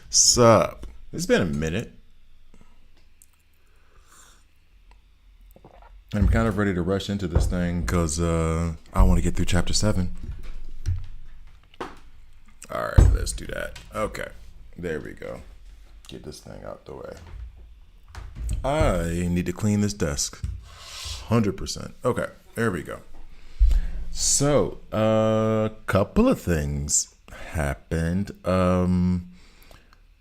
Sup? It's been a minute. I'm kind of ready to rush into this thing because I want to get through chapter 7. Alright, let's do that. Okay, there we go. Get this thing out the way. I need to clean this desk. 100%. Okay, there we go. So, a couple of things happened.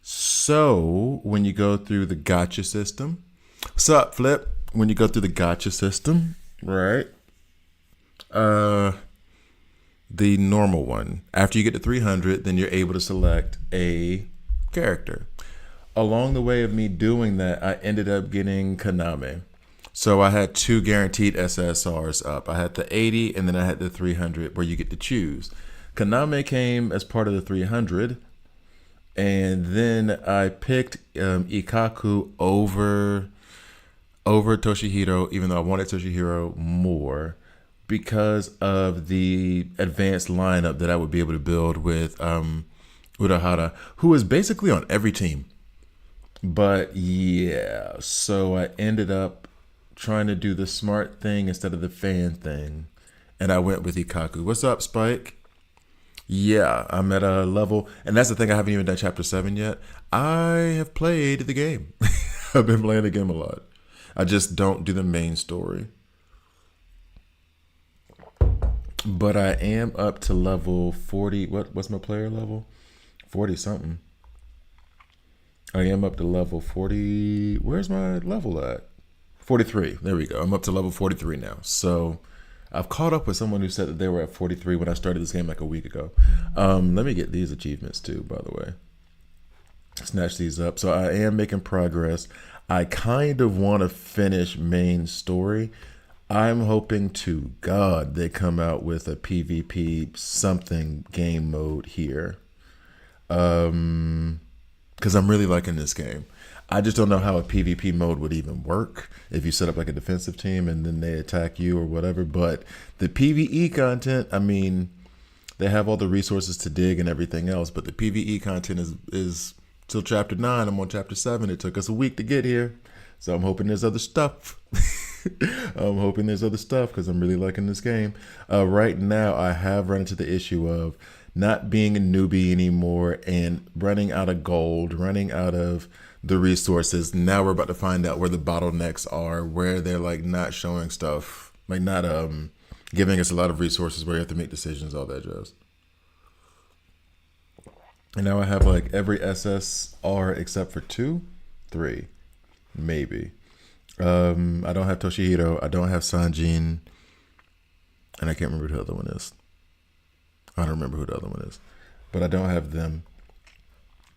So, when you go through the gotcha system, what's up, Flip? When you go through the gotcha system, right? The normal one. After you get to 300, then you're able to select a character. Along the way of me doing that, I ended up getting Kaname. So I had 2 guaranteed SSRs up. I had the 80 and then I had the 300 where you get to choose. Kaname came as part of the 300. And then I picked Ikkaku over Toshiro, even though I wanted Toshiro more because of the advanced lineup that I would be able to build with Urahara, who is basically on every team. But yeah, so I ended up trying to do the smart thing instead of the fan thing. And I went with Ikkaku. What's up, Spike? Yeah, I'm at a level, and that's the thing, I haven't even done chapter 7 yet. I have played the game. I've been playing the game a lot. I just don't do the main story. But I am up to level 40. What's my player level? 40 something. I am up to level 40. Where's my level at? 43. There we go. I'm up to level 43 now. So I've caught up with someone who said that they were at 43 when I started this game like a week ago. Let me get these achievements too, by the way. Snatch these up. So I am making progress. I kind of want to finish main story. I'm hoping to God they come out with a PvP something game mode here. Because I'm really liking this game. I just don't know how a PvP mode would even work if you set up like a defensive team and then they attack you or whatever. But the PvE content, I mean, they have all the resources to dig and everything else. But the PvE content is till chapter 9. I'm on chapter 7. It took us a week to get here. So I'm hoping there's other stuff. I'm hoping there's other stuff because I'm really liking this game. Right now, I have run into the issue of not being a newbie anymore and running out of gold, running out of the resources. Now we're about to find out where the bottlenecks are, where they're like not showing stuff, like not giving us a lot of resources where you have to make decisions, all that jazz. And now I have like every SSR except for 2, 3, maybe. I don't have Toshiro, I don't have Sanjin, and I can't remember who the other one is. I don't remember who the other one is, but I don't have them.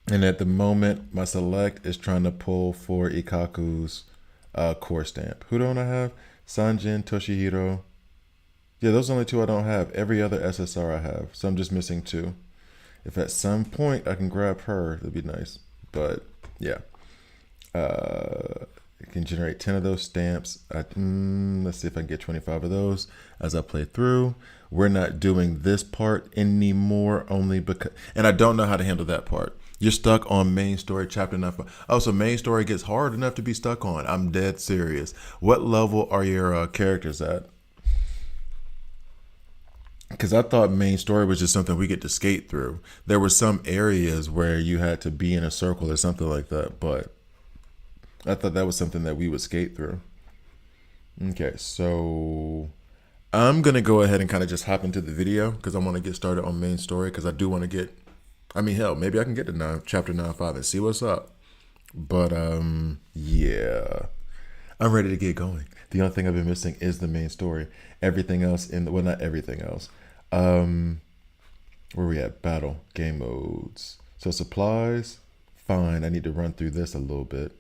And at the moment, my select is trying to pull for Ikkaku's core stamp. Who don't I have? Sanjin, Toshihiro. Yeah, those are the only 2 I don't have. Every other SSR I have. So I'm just missing 2. If at some point I can grab her, that'd be nice. But yeah. It can generate 10 of those stamps. Let's see if I can get 25 of those as I play through. We're not doing this part anymore only because, and I don't know how to handle that part. You're stuck on main story chapter 9. Oh, so main story gets hard enough to be stuck on. I'm dead serious. What level are your characters at? Because I thought main story was just something we get to skate through. There were some areas where you had to be in a circle or something like that, but I thought that was something that we would skate through. Okay, so I'm going to go ahead and kind of just hop into the video because I want to get started on main story because I do want to get, I mean, hell, maybe I can get to chapter 9.5 and see what's up. But yeah, I'm ready to get going. The only thing I've been missing is the main story. Everything else well, not everything else. Where we at? Battle, game modes. So supplies, fine. I need to run through this a little bit.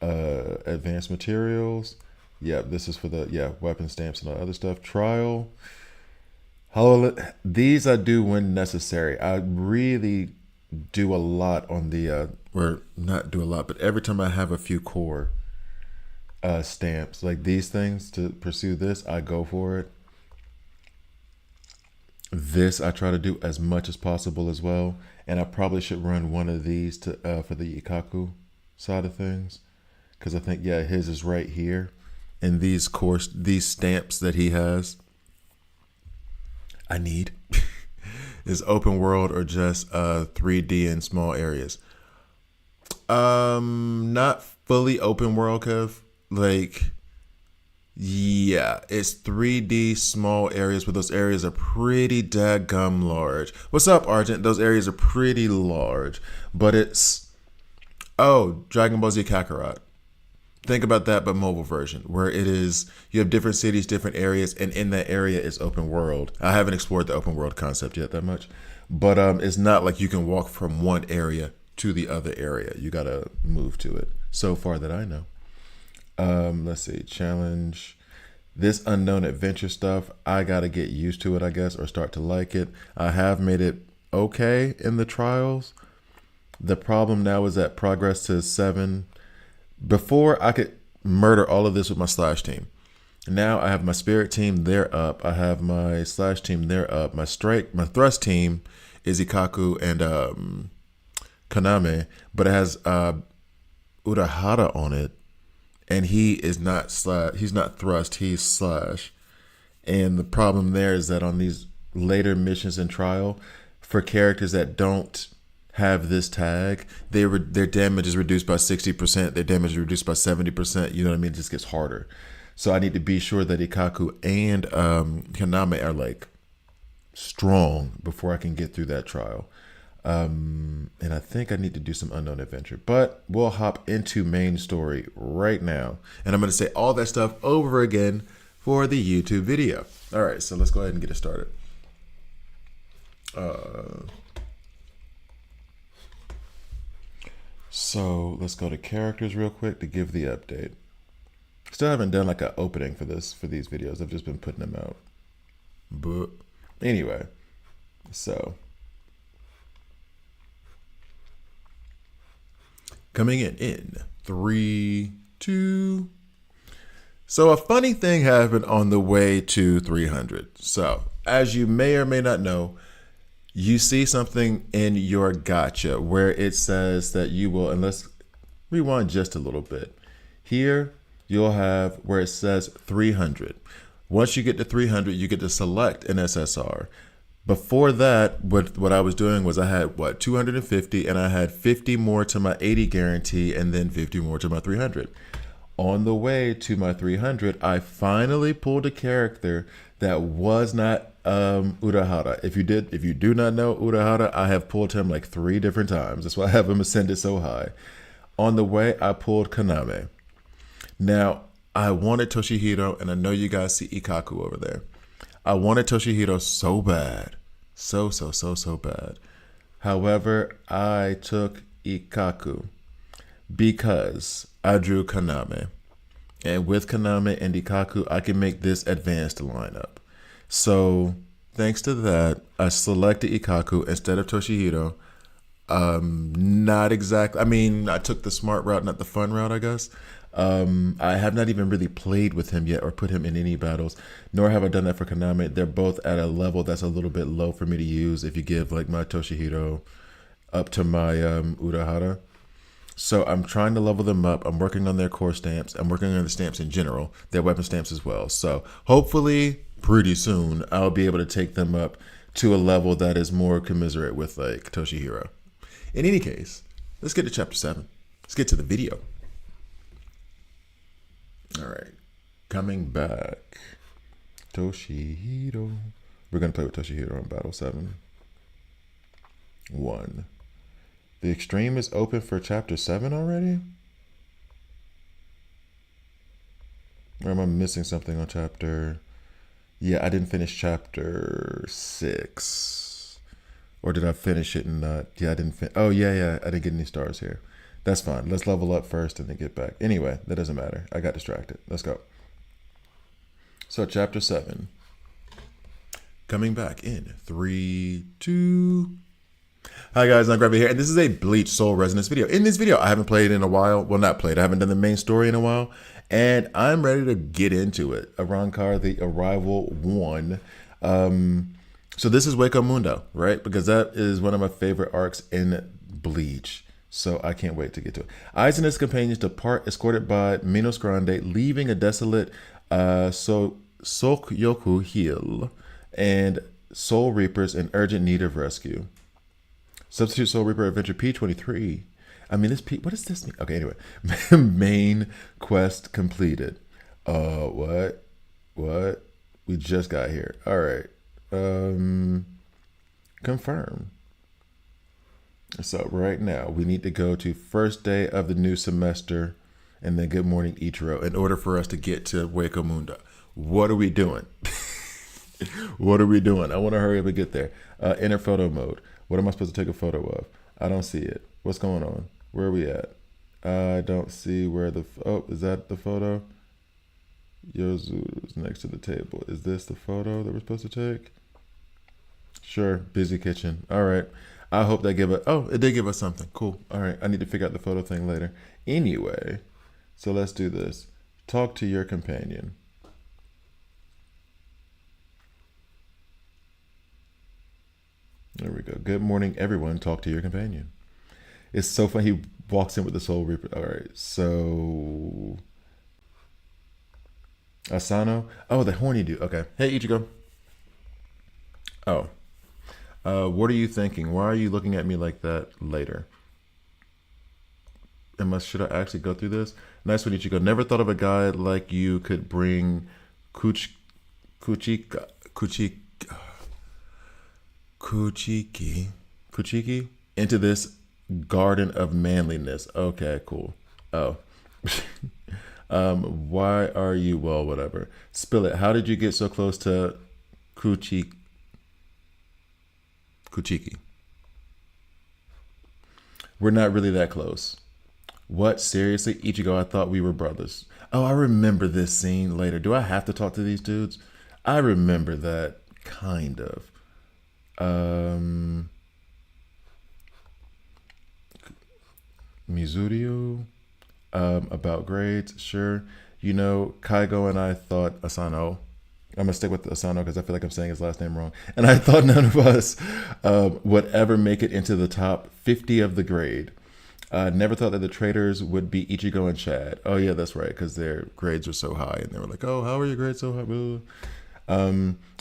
Advanced materials. Yeah, this is for the weapon stamps and all other stuff. Trial. These I do when necessary. I really do a lot on the or not do a lot, but every time I have a few core stamps like these things to pursue this, I go for it. This I try to do as much as possible as well, and I probably should run one of these to for the Ikkaku side of things, because I think yeah his is right here, and these stamps that he has, I need is open world or just 3D in small areas. Not fully open world, Kev. Like, yeah, it's 3D small areas, but those areas are pretty daggum large. What's up, Argent? Those areas are pretty large, but it's Dragon Ball Z Kakarot. Think about that, but mobile version, where it is you have different cities, different areas, and in that area is open world. I haven't explored the open world concept yet that much, but it's not like you can walk from one area to the other area. You gotta move to it. So far that I know. Let's see, challenge. This unknown adventure stuff, I gotta get used to it, I guess, or start to like it. I have made it okay in the trials. The problem now is that progress to 7. Before I could murder all of this with my slash team. Now I have my spirit team, they're up. I have my slash team, they're up. My thrust team is Ikkaku and Kaname, but it has Urahara on it, and he is not he's not thrust, he's slash. And the problem there is that on these later missions in trial, for characters that don't have this tag, their damage is reduced by 60%, their damage is reduced by 70%, you know what I mean? It just gets harder. So I need to be sure that Ikkaku and Kaname are like strong before I can get through that trial. And I think I need to do some unknown adventure, but we'll hop into main story right now. And I'm going to say all that stuff over again for the YouTube video. All right, so let's go ahead and get it started. So let's go to characters real quick to give the update. Still haven't done like an opening for these videos. I've just been putting them out. But anyway, so coming in 3, 2. So a funny thing happened on the way to 300. So as you may or may not know, you see something in your gacha where it says that you will, and let's rewind just a little bit. Here, you'll have where it says 300. Once you get to 300, you get to select an SSR. Before that, what I was doing was I had, 250, and I had 50 more to my 80 guarantee, and then 50 more to my 300. On the way to my 300, I finally pulled a character that was not Urahara. If you do not know Urahara, I have pulled him like 3 different times. That's why I have him ascended so high. On the way, I pulled Kaname. Now, I wanted Toshiro, and I know you guys see Ikkaku over there. I wanted Toshiro so bad. So bad. However, I took Ikkaku because I drew Kaname. And with Kaname and Ikkaku, I can make this advanced lineup. So thanks to that, I selected Ikkaku instead of Toshiro. Not exactly. I mean, I took the smart route, not the fun route, I guess. I have not even really played with him yet or put him in any battles, nor have I done that for Kaname. They're both at a level that's a little bit low for me to use if you give like my Toshihiro up to my Urahara. So I'm trying to level them up. I'm working on their core stamps. I'm working on the stamps in general, their weapon stamps as well. So hopefully pretty soon I'll be able to take them up to a level that is more commiserate with like Toshihiro. In any case, let's get to chapter 7. Let's get to the video. All right, coming back. Toshihiro. We're going to play with Toshihiro in Battle 7. 1. The extreme is open for chapter 7 already? Or am I missing something on chapter? Yeah, I didn't finish chapter 6. Or did I finish it and not? Yeah, I didn't oh, yeah, I didn't get any stars here. That's fine. Let's level up first and then get back. Anyway, that doesn't matter. I got distracted. Let's go. So chapter 7. Coming back in 3, 2. Hi guys, I'm Gravity here, and this is a Bleach Soul Resonance video. In this video, I haven't played in a while. Well, not played. I haven't done the main story in a while, and I'm ready to get into it. Arankar, the Arrival 1. So this is Waco Mundo, right? Because that is one of my favorite arcs in Bleach. So I can't wait to get to it. Aizen and his companions depart, escorted by Minos Grande, leaving a desolate Sokyoku Hill and Soul Reapers in urgent need of rescue. Substitute Soul Reaper Adventure P23. I mean, what does this mean? Okay, anyway. Main quest completed. What? What? We just got here. All right. Confirm. So right now we need to go to first day of the new semester and then good morning Ichiro in order for us to get to Waco Mundo. What are we doing? What are we doing? I want to hurry up and get there. Enter photo mode. What am I supposed to take a photo of? I don't see it. What's going on? Where are we at? I don't see where is that the photo? Yozu's next to the table. Is this the photo that we're supposed to take? Sure. Busy kitchen. All right. I hope they give it. Oh, it did give us something. Cool. All right. I need to figure out the photo thing later. Anyway, so let's do this. Talk to your companion. There we go. Good morning, everyone. Talk to your companion. It's so funny. He walks in with the Soul Reaper. All right. So Asano. Oh, the horny dude. Okay. Hey, Ichigo. Oh. What are you thinking? Why are you looking at me like that later? Should I actually go through this? Nice one, Ichigo. Never thought of a guy like you could bring Kuchiki into this garden of manliness. Okay, cool. Oh. Why are you, well, whatever. Spill it. How did you get so close to Kuchiki? We're not really that close. What? Seriously? Ichigo, I thought we were brothers. Oh, I remember this scene later. Do I have to talk to these dudes? I remember that, kind of. Mizurio. About grades, sure. You know, Kaigo and I thought Asano. I'm gonna stick with Asano because I feel like I'm saying his last name wrong. And I thought none of us would ever make it into the top 50 of the grade. Never thought that the traders would be Ichigo and Chad. Oh yeah, that's right, because their grades were so high, and they were like, "Oh, how are your grades so high?"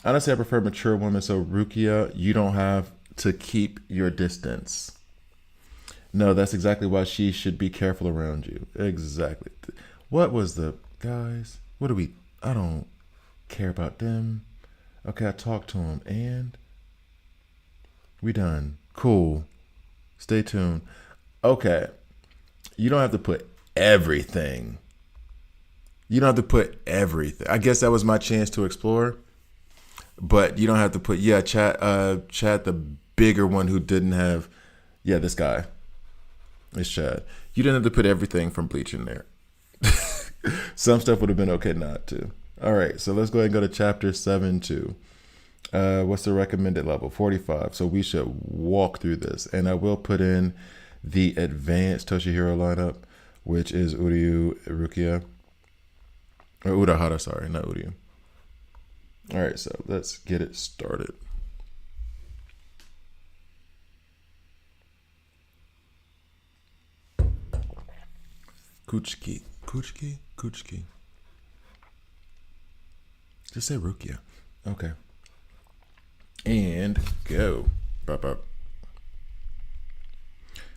Honestly, I prefer mature women. So Rukia, you don't have to keep your distance. No, that's exactly why she should be careful around you. Exactly. What was the guys? What do we? I don't care about them. Okay, I talked to him and we done. Cool. Stay tuned. Okay. You don't have to put everything. You don't have to put everything. I guess that was my chance to explore. But you don't have to put Chad the bigger one who didn't have this guy. It's Chad. You didn't have to put everything from Bleach in there. Some stuff would have been okay not to. All right, so let's go ahead and go to chapter 7-2. What's the recommended level? 45. So we should walk through this. And I will put in the advanced Toshiro lineup, which is Uryu, Rukia. Or Urahara, sorry, not Uryu. All right, so let's get it started. Kuchiki. Just say Rukia. Okay. And go. Bop.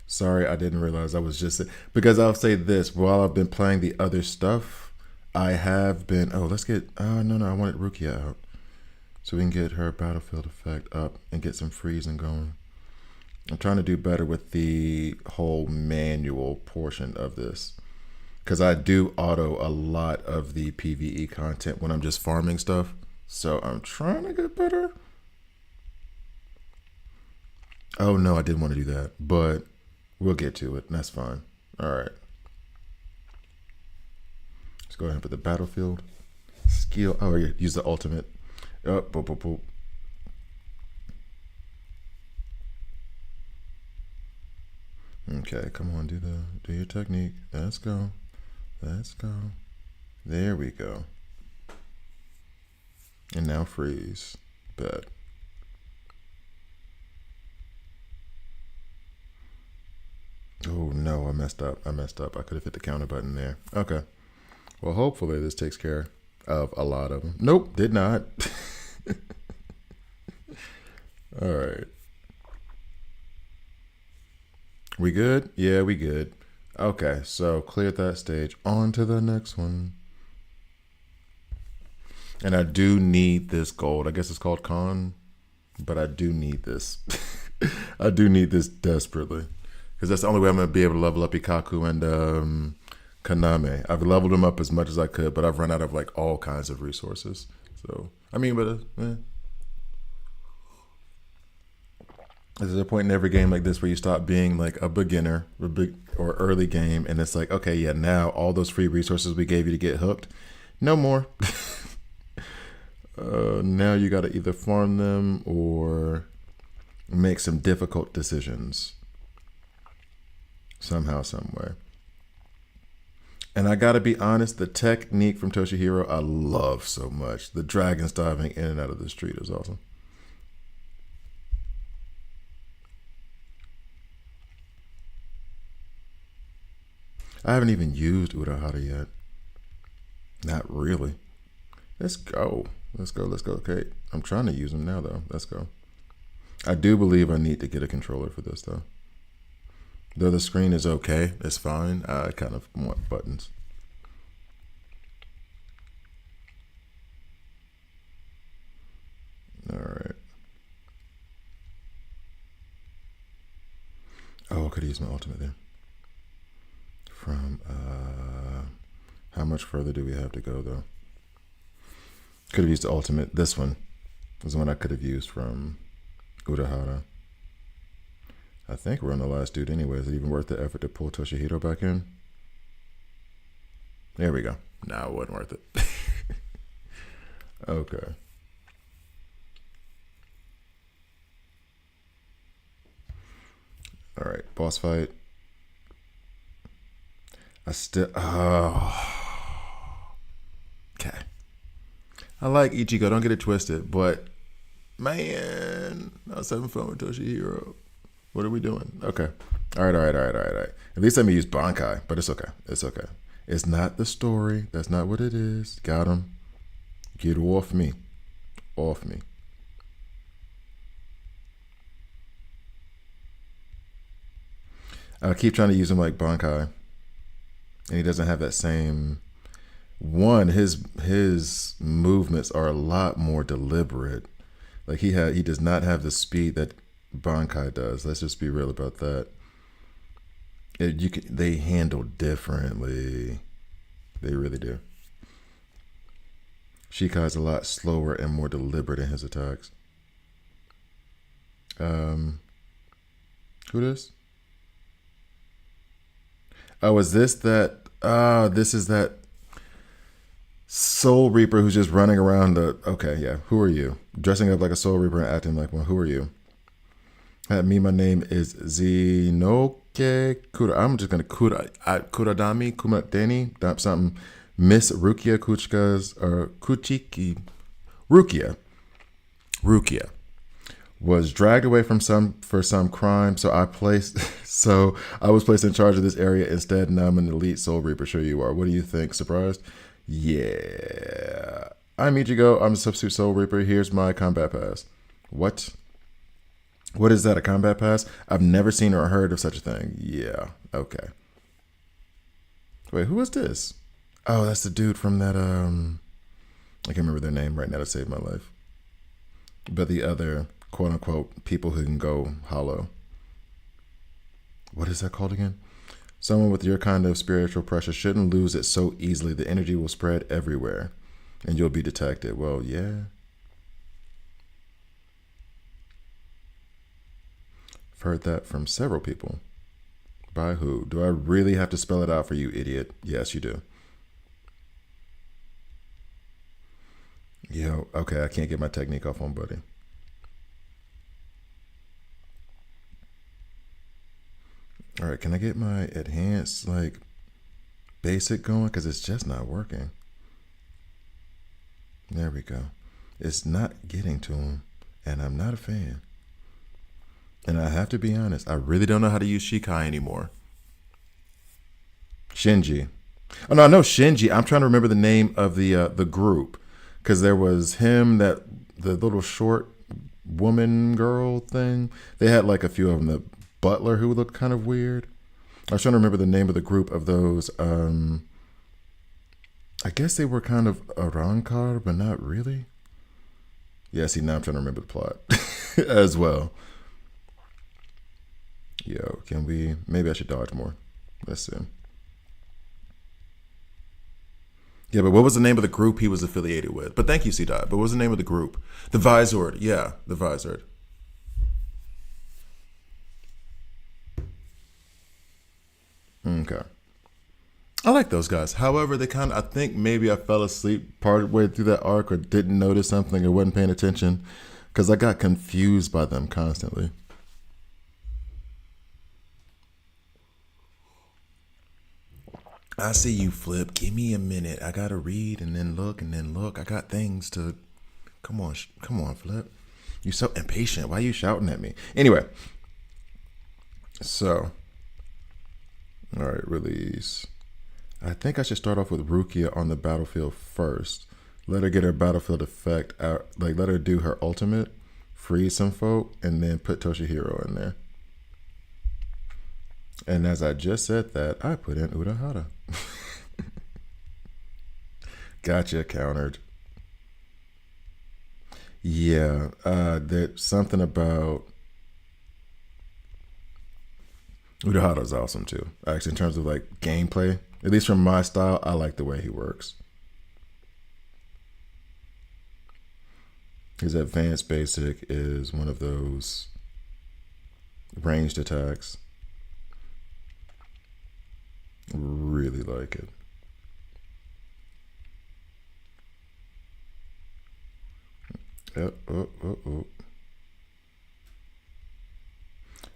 Sorry, I didn't realize I was just... Because I'll say this. While I've been playing the other stuff, I have been... Oh, let's get... no, I wanted Rukia out. So we can get her battlefield effect up and get some freezing going. I'm trying to do better with the whole manual portion of this. Because I do auto a lot of the PvE content when I'm just farming stuff. So I'm trying to get better. Oh, no, I didn't want to do that. But we'll get to it. And that's fine. All right. Let's go ahead and put the battlefield. Skill. Oh, yeah. Use the ultimate. Oh, boop. Okay, come on. Do your technique. Let's go. There we go. And now freeze. Bet. Oh no, I messed up. I messed up. I could have hit the counter button there. Okay. Well, hopefully this takes care of a lot of them. Nope, did not. All right. We good? Yeah, we good. Okay, so cleared that stage. On to the next one. And I do need this gold. I guess it's called con, but I do need this. I do need this desperately. Because that's the only way I'm going to be able to level up Ikkaku and Kaname. I've leveled them up as much as I could, but I've run out of like all kinds of resources. So, I mean, but there's a point in every game like this where you stop being like a beginner or early game, and it's like, okay, yeah, now all those free resources we gave you to get hooked, no more. Now you got to either farm them or make some difficult decisions somehow, somewhere. And I got to be honest, the technique from Toshiro I love so much. The dragons diving in and out of the street is awesome. I haven't even used Urahara yet. Not really. Let's go. Let's go. Let's go. Okay. I'm trying to use them now, though. Let's go. I do believe I need to get a controller for this, though. Though the screen is okay. It's fine. I kind of want buttons. All right. Oh, I could use my ultimate there. From, how much further do we have to go, though? Could have used the ultimate. This one was the one I could have used from Urahara. I think we're on the last dude anyway. Is it even worth the effort to pull Toshiro back in? There we go. No, it wasn't worth it. Okay. All right, boss fight. I still. Oh. Okay. I like Ichigo. Don't get it twisted, but man, I was having fun with Toshiro. What are we doing? Okay. All right. At least let me use Bankai, but it's okay. It's okay. It's not the story. That's not what it is. Got him. Get off me. Off me. I keep trying to use him like Bankai, and he doesn't have that same one. His movements are a lot more deliberate. Like he does not have the speed that Bankai does. Let's just be real about that. They handle differently. They really do. Shikai's a lot slower and more deliberate in his attacks. Who this? Oh, is this that? This is that Soul Reaper who's just running around the. Okay, yeah. Who are you? Dressing up like a Soul Reaper and acting like one. Who are you? My name is Zinoke Kura. I'm just gonna Kuradami Kumateni something. Miss Rukia Kuchika's or Kuchiki Rukia was dragged away for some crime. So I was placed in charge of this area instead. Now I'm an elite Soul Reaper. Sure you are. What do you think? Surprised? Yeah. I'm Ichigo. I'm a substitute Soul Reaper. Here's my combat pass. What? What is that? A combat pass? I've never seen or heard of such a thing. Yeah. Okay. Wait, who is this? Oh, that's the dude from that. I can't remember their name right now to save my life. But the other quote unquote people who can go hollow. What is that called again? Someone with your kind of spiritual pressure shouldn't lose it so easily. The energy will spread everywhere and you'll be detected. Well, yeah. I've heard that from several people. By who? Do I really have to spell it out for you, idiot? Yes, you do. Yo, okay, I can't get my technique off on buddy. All right, can I get my enhanced, like, basic going? Because it's just not working. There we go. It's not getting to him, and I'm not a fan. And I have to be honest, I really don't know how to use Shikai anymore. Shinji. Oh no, I know Shinji. I'm trying to remember the name of the group because there was him, that the little short woman girl thing. They had like a few of them. The butler who looked kind of weird. I was trying to remember the name of the group of those. I guess they were kind of Arankar, but not really. Yeah, see, now I'm trying to remember the plot as well. Yo, can we? Maybe I should dodge more. Let's see. Yeah, but what was the name of the group he was affiliated with? But thank you, C-Dot. But what was the name of the group? The Vizord. Yeah, the Vizord. Okay. I like those guys. However, I think maybe I fell asleep part way through that arc or didn't notice something or wasn't paying attention because I got confused by them constantly. I see you, Flip. Give me a minute. I gotta read and then look and then look. I got things to. Come on, Flip. You're so impatient. Why are you shouting at me? Anyway, so, all right, release. I think I should start off with Rukia on the battlefield first. Let her get her battlefield effect out. Like, let her do her ultimate, freeze some folk, and then put Toshiro in there. And as I just said that, I put in Urahara. Gotcha, countered. Yeah, there's something about Urahara's awesome too. Actually, in terms of like gameplay, at least from my style, I like the way he works. His advanced basic is one of those ranged attacks. Really like it.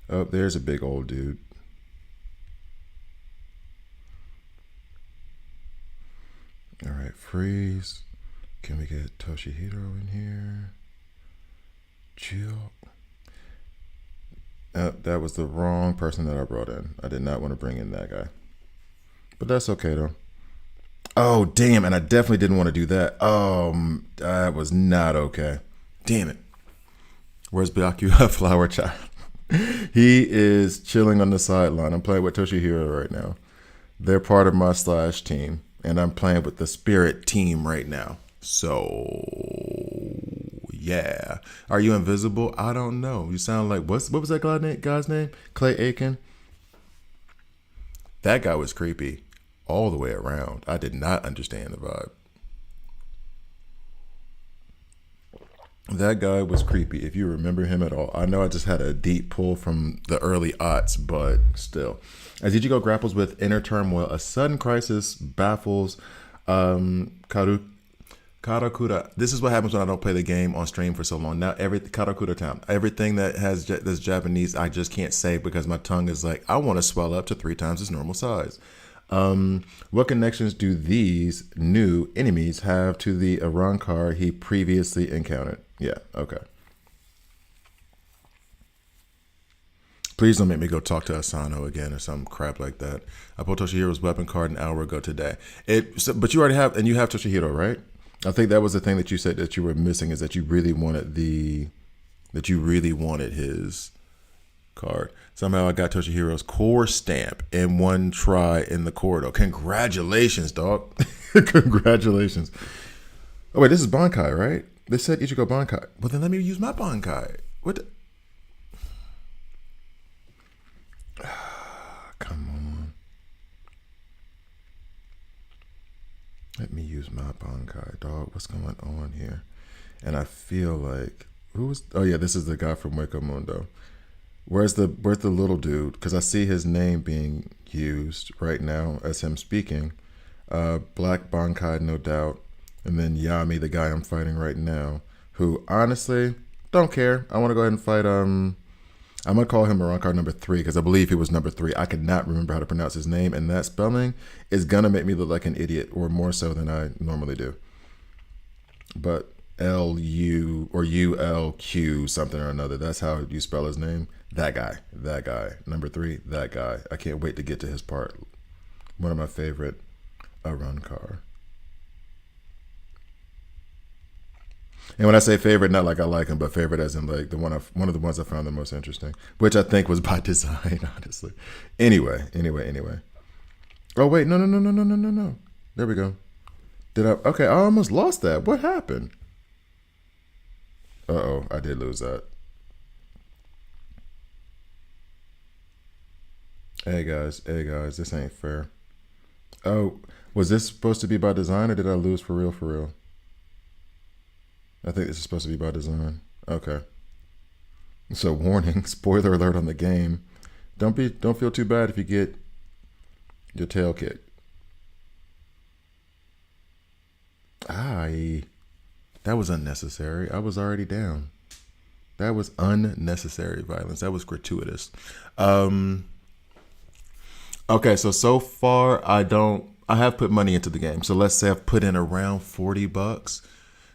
Oh, there's a big old dude. All right, freeze. Can we get Toshihiro in here? Chill. That was the wrong person that I brought in. I did not want to bring in that guy. But that's okay, though. Oh, damn. And I definitely didn't want to do that. That was not okay. Damn it. Where's Byakuya Flower Child? He is chilling on the sideline. I'm playing with Toshihiro right now. They're part of my slash team. And I'm playing with the Spirit team right now. So, yeah. Are you invisible? I don't know. You sound like, what was that guy's name? Clay Aiken? That guy was creepy all the way around. I did not understand the vibe. That guy was creepy, if you remember him at all. I know I just had a deep pull from the early aughts, but still. As Ichigo grapples with inner turmoil, a sudden crisis baffles Karakura. This is what happens when I don't play the game on stream for so long. Now, Karakura town, everything that has this Japanese, I just can't say because my tongue is like, I want to swell up to 3 times its normal size. What connections do these new enemies have to the Arankar he previously encountered? Yeah, okay. Please don't make me go talk to Asano again or some crap like that. I pulled Toshihiro's weapon card an hour ago today. But you already have, and you have Toshihiro, right? I think that was the thing that you said that you were missing, is that you really wanted his card. Somehow I got Toshihiro's core stamp in one try in the corridor. Congratulations, dog. Congratulations. Oh wait, this is Bankai, right? They said Ichigo Bankai. Well, then let me use my Bankai. What the? Come on. Let me use my Bankai, dog. What's going on here? And I feel like, oh yeah, this is the guy from Wake Mundo. Where's the little dude? Because I see his name being used right now as him speaking. Black Bankai, no doubt. And then Yami, the guy I'm fighting right now, who honestly don't care. I want to go ahead and fight. I'm gonna call him Arankar number 3 because I believe he was number 3. I could not remember how to pronounce his name, and that spelling is gonna make me look like an idiot, or more so than I normally do. But L-U or U-L-Q something or another. That's how you spell his name. That guy, number 3, that guy. I can't wait to get to his part. One of my favorite run car. And when I say favorite, not like I like him, but favorite as in like one of the ones I found the most interesting, which I think was by design, honestly. Anyway. Oh wait, no. There we go. Did I? Okay, I almost lost that. What happened? Uh-oh, I did lose that. Hey guys, this ain't fair. Oh, was this supposed to be by design or did I lose for real, for real? I think this is supposed to be by design. Okay. So warning, spoiler alert on the game. Don't feel too bad if you get your tail kicked. That was unnecessary. I was already down. That was unnecessary violence. That was gratuitous. Okay, so far I have put money into the game. So let's say I've put in around $40.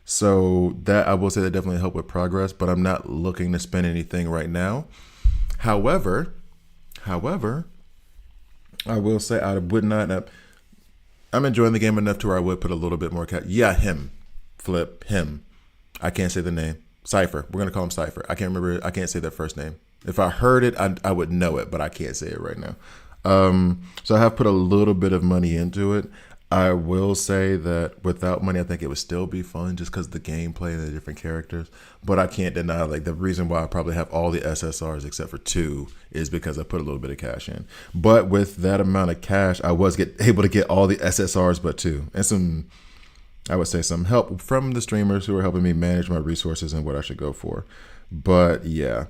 So that I will say that definitely helped with progress, but I'm not looking to spend anything right now. However, I will say I would not. I'm enjoying the game enough to where I would put a little bit more. Yeah, him. I can't say the name. Cypher. We're gonna call him Cypher. I can't remember. I can't say that first name. If I heard it, I would know it, but I can't say it right now. So I have put a little bit of money into it. I will say that without money, I think it would still be fun just because the gameplay and the different characters. But I can't deny, like, the reason why I probably have all the SSRs except for 2 is because I put a little bit of cash in. But with that amount of cash, I was able to get all the SSRs but 2. And some, I would say, some help from the streamers who are helping me manage my resources and what I should go for. But yeah,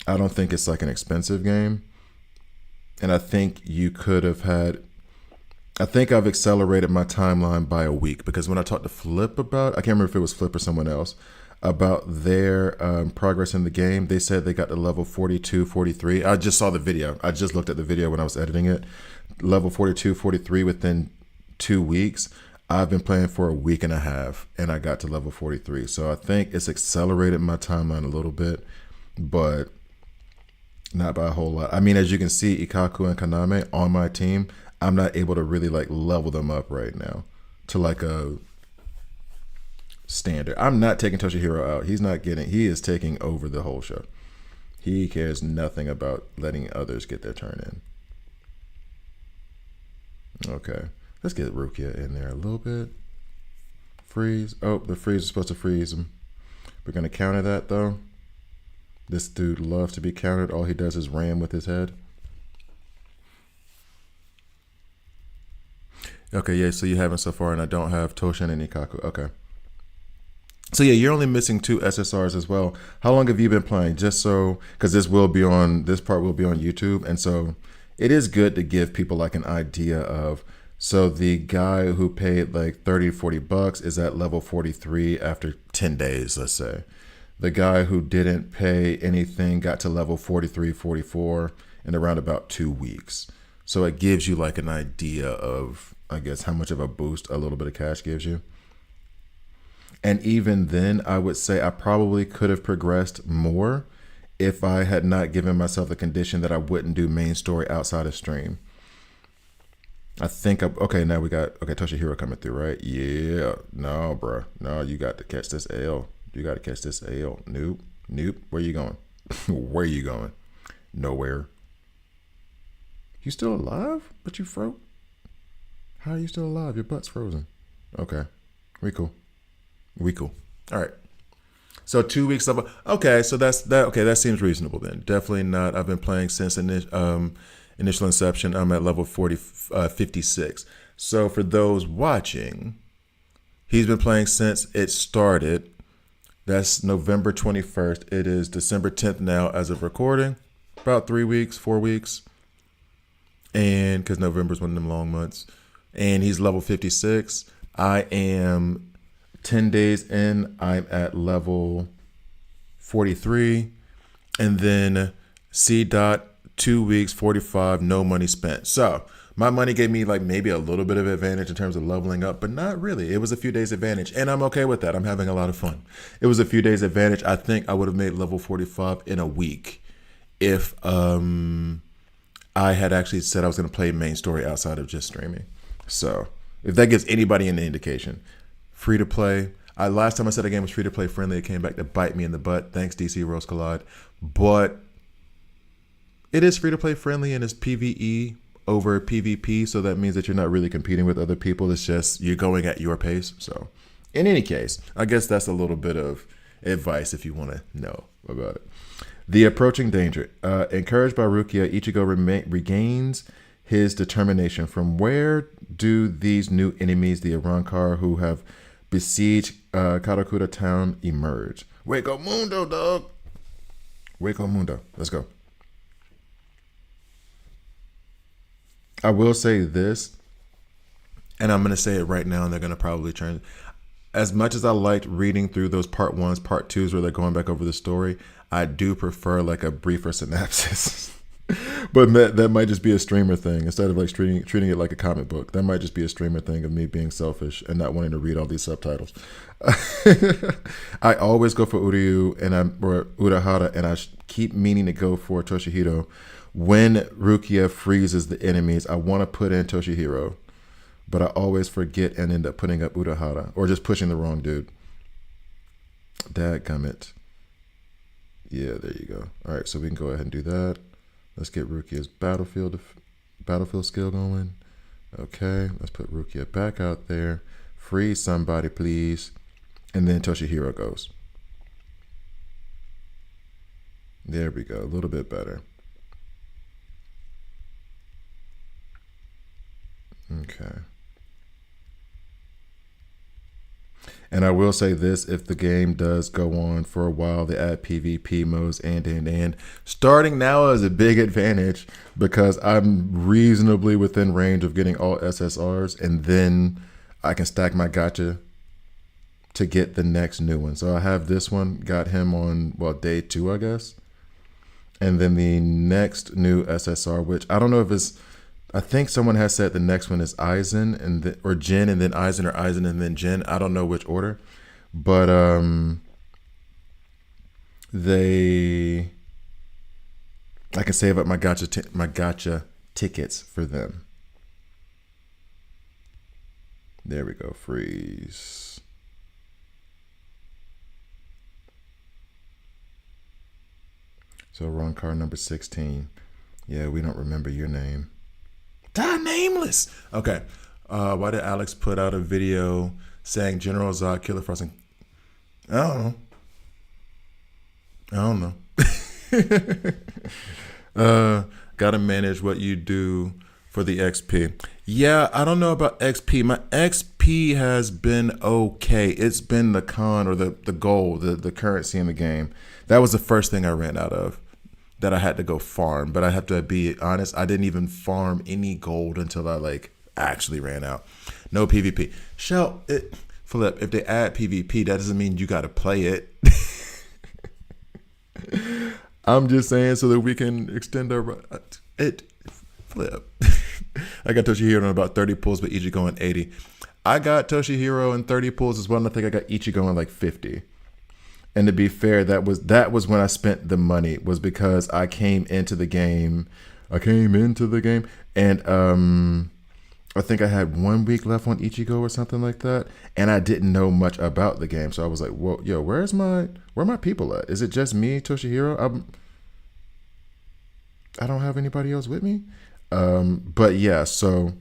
I don't think it's like an expensive game. And I think you could have had... I think I've accelerated my timeline by a week because when I talked to Flip about, I can't remember if it was Flip or someone else, about their progress in the game, they said they got to level 42, 43. I just saw the video. I just looked at the video when I was editing it. Level 42, 43 within 2 weeks. I've been playing for a week and a half and I got to level 43. So I think it's accelerated my timeline a little bit, but not by a whole lot. I mean, as you can see, Ikkaku and Kaname on my team, I'm not able to really like level them up right now to like a standard. I'm not taking Toshiro out. He is taking over the whole show. He cares nothing about letting others get their turn in. Okay. Let's get Rukia in there a little bit. Freeze. Oh, the freeze is supposed to freeze him. We're going to counter that though. This dude loves to be countered. All he does is ram with his head. Okay, yeah, so you haven't so far, and I don't have Toshin and Ikkaku. Okay. So yeah, you're only missing 2 SSRs as well. How long have you been playing? Just so, because this part will be on YouTube, and so it is good to give people like an idea of, so the guy who paid like 30, 40 bucks is at level 43 after 10 days, let's say. The guy who didn't pay anything got to level 43, 44 in around about 2 weeks. So it gives you like an idea of, I guess, how much of a boost a little bit of cash gives you. And even then, I would say I probably could have progressed more if I had not given myself the condition that I wouldn't do main story outside of stream. I think, okay, now we got, okay, Toshiro coming through, right? Yeah, no, bro. No, you got to catch this L. You got to catch this L. Nope. Where you going? Where you going? Nowhere. You still alive? But you froze? How are you still alive? Your butt's frozen. Okay. We cool. All right. So 2 weeks of, okay, so that's that. Okay, that seems reasonable then. Definitely not. I've been playing since initial inception. I'm at level 56. So for those watching, he's been playing since it started. That's November 21st. It is December 10th now as of recording. About 3 weeks, 4 weeks. And because November's one of them long months. And he's level 56. I am 10 days in. I'm at level 43. And then C dot 2 weeks, 45, no money spent. So my money gave me like maybe a little bit of advantage in terms of leveling up, but not really. It was a few days advantage. And I'm okay with that. I'm having a lot of fun. It was a few days advantage. I think I would have made level 45 in a week if I had actually said I was going to play main story outside of just streaming. So if that gives anybody an indication, free to play. Last time I said a game was free to play friendly, it came back to bite me in the butt. Thanks, DC Rose Collide. But it is free to play friendly and it's PvE over PvP. So that means that you're not really competing with other people. It's just you're going at your pace. So in any case, I guess that's a little bit of advice if you want to know about it. The approaching danger. Encouraged by Rukia, Ichigo regains his determination. From where do these new enemies, the Arrancar, who have besieged Karakuta town, emerge? Waco Mundo, dog. Waco Mundo. Let's go. I will say this, and I'm going to say it right now, and they're going to probably turn. As much as I liked reading through those part ones, part twos, where they're going back over the story, I do prefer like a briefer synopsis. But that might just be a streamer thing instead of like treating it like a comic book. That might just be a streamer thing of me being selfish and not wanting to read all these subtitles. I always go for Uryu or Urahara, and I keep meaning to go for Toshihiro. When Rukia freezes the enemies, I want to put in Toshihiro, but I always forget and end up putting up Urahara or just pushing the wrong dude. Dadgummit. Yeah, there you go. All right, so we can go ahead and do that. Let's get Rukia's battlefield skill going. Okay, let's put Rukia back out there. Freeze somebody, please. And then Toshihiro goes. There we go, a little bit better. Okay. And I will say this, if the game does go on for a while, they add PvP modes and. Starting now is a big advantage because I'm reasonably within range of getting all SSRs, and then I can stack my gacha to get the next new one. So I have this one, got him on, well, day 2, I guess. And then the next new SSR, which I don't know if it's, I think someone has said the next one is Aizen or Jin, and then Aizen, or Aizen and then Jin. I don't know which order, but I can save up my gacha tickets for them. There we go. Freeze. So wrong card number 16. Yeah, we don't remember your name. Die nameless. Okay. Why did Alex put out a video saying General Zod, Killer Frost? I don't know. Gotta manage what you do for the XP. Yeah, I don't know about XP. My XP has been okay. It's been the con or the gold, the currency in the game. That was the first thing I ran out of that I had to go farm. But I have to be honest, I didn't even farm any gold until I actually ran out. No PvP. Flip, if they add PvP, that doesn't mean you got to play it. I'm just saying so that we can extend our Flip. I got Toshihiro in about 30 pulls, but Ichigo in 80. I got Toshihiro in 30 pulls as well, and I think I got Ichigo in 50. And to be fair, that was when I spent the money, was because I came into the game. And I think I had 1 week left on Ichigo or something like that, and I didn't know much about the game. So I was like, "Whoa, yo, where are my people at? Is it just me, Toshihiro? I don't have anybody else with me." But yeah, so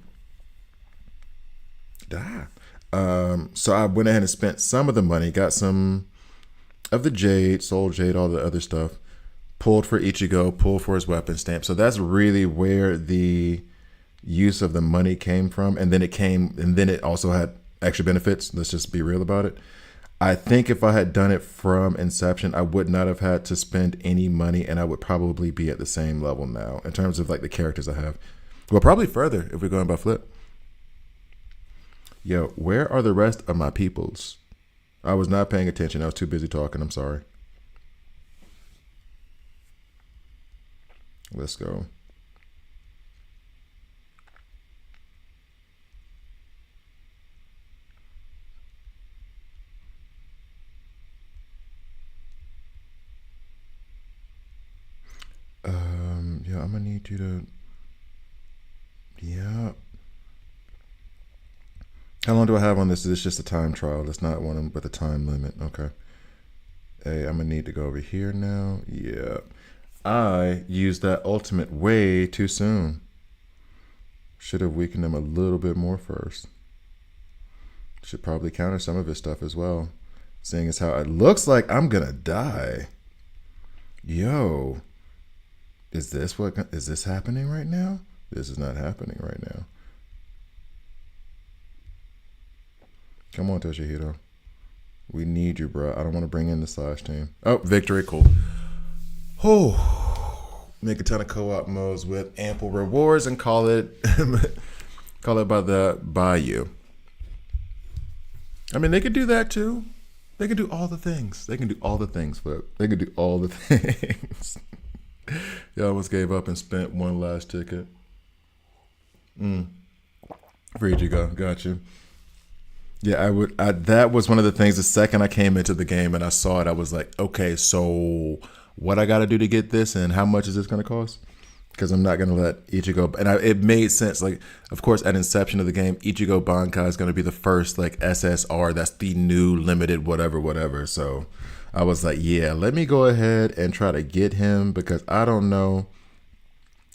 so I went ahead and spent some of the money, got some of the jade, soul jade, all the other stuff, pulled for Ichigo, pulled for his weapon stamp. So that's really where the use of the money came from. And then it also had extra benefits. Let's just be real about it. I think if I had done it from inception, I would not have had to spend any money, and I would probably be at the same level now in terms of the characters I have. Well, probably further if we're going by flip. Yo, where are the rest of my peoples? I was not paying attention. I was too busy talking. I'm sorry. Let's go. Yeah, I'm gonna need you to Yeah. How long do I have on this? Is this just a time trial? That's not one with a time limit. Okay. Hey, I'm gonna need to go over here now. Yeah. I used that ultimate way too soon. Should have weakened him a little bit more first. Should probably counter some of his stuff as well. Seeing as how it looks like I'm gonna die. Yo. Is this happening right now? This is not happening right now. Come on, Toshiro. We need you, bro. I don't want to bring in the slash team. Oh, victory. Cool. Oh, make a ton of co-op modes with ample rewards and call it by the bayou. I mean, they could do that too. They can do all the things. They can do all the things, Flip. They can do all the things. You almost gave up and spent one last ticket. Freed you go. Got you. Yeah, that was one of the things. The second I came into the game and I saw it, I was like, okay, so what I got to do to get this, and how much is this going to cost? Because I'm not going to let Ichigo. And it made sense. Like, of course, at inception of the game, Ichigo Bankai is going to be the first like SSR. That's the new limited whatever. So I was like, yeah, let me go ahead and try to get him, because I don't know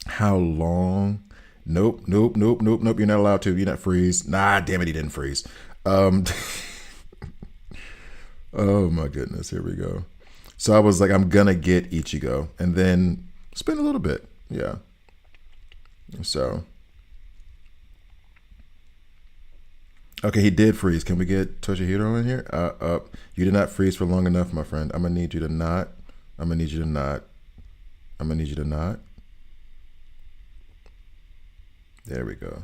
how long. Nope. You're not allowed to. You're not freeze. Nah, damn it, he didn't freeze. Oh my goodness, here we go. So I was like, I'm gonna get Ichigo and then spend a little bit. Yeah. So okay, he did freeze. Can we get Toshihiro in here? You did not freeze for long enough, my friend. I'm gonna need you to not. There we go.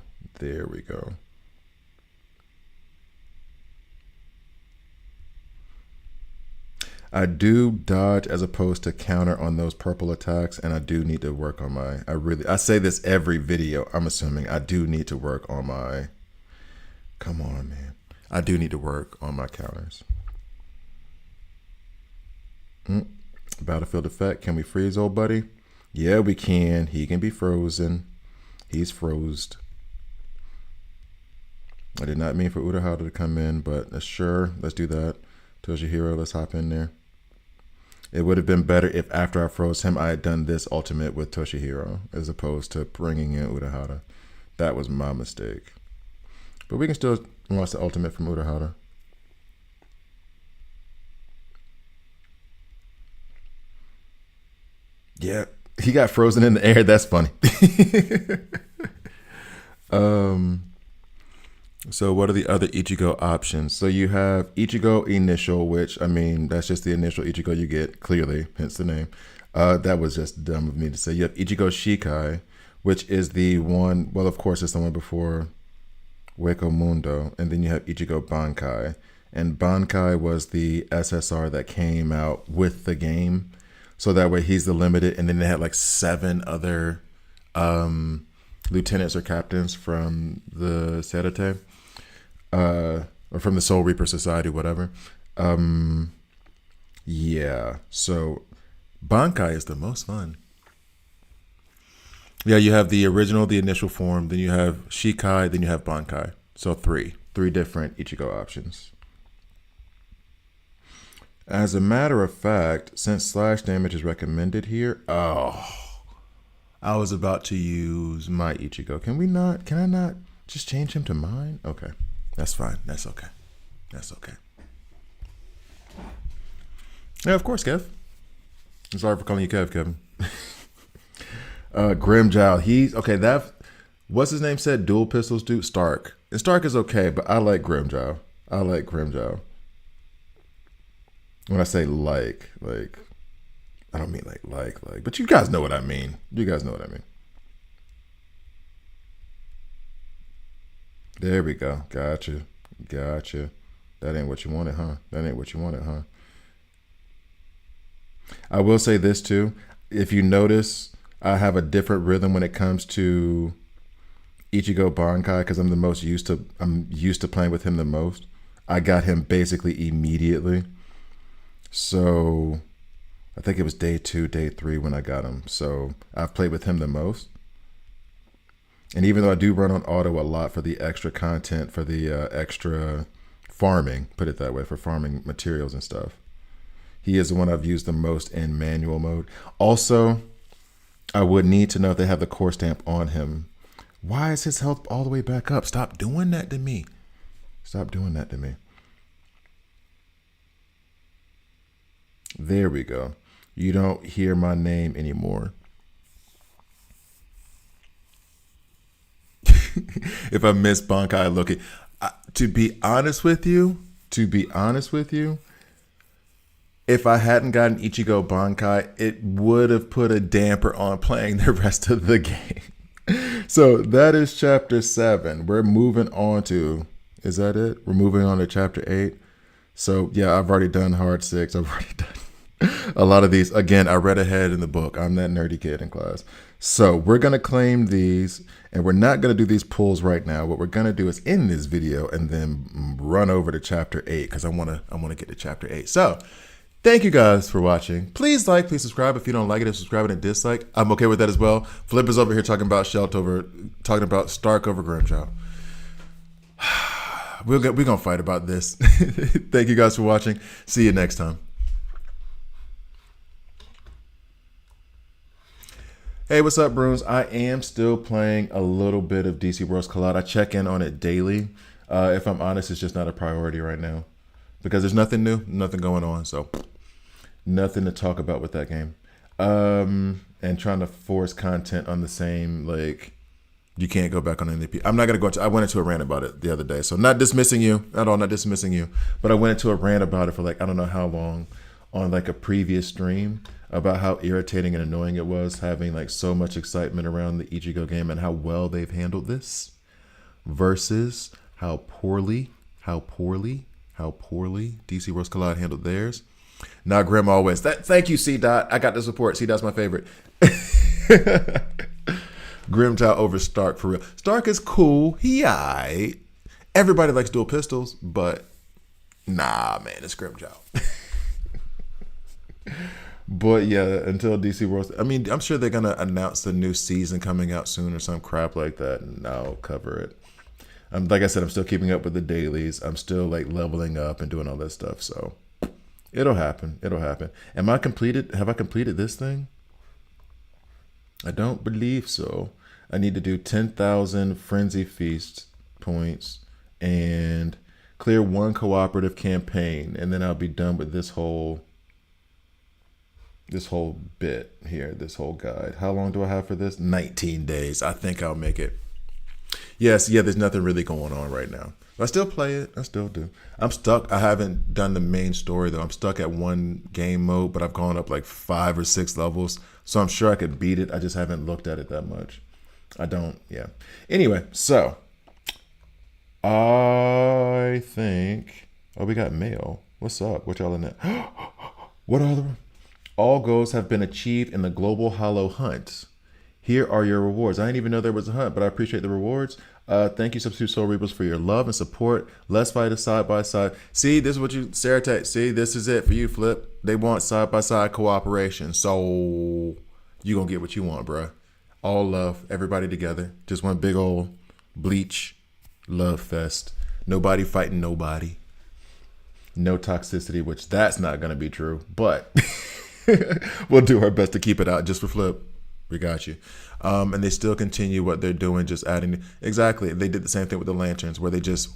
I do dodge as opposed to counter on those purple attacks, and I do need to work on my. I say this every video. I'm assuming I do need to work on my. Come on, man. I do need to work on my counters. Battlefield effect. Can we freeze old buddy? Yeah, we can. He can be frozen. He's frozed. I did not mean for Urahara to come in, but sure, let's do that. Toshihiro, let's hop in there. It would have been better if after I froze him, I had done this ultimate with Toshihiro as opposed to bringing in Urahara. That was my mistake. But we can still launch the ultimate from Urahara. Yeah, he got frozen in the air. That's funny. So what are the other Ichigo options? So you have Ichigo Initial, which, I mean, that's just the initial Ichigo you get, clearly, hence the name. That was just dumb of me to say. You have Ichigo Shikai, which is the one, well, of course, it's the one before Hueco Mundo. And then you have Ichigo Bankai. And Bankai was the SSR that came out with the game. So that way he's the limited. And then they had like 7 other lieutenants or captains from the Serete. Or from the Soul Reaper Society, whatever. Yeah. So Bankai is the most fun. Yeah, you have the original, the initial form, then you have Shikai, then you have Bankai. So 3 different Ichigo options. As a matter of fact, since slash damage is recommended here, I was about to use my Ichigo. Can I not just change him to mine? Okay. That's fine. That's okay. Yeah, of course, Kev. I'm sorry for calling you Kev, Kevin. Grimjow. He's okay. What's his name said? Dual pistols, dude. Stark. And Stark is okay, but I like Grimjow. When I say like, I don't mean like, but you guys know what I mean. There we go. Gotcha. That ain't what you wanted, huh? I will say this too. If you notice, I have a different rhythm when it comes to Ichigo Bankai because I'm used to playing with him the most. I got him basically immediately. So I think it was day 2, day 3 when I got him. So I've played with him the most. And even though I do run on auto a lot for the extra content, for the extra farming, put it that way, for farming materials and stuff, he is the one I've used the most in manual mode. Also, I would need to know if they have the core stamp on him. Why is his health all the way back up? Stop doing that to me. Stop doing that to me. There we go. You don't hear my name anymore. If I miss Bankai looking, to be honest with you, if I hadn't gotten Ichigo Bankai, it would have put a damper on playing the rest of the game. So that is chapter 7. We're moving on to, is that it? We're moving on to chapter 8. So yeah, I've already done hard 6. I've already done a lot of these. Again, I read ahead in the book. I'm that nerdy kid in class. So we're going to claim these, and we're not going to do these pulls right now. What we're going to do is end this video and then run over to chapter 8 because I want to get to chapter 8. So thank you guys for watching. Please like, please subscribe. If you don't like it, subscribe and dislike. I'm okay with that as well. Flip is over here talking about talking about Stark over Grimjaw. We're gonna fight about this. Thank you guys for watching. See you next time. Hey, what's up, Bruins? I am still playing a little bit of DC Worlds Collide. I check in on it daily. If I'm honest, it's just not a priority right now because there's nothing new, nothing going on. So nothing to talk about with that game. And trying to force content on the same, like, you can't go back on MVP. I'm not going to go into, I went into a rant about it the other day. So not dismissing you at all, not dismissing you. But I went into a rant about it for like, I don't know how long on like a previous stream about how irritating and annoying it was having like so much excitement around the Ichigo game and how well they've handled this versus how poorly DC Worlds Collide handled theirs. Now Grim always. Thank you, C. Dot. I got the support. C. Dot's my favorite. Grimjaw over Stark for real. Stark is cool. He aight. Everybody likes dual pistols, but nah, man, it's Grimjaw. But yeah, until DC Worlds, I mean, I'm sure they're gonna announce the new season coming out soon or some crap like that, and I'll cover it. Like I said, I'm still keeping up with the dailies. I'm still like leveling up and doing all that stuff. So it'll happen. It'll happen. Am I completed? Have I completed this thing? I don't believe so. I need to do 10,000 Frenzy Feast points and clear 1 cooperative campaign, and then I'll be done with this whole bit here, this whole guide. How long do I have for this? 19 days. I think I'll make it. Yes, yeah, there's nothing really going on right now. I still play it. I still do. I'm stuck. I haven't done the main story, though. I'm stuck at 1 game mode, but I've gone up like 5 or 6 levels. So I'm sure I could beat it. I just haven't looked at it that much. I don't, yeah. Anyway, so I think, oh, we got mail. What's up? What y'all in there? What are the, all goals have been achieved in the Global Hollow Hunt. Here are your rewards. I didn't even know there was a hunt, but I appreciate the rewards. Thank you, Substitute Soul Reapers, for your love and support. Let's fight a side by side. See, this is what you, Sarah, see, this is it for you, Flip. They want side by side cooperation. So you gonna get what you want, bruh. All love, everybody together. Just one big old Bleach love fest. Nobody fighting nobody. No toxicity, which that's not gonna be true, but we'll do our best to keep it out just for Flip. We got you. And they still continue what they're doing, just adding. Exactly. They did the same thing with the lanterns where they just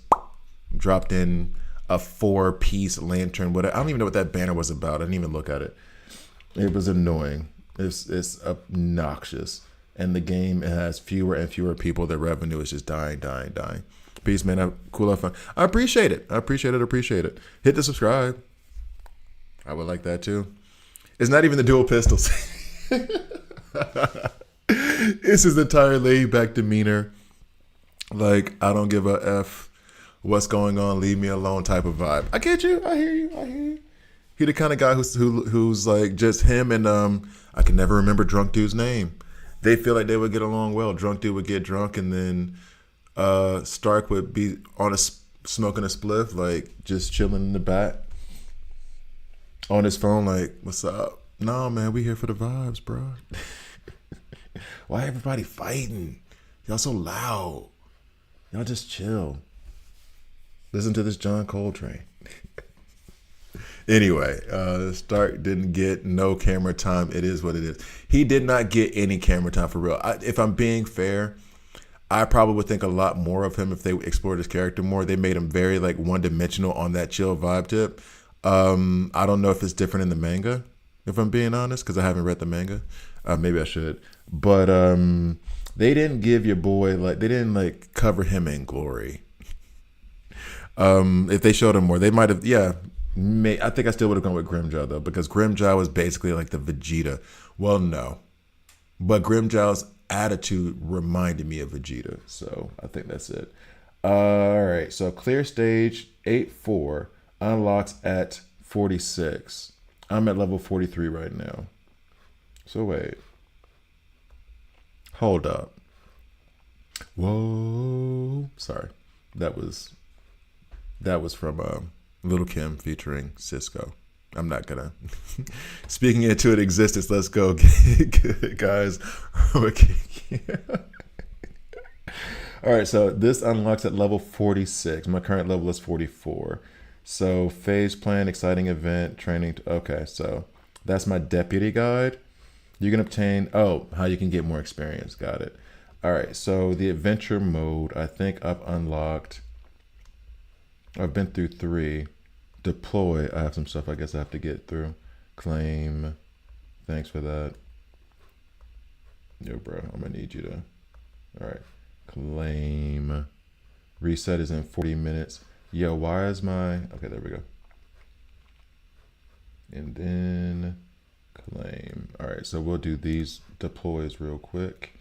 dropped in a 4-piece lantern. I don't even know what that banner was about. I didn't even look at it. It was annoying. It's obnoxious. And the game has fewer and fewer people. Their revenue is just dying. Peace, man. Cool, have fun. I appreciate it. Appreciate it. Hit the subscribe. I would like that too. It's not even the dual pistols. It's his entire laid back demeanor, like I don't give a f what's going on, leave me alone type of vibe. I get you. I hear you. He the kind of guy who's like just him and I can never remember drunk dude's name. They feel like they would get along well. Drunk dude would get drunk, and then Stark would be on smoking a spliff, like just chilling in the back on his phone, like, what's up? No, man, we here for the vibes, bro. Why everybody fighting? Y'all so loud. Y'all just chill. Listen to this John Coltrane. Anyway, Stark didn't get no camera time. It is what it is. He did not get any camera time for real. If I'm being fair, I probably would think a lot more of him if they explored his character more. They made him very like one-dimensional on that chill vibe tip. I don't know if it's different in the manga, if I'm being honest, because I haven't read the manga. Maybe I should. But they didn't give your boy, like, they didn't like cover him in glory. If they showed him more, they might have, yeah. I think I still would have gone with Grimjaw though, because Grimjaw was basically like the Vegeta. Well, no, but Grimjaw's attitude reminded me of Vegeta, so I think that's it. All right, so clear stage 8-4 unlocks at 46. I'm at level 43 right now. So wait, hold up. Whoa, sorry, that was from Little Kim featuring Cisco. I'm not gonna. Speaking into an existence, let's go, guys. All right, so this unlocks at level 46. My current level is 44. So phase plan, exciting event, training. Okay, so that's my deputy guide. You can obtain, how you can get more experience. Got it. All right, so the adventure mode, I think I've unlocked. I've been through 3. Deploy, I have some stuff I guess I have to get through. Claim, thanks for that. Yo, bro, I'm gonna need you to, all right. Claim, reset is in 40 minutes. Yo, why is my, okay, there we go. And then claim. All right, so we'll do these deploys real quick.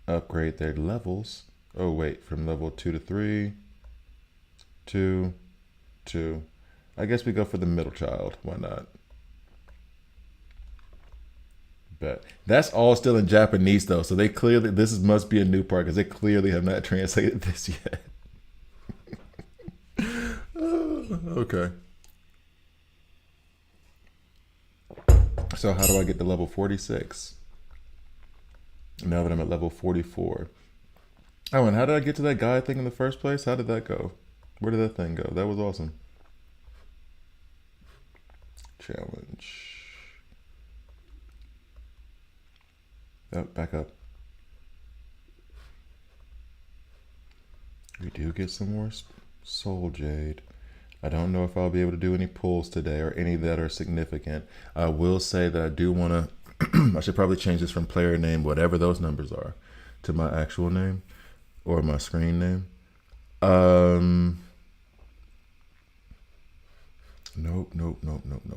Upgrade their levels. Oh, wait, from level 2 to 3. 2, 2. I guess we go for the middle child. Why not? Bet. That's all still in Japanese though, so they clearly, must be a new part because they clearly have not translated this yet. Okay. So how do I get to level 46? Now that I'm at level 44. Oh, and how did I get to that guy thing in the first place? How did that go? Where did that thing go? That was awesome. Challenge. Oh, back up. We do get some more soul jade. I don't know if I'll be able to do any pulls today or any that are significant. I will say that I do want to, I should probably change this from player name, whatever those numbers are, to my actual name or my screen name. Nope.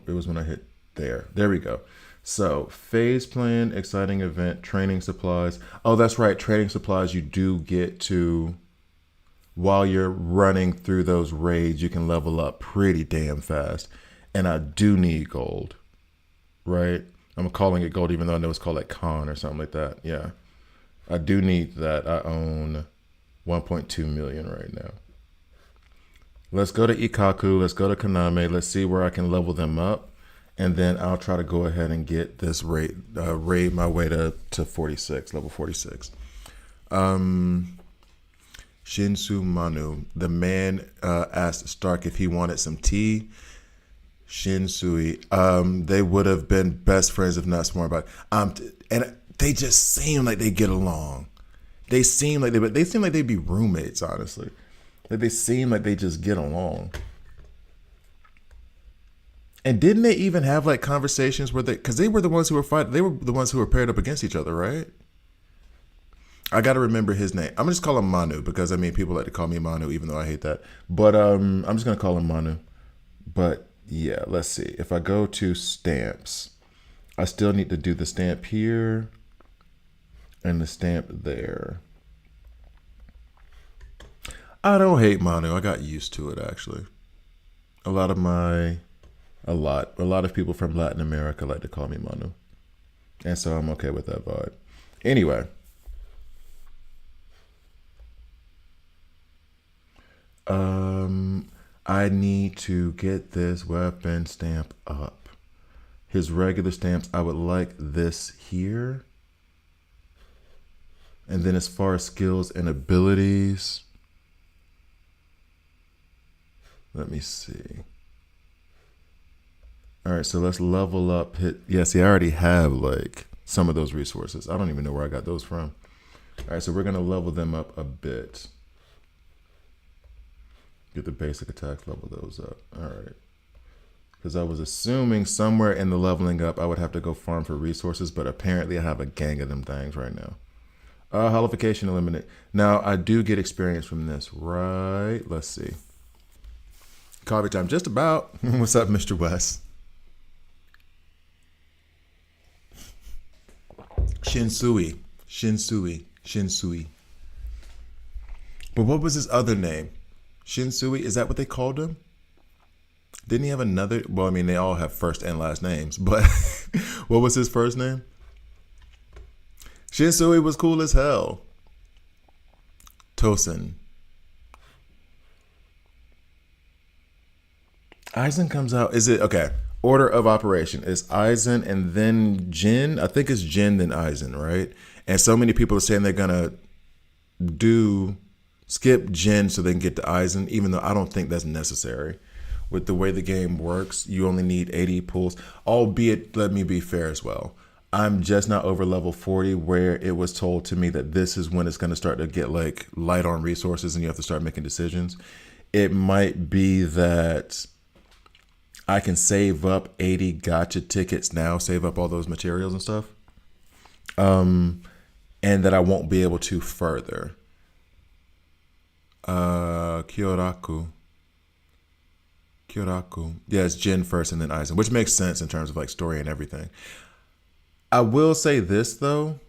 It was when I hit there. There we go. So phase plan, exciting event, training supplies. Oh, that's right. Training supplies you do get to, while you're running through those raids, you can level up pretty damn fast. And I do need gold, right? I'm calling it gold, even though I know it's called like con or something like that. Yeah, I do need that. I own 1.2 million right now. Let's go to Ikkaku. Let's go to Kaname. Let's see where I can level them up. And then I'll try to go ahead and get this raid my way to 46, level 46. Shinsu Manu, the man asked Stark if he wanted some tea. Shinsui, they would have been best friends if not smart about it. And they just seem like they get along. They seem like they'd be roommates, honestly. Like they seem like they just get along. And didn't they even have like conversations where because they were the ones who were fighting, they were the ones who were paired up against each other, right? I got to remember his name. I'm gonna just call him Manu because I mean people like to call me Manu even though I hate that. But I'm just gonna call him Manu. But yeah, let's see. If I go to stamps, I still need to do the stamp here and the stamp there. I don't hate Manu. I got used to it actually. A lot of people from Latin America like to call me Manu. And so I'm okay with that vibe. Anyway. I need to get this weapon stamp up. His regular stamps, I would like this here. And then as far as skills and abilities, let me see. All right, so let's level up. Yeah, see, I already have like some of those resources. I don't even know where I got those from. All right, so we're gonna level them up a bit. Get the basic attacks, level those up. All right. Because I was assuming somewhere in the leveling up, I would have to go farm for resources, but apparently I have a gang of them things right now. Holification eliminate. Now, I do get experience from this, right? Let's see. Coffee time, just about. What's up, Mr. West? Shinsui. But what was his other name? Shinsui, is that what they called him? Didn't he have another? Well, I mean, they all have first and last names, but what was his first name? Shinsui was cool as hell. Tosin. Aizen comes out. Is it okay? Order of operation is Aizen and then Jin. I think it's Jin then Aizen, right? And so many people are saying they're gonna skip Jin so they can get to Aizen, even though I don't think that's necessary. With the way the game works, you only need 80 pulls. Albeit, let me be fair as well. I'm just not over level 40 where it was told to me that this is when it's going to start to get like light on resources and you have to start making decisions. It might be that I can save up 80 gotcha tickets now, save up all those materials and stuff. And that I won't be able to further. Kyoraku. Yeah, it's Jin first and then Aizen, which makes sense in terms of like story and everything. I will say this though,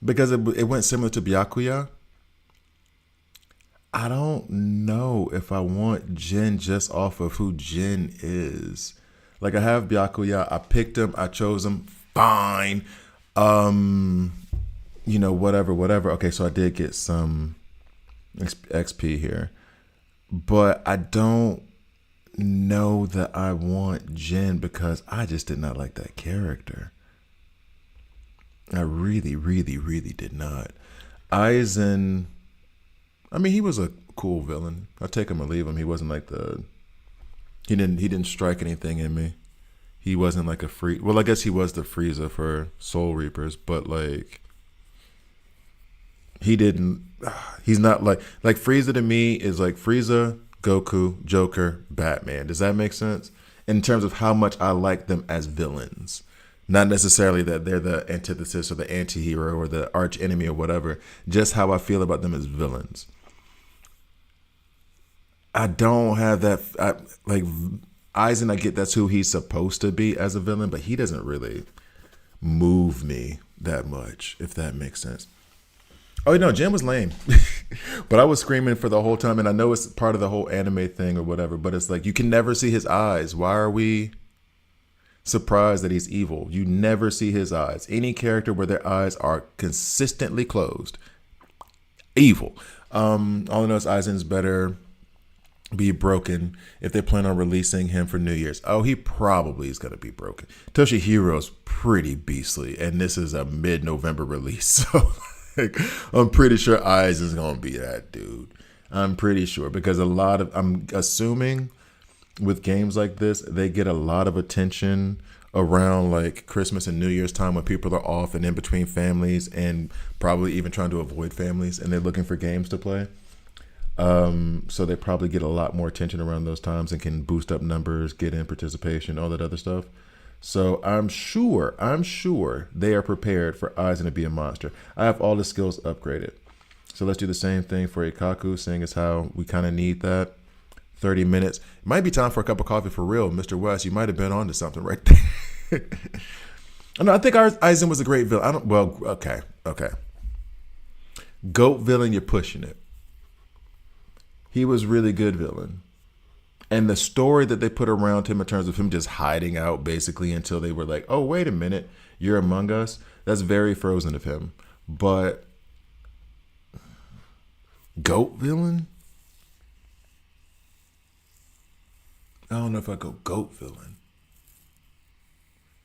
because it went similar to Byakuya. I don't know if I want Jin just off of who Jin is. Like I have Byakuya, I picked him, I chose him, fine. Whatever. Okay, so I did get some XP here. But I don't know that I want Jin because I just did not like that character. I really, really, really did not. Aizen, I mean, he was a cool villain. I'll take him or leave him. He wasn't like he didn't strike anything in me. He wasn't like well, I guess he was the Frieza for Soul Reapers, but like he's not like Frieza to me is like Frieza, Goku, Joker, Batman. Does that make sense? In terms of how much I like them as villains. Not necessarily that they're the antithesis or the anti-hero or the arch enemy or whatever. Just how I feel about them as villains. I don't have that. Like Aizen, I get that's who he's supposed to be as a villain, but he doesn't really move me that much, if that makes sense. Oh, no, Jin was lame. But I was screaming for the whole time, and I know it's part of the whole anime thing or whatever, but it's like you can never see his eyes. Why are we surprised that he's evil? You never see his eyes. Any character where their eyes are consistently closed, evil. All I know is Aizen's better be broken if they plan on releasing him for New Year's. Oh, he probably is going to be broken. Toshihiro's pretty beastly, and this is a mid-November release, so... I'm pretty sure Aizen's gonna be that dude. I'm pretty sure because I'm assuming with games like this, they get a lot of attention around like Christmas and New Year's time when people are off and in between families and probably even trying to avoid families and they're looking for games to play. So they probably get a lot more attention around those times and can boost up numbers, get in participation, all that other stuff. So I'm sure they are prepared for Aizen to be a monster. I have all the skills upgraded. So let's do the same thing for Ikkaku, seeing as how we kind of need that. 30 minutes. It might be time for a cup of coffee for real, Mr. West. You might have been onto something right there. No, I think Aizen was a great villain. Okay. GOAT villain, you're pushing it. He was really good villain. And the story that they put around him in terms of him just hiding out basically until they were like, oh, wait a minute, you're among us. That's very Frozen of him. But GOAT villain? I don't know if I go GOAT villain.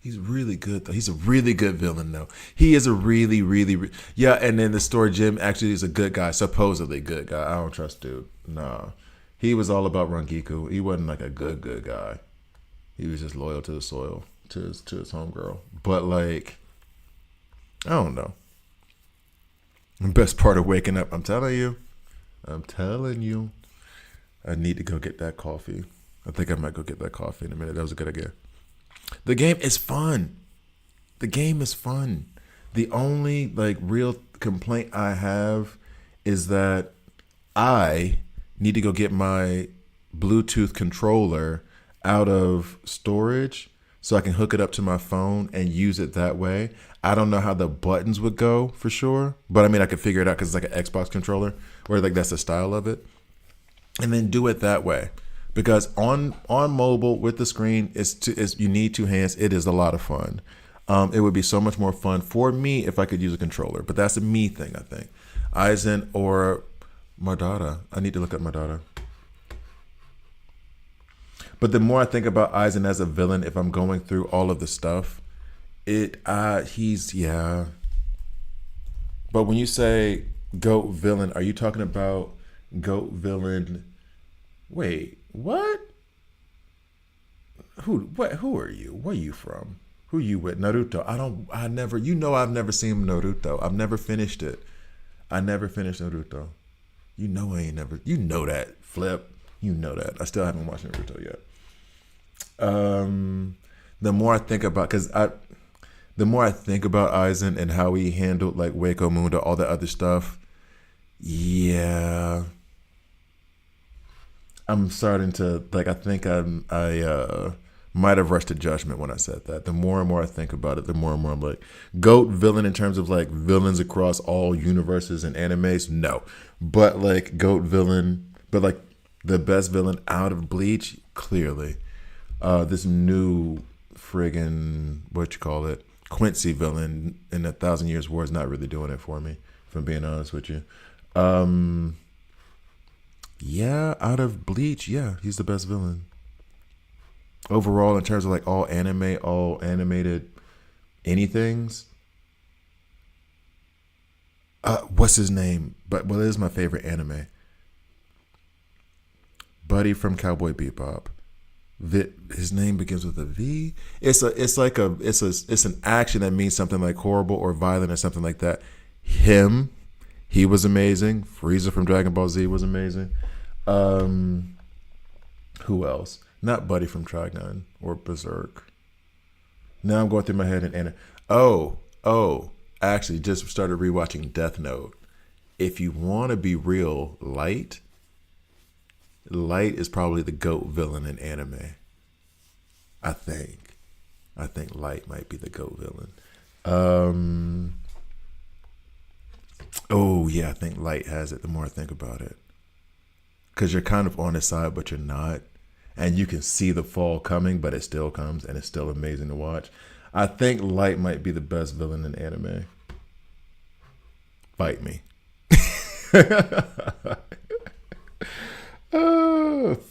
He's really good though. He's a really good villain though. He is a yeah. And then the story, Jim actually is a good guy, supposedly good guy. I don't trust dude. Nah, he was all about Rangiku. He wasn't like a good guy. He was just loyal to the soil, to his homegirl. But like, I don't know. The best part of waking up, I'm telling you, I need to go get that coffee. I think I might go get that coffee in a minute. That was a good idea. The game is fun. The game is fun. The only like real complaint I have is that I need to go get my Bluetooth controller out of storage so I can hook it up to my phone and use it that way. I don't know how the buttons would go for sure, but I mean I could figure it out because it's like an Xbox controller, or like that's the style of it, and then do it that way. Because on mobile with the screen, you need two hands. It is a lot of fun. It would be so much more fun for me if I could use a controller, but that's a me thing, I think. Aizen or Madara. I need to look up Madara. But the more I think about Aizen as a villain, if I'm going through all of the stuff, he's yeah. But when you say GOAT villain, are you talking about GOAT villain? Wait, what? Who are you? Where are you from? Who you with? Naruto. I've never seen Naruto. I've never finished it. I never finished Naruto. You know that, Flip. You know that. I still haven't watched Naruto yet. The more I think about, the more I think about Aizen and how he handled like Waco Munda, all that other stuff, yeah, I'm starting to like. I think I might have rushed to judgment when I said that. The more and more I think about it, the more and more I'm like, GOAT villain in terms of like villains across all universes and animes, no, but like GOAT villain, but like the best villain out of Bleach, clearly. This new friggin' Quincy villain in 1,000 Years War is not really doing it for me, if I'm being honest with you. Yeah, out of Bleach, yeah, he's the best villain. Overall, in terms of like all animated anythings. What's his name? But it is my favorite anime. Buddy from Cowboy Bebop. His name begins with a V. It's an action that means something like horrible or violent or something like that. He was amazing. Frieza from Dragon Ball Z was amazing. Who else? Not Buddy from Trigun or Berserk. Now I'm going through my head and I actually just started rewatching Death Note. If you want to be real, Light is probably the GOAT villain in anime. I think Light might be the GOAT villain. Oh yeah, I think Light has it the more I think about it. Because you're kind of on his side, but you're not. And you can see the fall coming, but it still comes, and it's still amazing to watch. I think Light might be the best villain in anime. Fight me.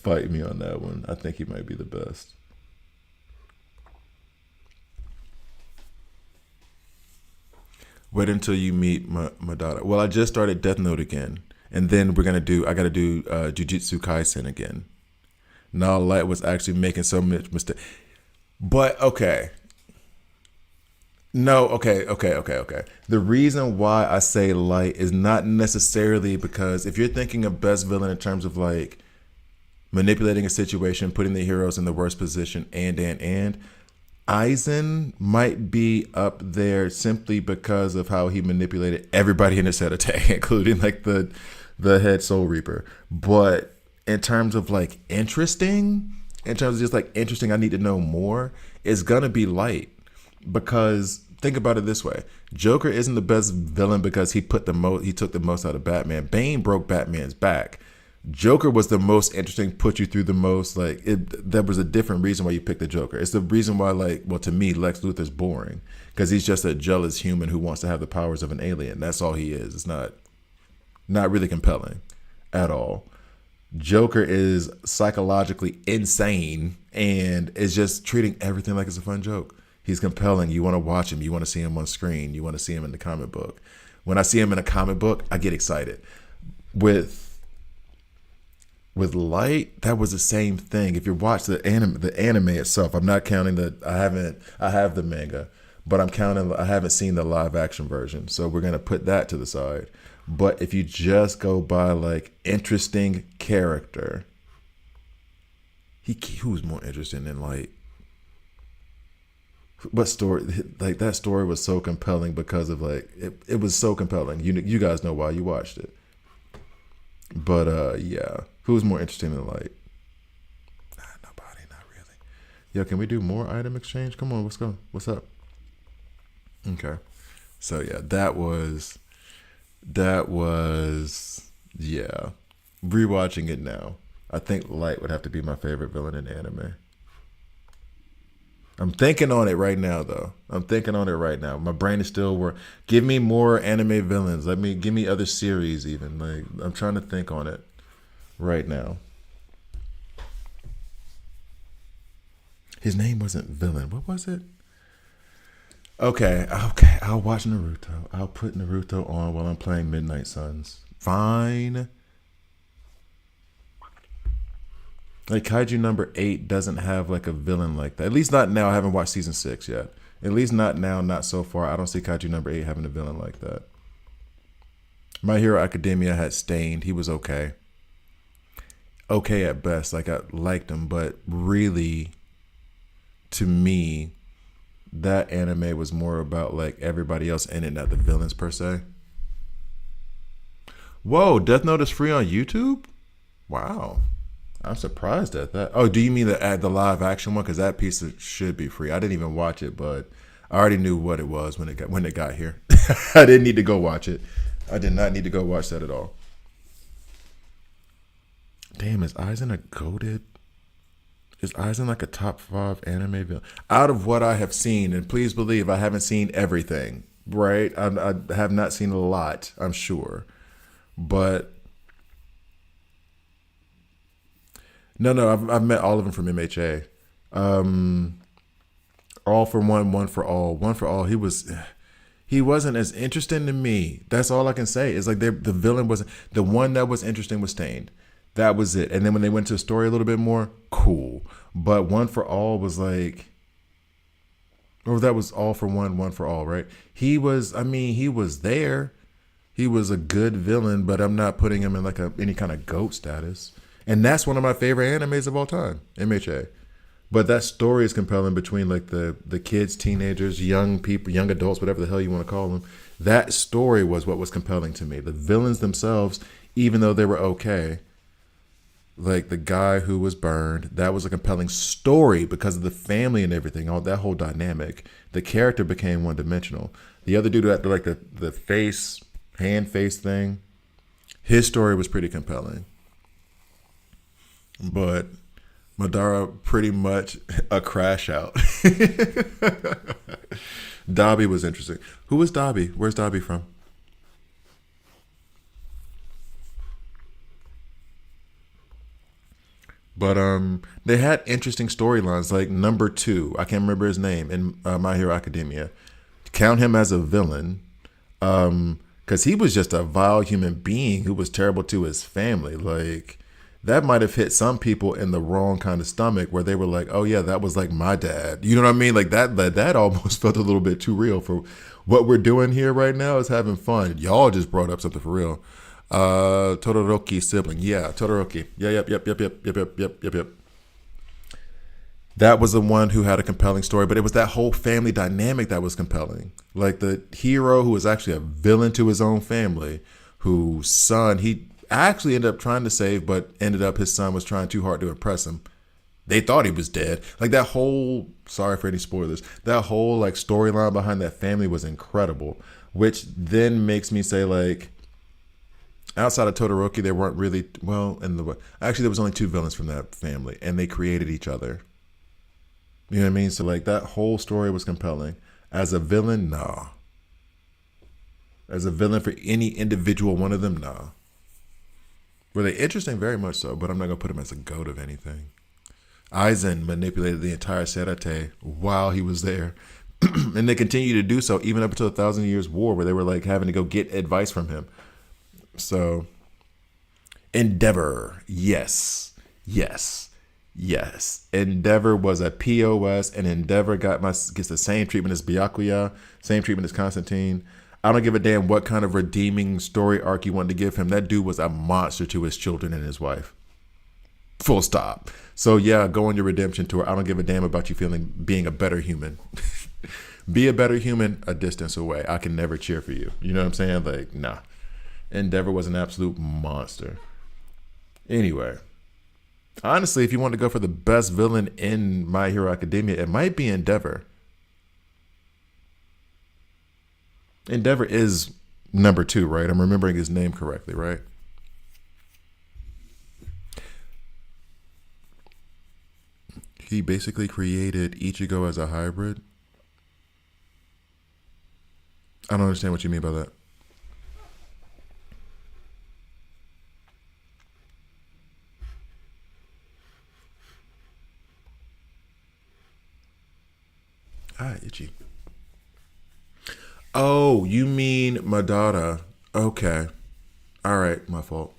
Fight me on that one. I think he might be the best. Wait until you meet my daughter. Well, I just started Death Note again, and then I gotta do Jujutsu Kaisen again. Now Light was actually making so much mistake, but okay. No, okay. The reason why I say Light is not necessarily because if you're thinking of best villain in terms of like manipulating a situation, putting the heroes in the worst position, and Aizen might be up there simply because of how he manipulated everybody in his head attack, including like the head Soul Reaper. But in terms of like interesting, I need to know more, it's gonna be Light. Because think about it this way: Joker isn't the best villain because he took the most out of Batman. Bane broke Batman's back. Joker was the most interesting, put you through the most. Like there was a different reason why you picked the Joker. It's the reason why, to me, Lex Luthor's boring because he's just a jealous human who wants to have the powers of an alien. That's all he is. It's not really compelling at all. Joker is psychologically insane and is just treating everything like it's a fun joke. He's compelling. You want to watch him. You want to see him on screen. You want to see him in the comic book. When I see him in a comic book, I get excited. With Light, that was the same thing. If you watch the anime itself, I'm not counting I have the manga, but I haven't seen the live action version. So we're going to put that to the side. But if you just go by like interesting character, who's more interesting than Light? What story? Like that story was so compelling because of like it was so compelling. You guys know why you watched it. But yeah, who's more interesting than Light? Nobody, not really. Yo, can we do more item exchange? Come on, let's go. What's up? Okay. So yeah, that was yeah. Rewatching it now, I think Light would have to be my favorite villain in anime. I'm thinking on it right now, though. My brain is still working. Give me more anime villains. Give me other series, even. Like I'm trying to think on it right now. His name wasn't villain. What was it? Okay. I'll watch Naruto. I'll put Naruto on while I'm playing Midnight Suns. Fine. Like Kaiju number 8 doesn't have like a villain like that. At least not now. I haven't watched season 6 yet. At least not now, not so far. I don't see Kaiju number 8 having a villain like that. My Hero Academia had Stained. He was okay. Okay at best. Like I liked him, but really, to me, that anime was more about like everybody else in it, not the villains per se. Whoa, Death Note is free on YouTube? Wow. I'm surprised at that. Oh, do you mean the live action one? Because that piece should be free. I didn't even watch it, but I already knew what it was when it got here. I didn't need to go watch it. I did not need to go watch that at all. Damn, is Aizen a goated? Is Aizen like a top 5 anime villain? Out of what I have seen, and please believe I haven't seen everything, right? I have not seen a lot, I'm sure. But no, I've met all of them from MHA. All for one for all. One for all. He wasn't as interesting to me. That's all I can say. It's like the villain wasn't the one that was interesting was Stained. That was it. And then when they went to the story a little bit more, cool. But One for All was like, or that was All for One for All, right? He was there. He was a good villain, but I'm not putting him in like any kind of GOAT status. And that's one of my favorite animes of all time, MHA. But that story is compelling between like the kids, teenagers, young people, young adults, whatever the hell you want to call them. That story was what was compelling to me. The villains themselves, even though they were okay, like the guy who was burned, that was a compelling story because of the family and everything, all that whole dynamic. The character became one-dimensional. The other dude that like the face, hand face thing, his story was pretty compelling. But Madara pretty much a crash out. Dabi was interesting. Who was Dabi? Where's Dabi from? But they had interesting storylines. Like number 2, I can't remember his name in My Hero Academia. Count him as a villain, because he was just a vile human being who was terrible to his family. Like that might have hit some people in the wrong kind of stomach, where they were like, "Oh yeah, that was like my dad." You know what I mean? Like that almost felt a little bit too real for what we're doing here right now. Is having fun. Y'all just brought up something for real. Todoroki sibling. Yeah, Todoroki. Yeah, yep. That was the one who had a compelling story, but it was that whole family dynamic that was compelling. Like the hero who was actually a villain to his own family, whose son he actually ended up trying to save, but ended up his son was trying too hard to impress him. They thought he was dead. Like that whole, sorry for any spoilers, that whole like storyline behind that family was incredible, which then makes me say like, outside of Todoroki, there weren't really, actually there was only 2 villains from that family, and they created each other. You know what I mean? So like that whole story was compelling. As a villain, nah. As a villain for any individual one of them, nah. Were they interesting? Very much so, but I'm not going to put him as a goat of anything. Aizen manipulated the entire Serate while he was there And they continue to do so even up until the Thousand Years War, where they were like having to go get advice from him. So, Endeavor, yes. Endeavor was a POS, and Endeavor gets the same treatment as Byakuya, same treatment as Constantine. I don't give a damn what kind of redeeming story arc you wanted to give him. That dude was a monster to his children and his wife. Full stop. So yeah, go on your redemption tour. I don't give a damn about you being a better human. Be a better human a distance away. I can never cheer for you. You know what I'm saying? Like, nah. Endeavor was an absolute monster. Anyway, honestly, if you want to go for the best villain in My Hero Academia, it might be Endeavor. Endeavor is number 2, right? I'm remembering his name correctly, right? He basically created Ichigo as a hybrid. I don't understand what you mean by that. Itchy. Oh, you mean Madara. Okay. All right, my fault.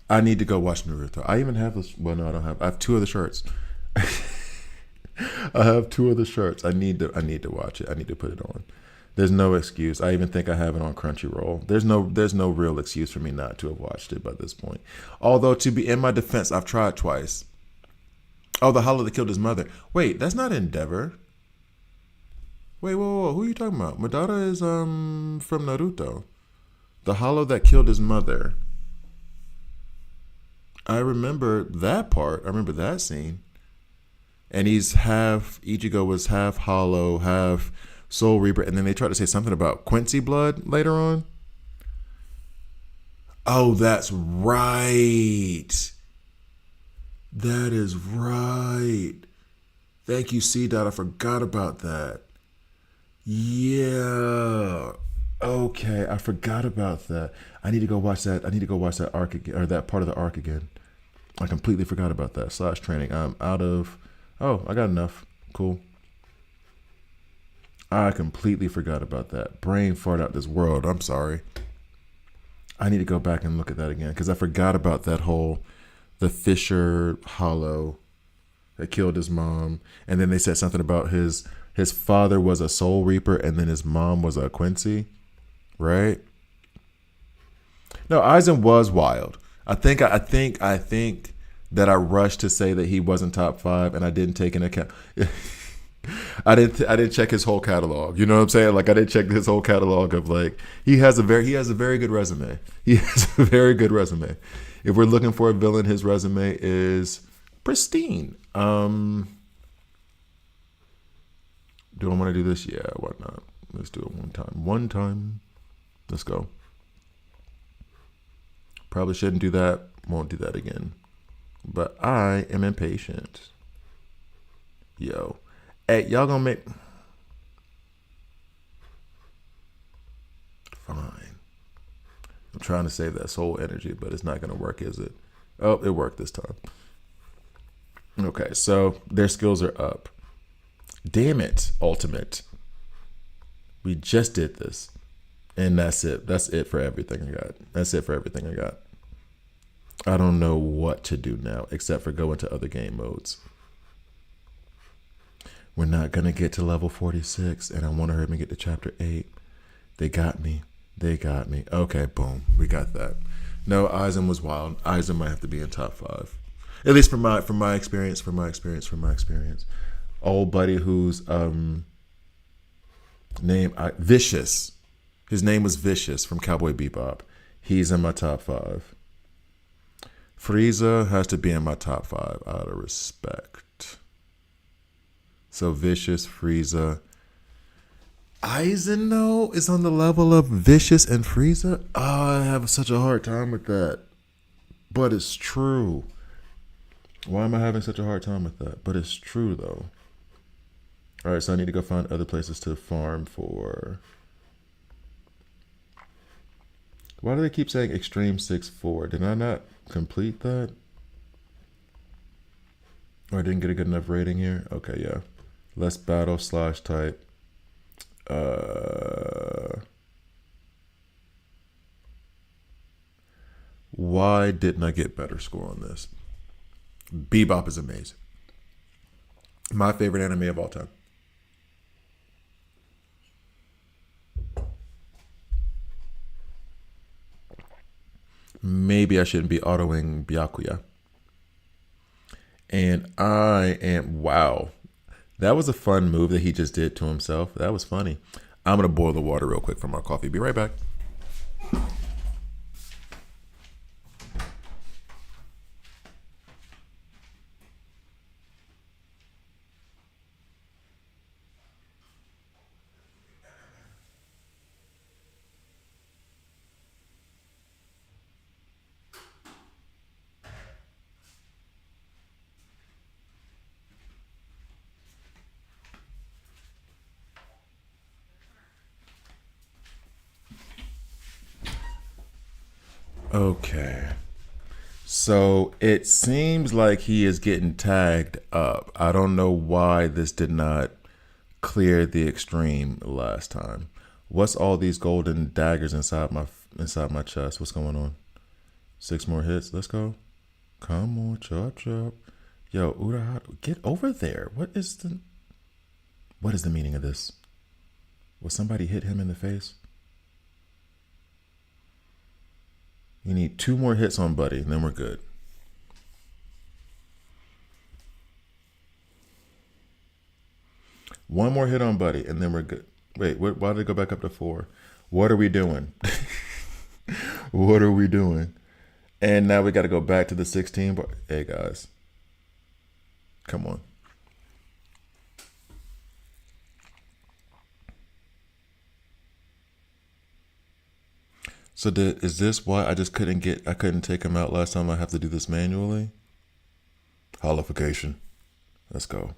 I need to go watch Naruto. I even have this. Well, no, I don't have. I have 2 of the shirts. I have 2 of the shirts. I need to watch it. I need to put it on. There's no excuse. I even think I have it on Crunchyroll. There's no real excuse for me not to have watched it by this point. Although, to be in my defense, I've tried twice. Oh, the hollow that killed his mother. Wait, that's not Endeavor. Wait, whoa, who are you talking about? Madara is from Naruto. The hollow that killed his mother. I remember that part. I remember that scene. And Ichigo was half hollow, half Soul Reaper, and then they tried to say something about Quincy blood later on. Oh, that's right. That is right. Thank you, C. Dot. I forgot about that. Yeah. Okay, I forgot about that. I need to go watch that. I need to go watch that arc again, or that part of the arc again. I completely forgot about that. / training. I'm out of. Oh, I got enough. Cool. I completely forgot about that. Brain fart out this world. I'm sorry. I need to go back and look at that again because I forgot about that the Fisher hollow that killed his mom, and then they said something about his father was a Soul Reaper, and then his mom was a Quincy, right? No, Aizen was wild. I think that I rushed to say that he wasn't top 5, and I didn't take into account. I didn't check his whole catalog. You know what I'm saying? Like I didn't check his whole catalog of like he has a very good resume. He has a very good resume. If we're looking for a villain, his resume is pristine. Do I want to do this? Yeah, why not? Let's do it one time. One time. Let's go. Probably shouldn't do that. Won't do that again. But I am impatient. Yo. Hey, y'all gonna make... Fine. I'm trying to save that soul energy, but it's not gonna work, is it? Oh, it worked this time. Okay, so their skills are up. Damn it, Ultimate. We just did this. And that's it. That's it for everything I got. That's it for everything I got. I don't know what to do now except for go into other game modes. We're not going to get to level 46, and I want to hurry and get to chapter 8. They got me. They got me. Okay, boom. We got that. No, Aizen was wild. Aizen might have to be in top 5. At least from my experience. Old buddy whose name Vicious. His name was Vicious from Cowboy Bebop. He's in my top 5. Frieza has to be in my top 5 out of respect. So Vicious, Frieza. Aizen, though, is on the level of Vicious and Frieza. Oh, I have such a hard time with that. But it's true. Why am I having such a hard time with that? But it's true, though. All right, so I need to go find other places to farm for. Why do they keep saying Extreme 6-4? Did I not complete that? Or I didn't get a good enough rating here? Okay, yeah. Less battle / type. Why didn't I get better score on this? Bebop is amazing. My favorite anime of all time. Maybe I shouldn't be autoing Byakuya. And I am, wow. That was a fun move that he just did to himself. That was funny. I'm going to boil the water real quick for my coffee. Be right back. Okay. So it seems like he is getting tagged up. I don't know why this did not clear the extreme last time. What's all these golden daggers inside my chest? What's going on? 6 more hits. Let's go. Come on, chop chop. Yo, Urahara, get over there. What is the meaning of this? Will somebody hit him in the face? You need 2 more hits on Buddy, and then we're good. One more hit on Buddy, and then we're good. Wait, why did it go back up to 4? What are we doing? What are we doing? And now we got to go back to the 16. But hey, guys. Come on. So is this why I just couldn't take him out last time? I have to do this manually? Holification. Let's go.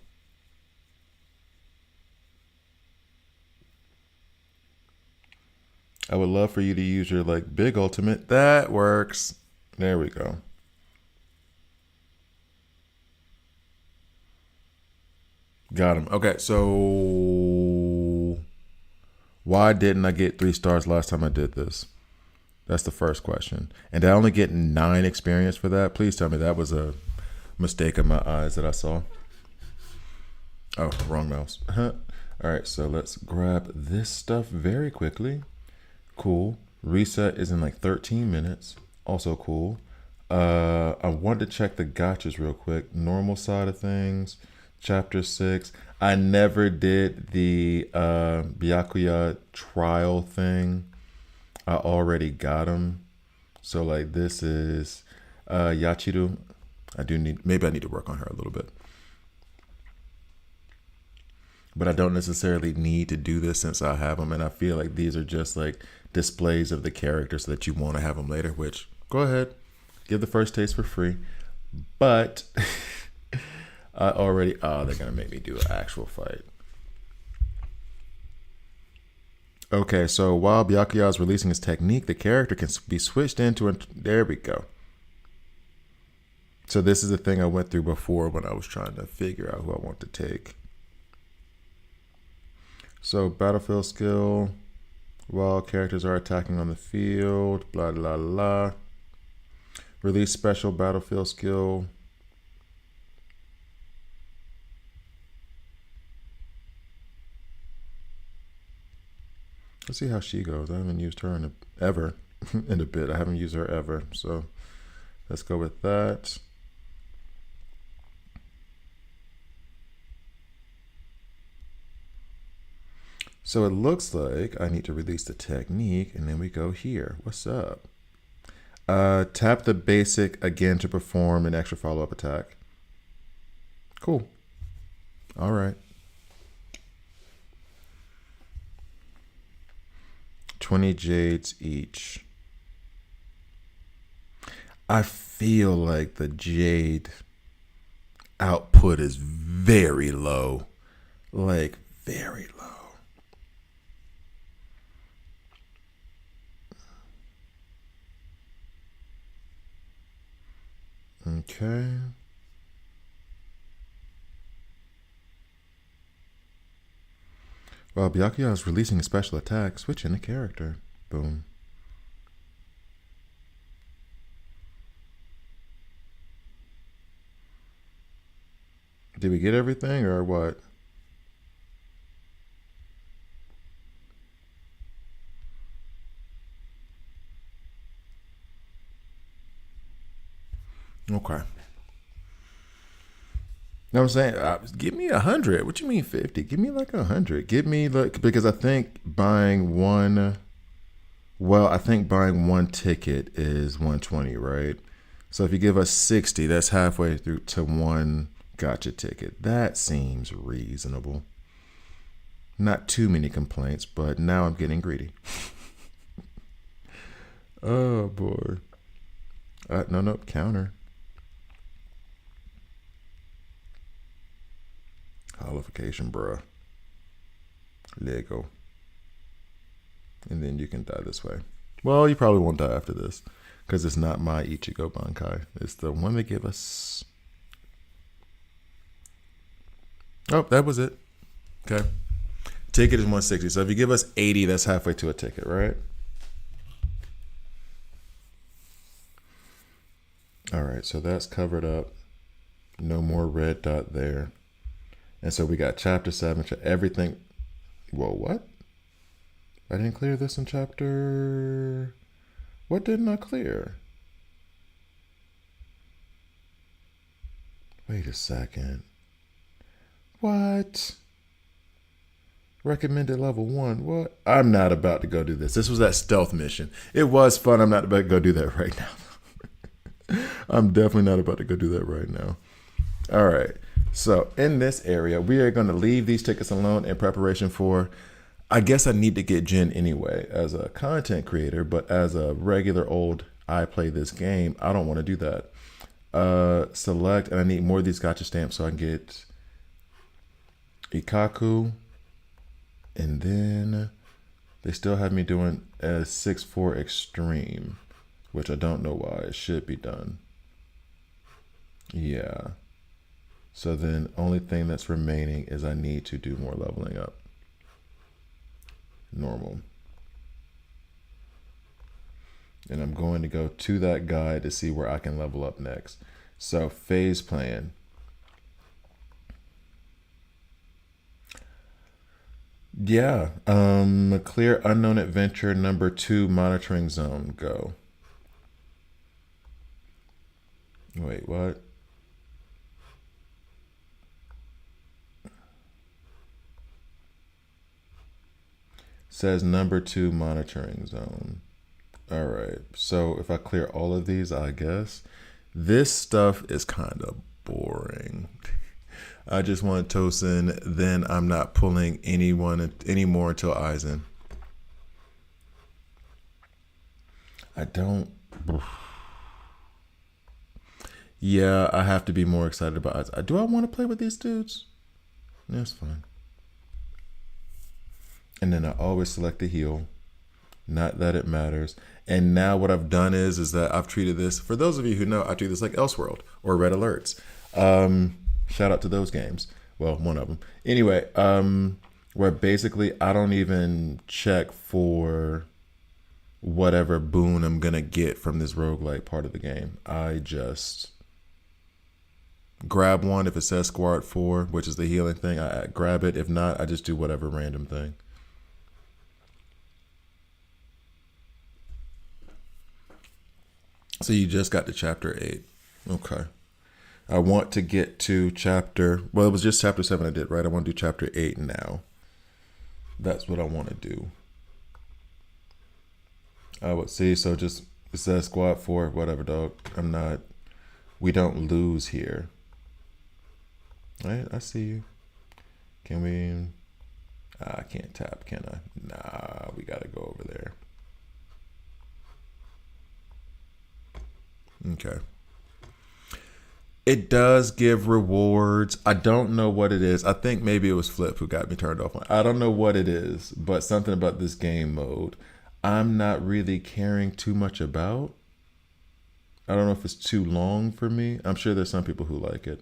I would love for you to use your big ultimate. That works. There we go. Got him. Okay, so why didn't I get 3 stars last time I did this? That's the first question. And did I only get 9 experience for that? Please tell me that was a mistake in my eyes that I saw. Oh, wrong mouse. All right, so let's grab this stuff very quickly. Cool. Reset is in 13 minutes. Also cool. I wanted to check the gotchas real quick. Normal side of things. Chapter 6. I never did the Byakuya trial thing. I already got him. So this is Yachiru. Maybe I need to work on her a little bit. But I don't necessarily need to do this since I have them. And I feel like these are just displays of the characters that you want to have them later, which go ahead, give the first taste for free. But I already, they're going to make me do an actual fight. Okay, so while Byakuya is releasing his technique, the character can be switched into there we go. So this is the thing I went through before when I was trying to figure out who I want to take. So battlefield skill, while characters are attacking on the field, blah, blah, blah. Release special battlefield skill. Let's see how she goes. I haven't used her ever in a bit. I haven't used her ever. So let's go with that. So it looks like I need to release the technique, and then we go here. What's up? Tap the basic again to perform an extra follow-up attack. Cool. All right. 20 jades each. I feel like the jade output is very low. Very low. Okay. Well, Byakuya is releasing a special attack. Switch in a character. Boom. Did we get everything or what? Okay. You know what I'm saying? Give me 100. What you mean 50? Give me like 100. Give me like, because I think buying one, well, I think buying one ticket is 120, right? So if you give us 60, that's halfway through to one gotcha ticket. That seems reasonable. Not too many complaints, but now I'm getting greedy. Oh boy. No, counter. Qualification, bruh. Lego. And then you can die this way. Well, you probably won't die after this, because it's not my Ichigo Bankai. It's the one they give us. Oh, that was it. Okay. Ticket is 160. So if you give us 80, that's halfway to a ticket, right? All right, so that's covered up. No more red dot there. And so we got chapter 7, everything. Whoa, what? I didn't clear this in chapter. What didn't I clear? Wait a second. What? Recommended level 1. What? I'm not about to go do this. This was that stealth mission. It was fun. I'm not about to go do that right now. I'm definitely not about to go do that right now. All right. So in this area, we are going to leave these tickets alone in preparation for, I guess I need to get Jin anyway as a content creator, but as a regular old, I play this game, I don't want to do that. Select, and I need more of these gotcha stamps so I can get Ikkaku. And then they still have me doing a 6-4 extreme, which I don't know why. It should be done. Yeah. So then only thing that's remaining is I need to do more leveling up. Normal. And I'm going to go to that guide to see where I can level up next. So phase plan. Yeah. Clear unknown adventure number 2 monitoring zone. Go. Wait, what? Says number 2 monitoring zone. All right. So if I clear all of these, I guess this stuff is kind of boring. I just want Tosin. Then I'm not pulling anyone anymore until Aizen. I don't. Yeah, I have to be more excited about Aizen. Do I want to play with these dudes? That's fine. And then I always select the heal. Not that it matters. And now what I've done is that I've treated this, for those of you who know, I treat this like Elseworld or Red Alerts. Shout out to those games. Well, one of them. Anyway, where basically I don't even check for whatever boon I'm going to get from this roguelike part of the game. I just grab one. If it says Squad 4, which is the healing thing, I grab it. If not, I just do whatever random thing. So you just got to chapter 8. Okay. I want to get to chapter, well, it was just chapter 7 I did, right? I want to do chapter 8 now. That's what I want to do. I would see, so just, it says Squad 4, whatever, dog. We don't lose here. All right, I see you. Can we, I can't tap, can I? Nah, we got to go over there. Okay. It does give rewards. I don't know what it is. I think maybe it was Flip who got me turned off on. I don't know what it is, but something about this game mode I'm not really caring too much about. I don't know if it's too long for me. I'm sure there's some people who like it.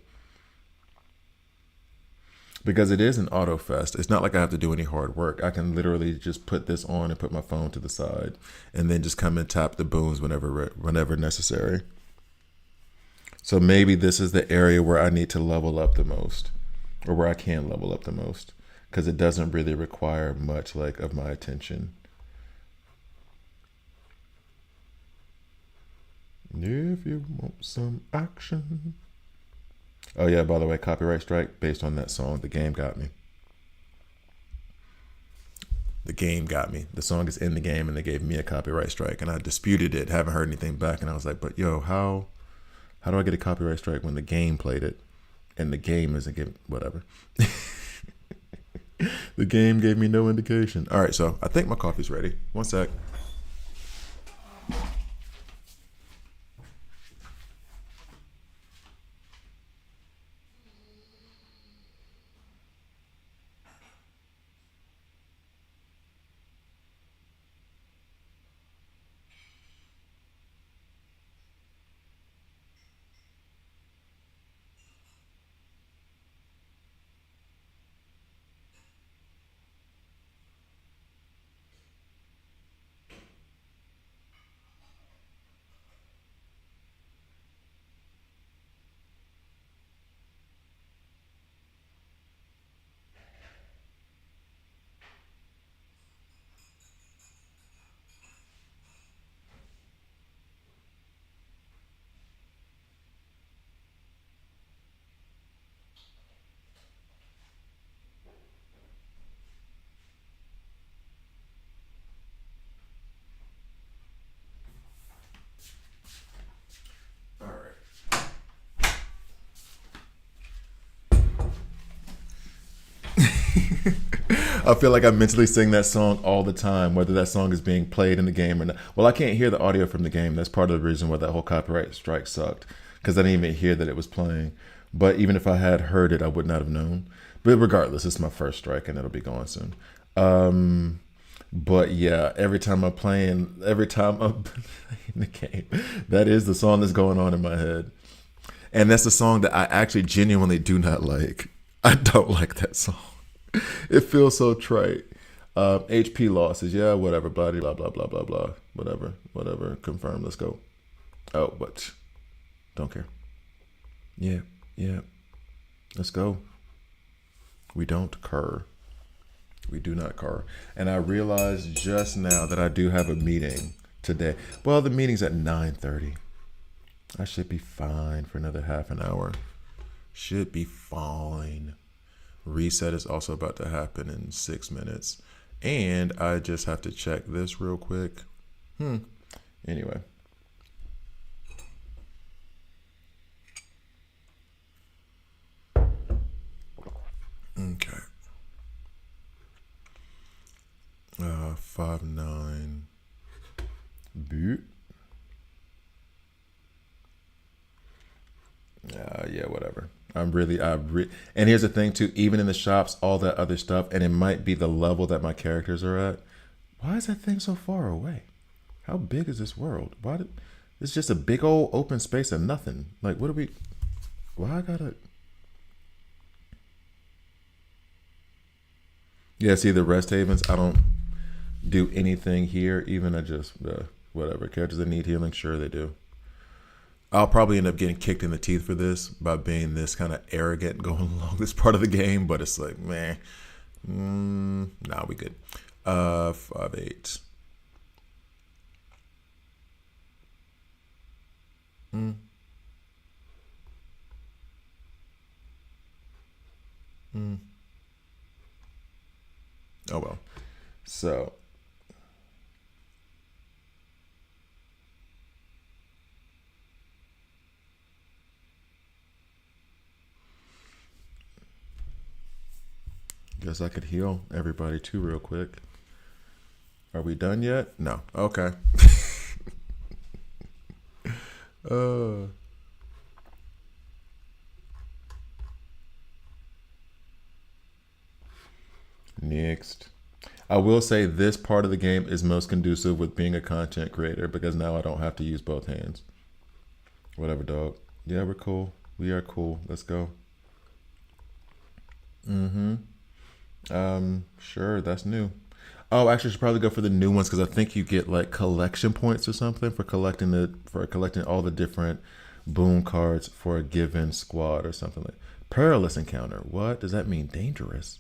because it is an auto fest. It's not like I have to do any hard work. I can literally just put this on and put my phone to the side, and then just come and tap the booms whenever necessary. So maybe this is the area where I need to level up the most, or where I can level up the most, because it doesn't really require much like of my attention. If you want some action. Oh yeah, by the way, copyright strike based on that song. The game got me. The game got me. The song is in the game and they gave me a copyright strike, and I disputed it, haven't heard anything back, and I was like, but yo, how do I get a copyright strike when the game played it and the game isn't giving whatever? The game gave me no indication. All right, so I think my coffee's ready. One sec. All right. I feel like I mentally sing that song all the time, whether that song is being played in the game or not. Well, I can't hear the audio from the game. That's part of the reason why that whole copyright strike sucked, because I didn't even hear that it was playing. But even if I had heard it, I would not have known. But regardless, it's my first strike and it'll be gone soon. But yeah, every time I'm playing the game, that is the song that's going on in my head. And that's the song that I actually genuinely do not like. I don't like that song. It feels so trite. HP losses, yeah, whatever, blah, blah, blah, blah, blah, blah, whatever, confirm, let's go. Oh, but don't care. Yeah, yeah, let's go. We don't cur. We do not cur. And I realized just now that I do have a meeting today. Well, the meeting's at 9:30. I should be fine for another half an hour. Should be fine. Reset is also about to happen in 6 minutes. And I just have to check this real quick. Anyway. Okay. 5-9. Boot. Yeah, whatever. And here's the thing too, even in the shops, all that other stuff, and it might be the level that my characters are at. Why is that thing so far away? How big is this world? It's just a big old open space of nothing. Like, why I gotta... Yeah, see, the rest havens, I don't do anything here. Even I just, whatever. Characters that need healing, sure they do. I'll probably end up getting kicked in the teeth for this by being this kind of arrogant going along this part of the game, but it's like, meh. Nah, we good. 5-8. Oh well. So guess I could heal everybody too real quick. Are we done yet? No. Okay. Next. I will say this part of the game is most conducive with being a content creator, because now I don't have to use both hands. Whatever, dog. Yeah, we're cool. We are cool. Let's go. Mm-hmm. Sure, that's new. Oh, actually, I should probably go for the new ones because I think you get like collection points or something for collecting all the different boon cards for a given squad or something like. Perilous encounter. What does that mean? Dangerous.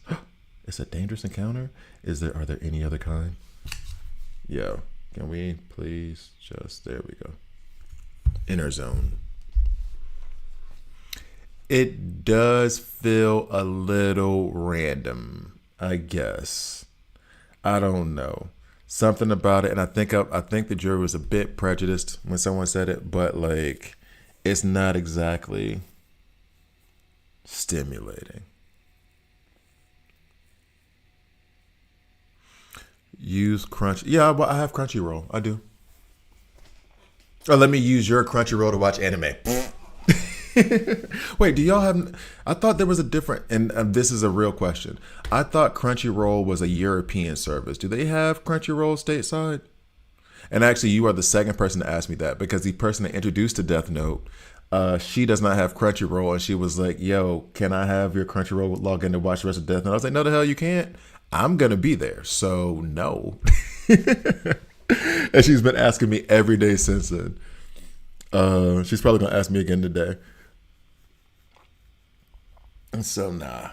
It's a dangerous encounter. Are there any other kind? Yo, can we please just there we go. Inner zone. It does feel a little random, I guess. I don't know. Something about it, and I think the jury was a bit prejudiced when someone said it, but like it's not exactly stimulating. Use Crunch. Yeah, I have Crunchyroll. I do. Or let me use your Crunchyroll to watch anime. Wait, do y'all have? I thought there was a different, and this is a real question. I thought Crunchyroll was a European service. Do they have Crunchyroll stateside? And actually, you are the second person to ask me that because the person that introduced to Death Note, she does not have Crunchyroll, and she was like, "Yo, can I have your Crunchyroll login to watch the rest of Death Note?" I was like, "No, the hell you can't. I'm gonna be there, so no." And she's been asking me every day since then. She's probably gonna ask me again today. And so nah.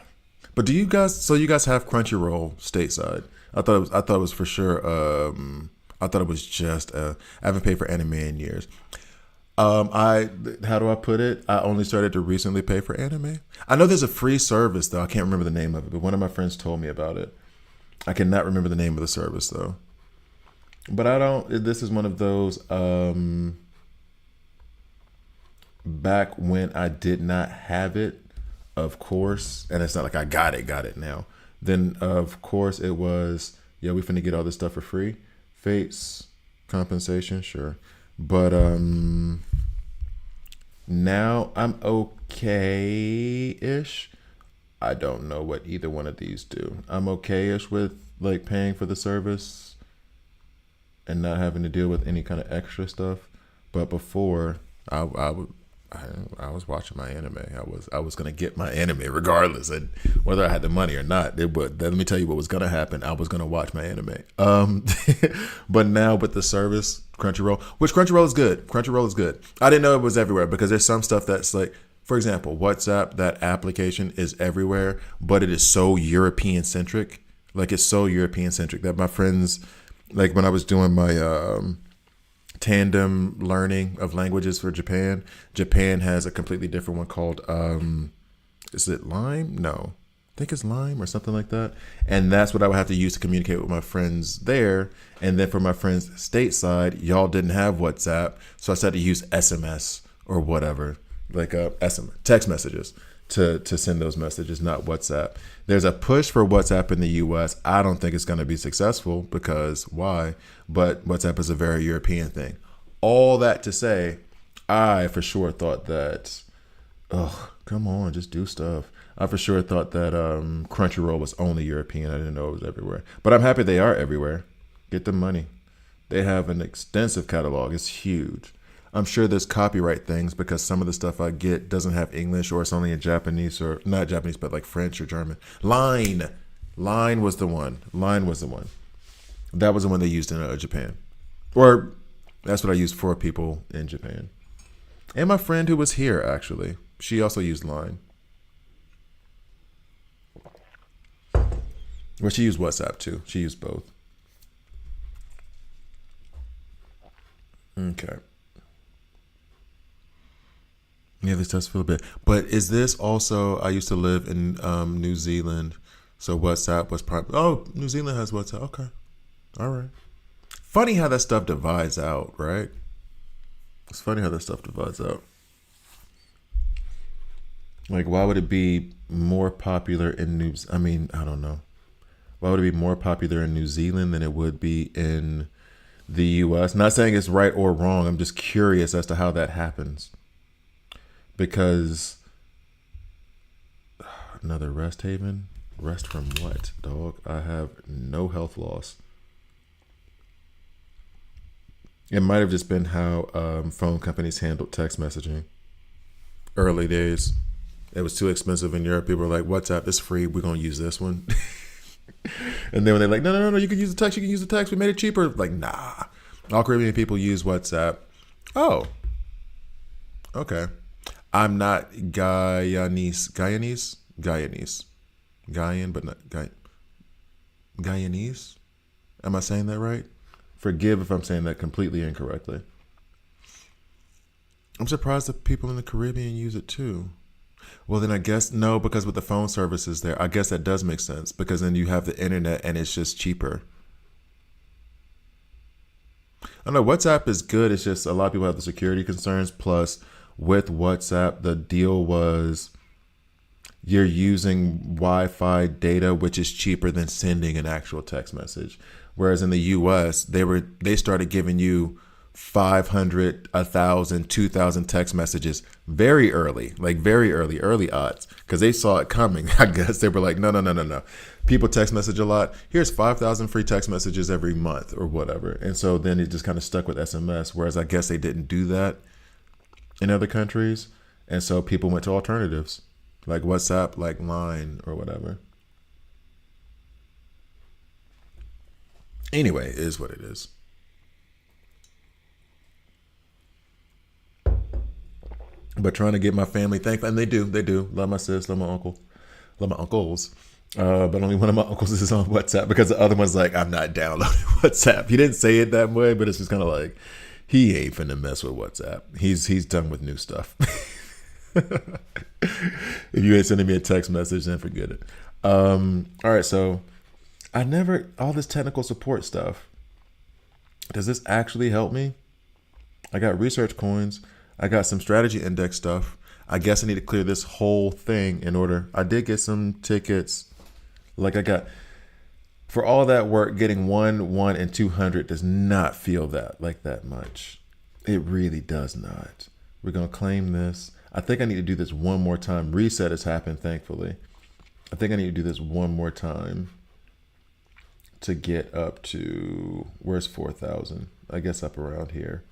But do you guys? So you guys have Crunchyroll stateside? I thought it was for sure. I thought it was just. I haven't paid for anime in years. I how do I put it? I only started to recently pay for anime. I know there's a free service though. I can't remember the name of it, but one of my friends told me about it. I cannot remember the name of the service though. But I don't. This is one of those. Back when I did not have it, of course, and it's not like I got it now. Then of course it was, yeah, we finna get all this stuff for free. Fates, compensation, sure. But now I'm okay-ish. I don't know what either one of these do. I'm okay-ish with like paying for the service and not having to deal with any kind of extra stuff. But before, I would I was watching my anime. I was gonna get my anime regardless, and whether I had the money or not. Let me tell you what was gonna happen. I was gonna watch my anime. But now with the service Crunchyroll, which Crunchyroll is good. Crunchyroll is good. I didn't know it was everywhere because there's some stuff that's like, for example, WhatsApp. That application is everywhere, but it is so European centric. Like it's so European centric that my friends, like when I was doing my tandem learning of languages for Japan. Japan has a completely different one called is it Lime? No. I think it's Lime or something like that. And that's what I would have to use to communicate with my friends there. And then for my friends stateside, y'all didn't have WhatsApp. So I started to use SMS or whatever, like SMS, text messages to send those messages, not WhatsApp. There's a push for WhatsApp in the US. I don't think it's going to be successful because why? But WhatsApp is a very European thing. All that to say, I for sure thought that, oh, come on, just do stuff. I for sure thought that Crunchyroll was only European. I didn't know it was everywhere. But I'm happy they are everywhere. Get the money. They have an extensive catalog. It's huge. I'm sure there's copyright things because some of the stuff I get doesn't have English or it's only in Japanese or not Japanese, but like French or German. Line was the one. Line was the one. That was the one they used in Japan. Or that's what I used for people in Japan. And my friend who was here, actually, she also used Line. Well, she used WhatsApp too. She used both. Okay. Yeah, this does feel a bit. But is this also? I used to live in New Zealand, so WhatsApp was probably. Oh, New Zealand has WhatsApp. Okay, all right. Funny how that stuff divides out, right? It's funny how that stuff divides out. Like, why would it be more popular in New? I mean, I don't know. Why would it be more popular in New Zealand than it would be in the U.S.? Not saying it's right or wrong. I'm just curious as to how that happens. Because another rest haven? Rest from what, dog? I have no health loss. It might have just been how phone companies handled text messaging early days. It was too expensive in Europe. People were like, WhatsApp is free. We're going to use this one. And then when they're like, no, you can use the text. You can use the text. We made it cheaper. Like, nah. All Caribbean people use WhatsApp. Oh, okay. I'm not Guyanese. Guyan, but not Guyanese. Am I saying that right? Forgive if I'm saying that completely incorrectly. I'm surprised that people in the Caribbean use it too. Well, then I guess no, because with the phone services there, I guess that does make sense because then you have the internet and it's just cheaper. I know WhatsApp is good. It's just a lot of people have the security concerns. Plus, with WhatsApp, the deal was you're using Wi-Fi data, which is cheaper than sending an actual text message. Whereas in the US, they started giving you 500, 1,000, 2,000 text messages very early, like very early odds, because they saw it coming. I guess they were like, no. People text message a lot. Here's 5,000 free text messages every month or whatever. And so then it just kind of stuck with SMS, whereas I guess they didn't do that in other countries. And so people went to alternatives like WhatsApp, like Line or whatever. Anyway, it is what it is. But trying to get my family thankful, and they do. Love my sis, love my uncle, love my uncles. But only one of my uncles is on WhatsApp because the other one's like, I'm not downloading WhatsApp. He didn't say it that way, but it's just kind of like, he ain't finna mess with WhatsApp. He's done with new stuff. If you ain't sending me a text message, then forget it. All right, so all this technical support stuff, does this actually help me? I got research coins. I got some strategy index stuff. I guess I need to clear this whole thing in order. I did get some tickets. Like I got, for all that work, getting 1, 1, and 200 does not feel that much. It really does not. We're going to claim this. I think I need to do this one more time. Reset has happened, thankfully. I think I need to do this one more time to get up to, where's 4,000? I guess up around here.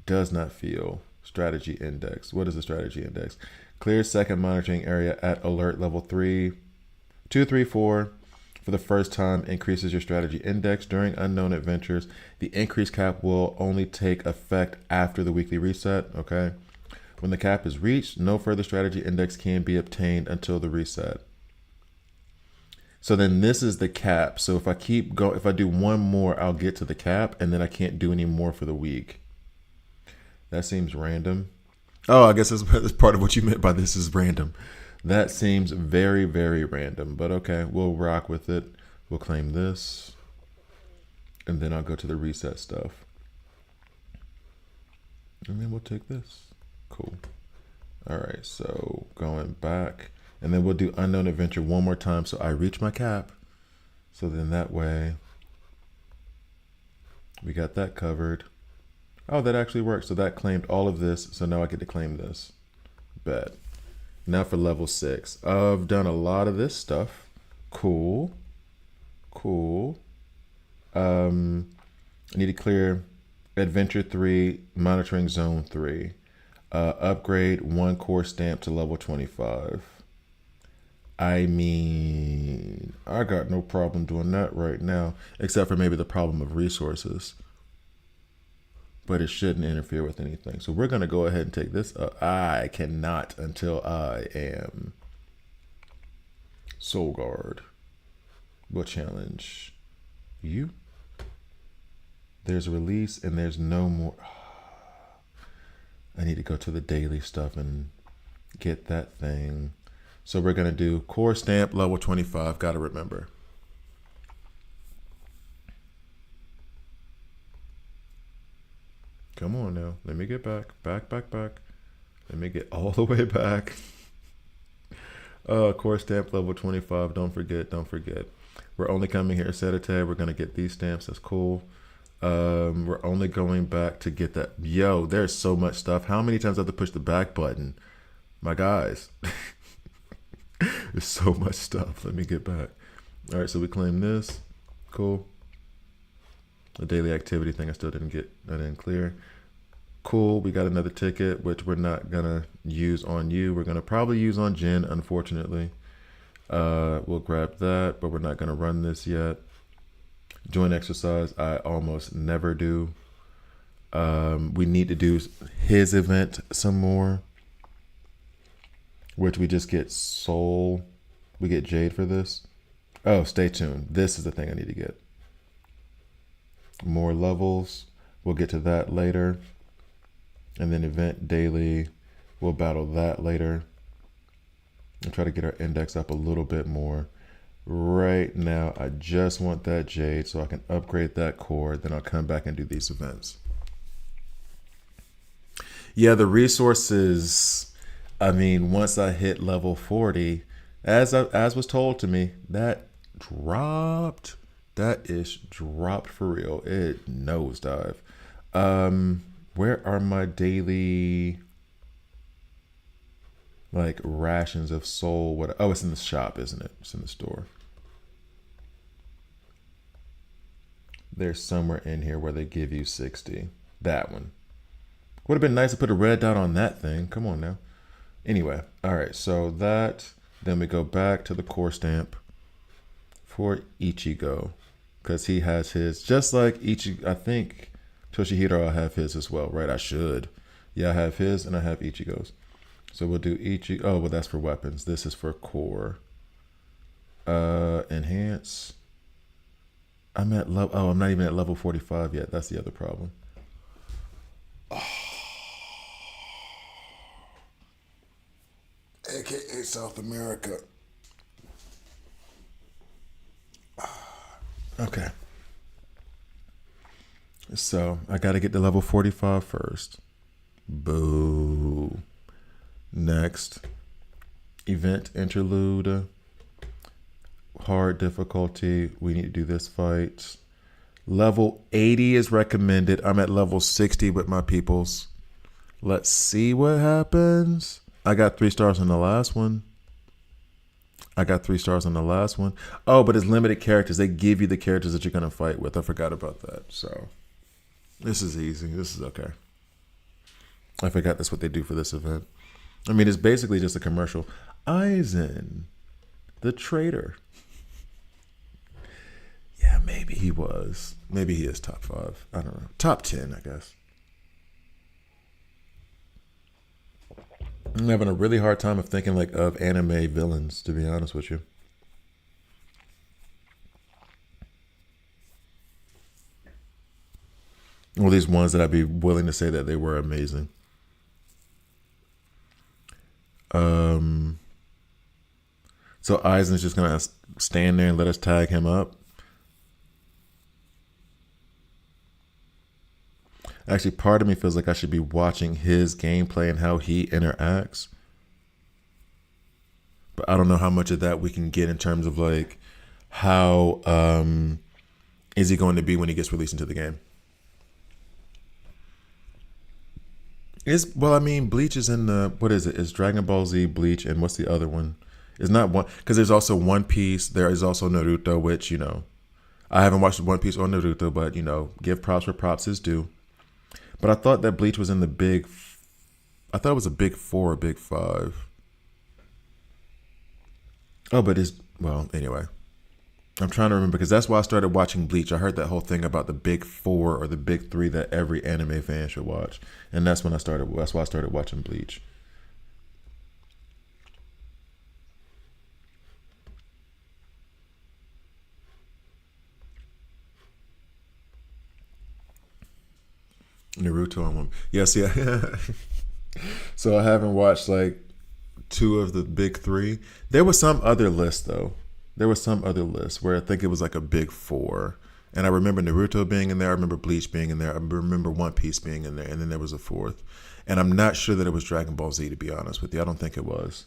Does not feel strategy index. What is the strategy index? Clear second monitoring area at alert level 3, 2, 3, 4. For the first time, increases your strategy index during unknown adventures. The increase cap will only take effect after the weekly reset. Okay. When the cap is reached, no further strategy index can be obtained until the reset. So then this is the cap. So if I do one more, I'll get to the cap, and then I can't do any more for the week. That seems random. Oh, I guess that's part of what you meant by this is random. That seems very, very random. But okay, we'll rock with it. We'll claim this. And then I'll go to the reset stuff. And then we'll take this. Cool. All right, so going back. And then we'll do unknown adventure one more time so I reach my cap. So then that way, we got that covered. Oh, that actually works. So that claimed all of this. So now I get to claim this. Bet. Now for level 6. I've done a lot of this stuff. Cool. I need to clear Adventure 3, Monitoring Zone 3. Upgrade 1 core stamp to level 25. I mean, I got no problem doing that right now, except for maybe the problem of resources. But it shouldn't interfere with anything. So we're going to go ahead and take this up. I cannot until I am Soul Guard. We'll challenge you. There's a release and there's no more. I need to go to the daily stuff and get that thing. So we're going to do core stamp level 25. Got to remember. Come on now. Let me get back. Back. Let me get all the way back. Core stamp level 25. Don't forget. We're only coming here Saturday. We're going to get these stamps. That's cool. We're only going back to get that. Yo, there's so much stuff. How many times do I have to push the back button? My guys. There's so much stuff. Let me get back. All right, so we claim this. Cool. The daily activity thing I still didn't get. I didn't clear. Cool. We got another ticket, which we're not gonna use on you. We're gonna probably use on Jin, unfortunately. We'll grab that, but we're not gonna run this yet. Joint exercise, I almost never do. We need to do his event some more, which we just get Soul. We get Jade for this. Oh, stay tuned. This is the thing I need to get. More levels. We'll get to that later. And then event daily. We'll battle that later. And try to get our index up a little bit more. Right now, I just want that Jade so I can upgrade that core. Then I'll come back and do these events. Yeah, the resources, I mean, once I hit level 40, as was told to me, that dropped. That is dropped for real. It nosedive. Where are my daily like rations of soul? What? Oh, it's in the shop, isn't it? It's in the store. There's somewhere in here where they give you 60. That one. Would have been nice to put a red dot on that thing. Come on now. Anyway, all right. So that. Then we go back to the core stamp for Ichigo, because he has his, just like Ichigo. I think Toshiro, I have his as well, right? I should. Yeah, I have his and I have Ichigo's. So we'll do Ichigo. Oh, well, that's for weapons. This is for core. Enhance. I'm at level. Oh, I'm not even at level 45 yet. That's the other problem. AKA South America. Okay. So I got to get to level 45 first. Boo. Next. Event interlude. Hard difficulty. We need to do this fight. Level 80 is recommended. I'm at level 60 with my peoples. Let's see what happens. I got 3 stars on the last one. Oh, but it's limited characters. They give you the characters that you're going to fight with. I forgot about that. So this is easy. This is okay. I forgot that's what they do for this event. I mean, it's basically just a commercial. Aizen, the traitor. Yeah, maybe he was. Maybe he is top 5. I don't know. Top 10, I guess. I'm having a really hard time of thinking like of anime villains, to be honest with you. Well, these ones that I'd be willing to say that they were amazing. So Aizen's just gonna stand there and let us tag him up. Actually, part of me feels like I should be watching his gameplay and how he interacts. But I don't know how much of that we can get in terms of like how is he going to be when he gets released into the game. Well, I mean, Bleach is in the, what is it? It's Dragon Ball Z, Bleach, and what's the other one? It's not one, because there's also One Piece. There is also Naruto, which, you know, I haven't watched One Piece or Naruto, but, you know, give props where props is due. But I thought that Bleach was in the I thought it was a big 4 or big 5. Oh, but well, anyway. I'm trying to remember, because that's why I started watching Bleach. I heard that whole thing about the big 4 or the big 3 that every anime fan should watch. And that's why I started watching Bleach. Naruto on one. Yes, yeah. So I haven't watched like 2 of the big 3. There was some other list though. There was some other list where I think it was like a big 4. And I remember Naruto being in there. I remember Bleach being in there. I remember One Piece being in there. And then there was a 4th. And I'm not sure that it was Dragon Ball Z, to be honest with you. I don't think it was.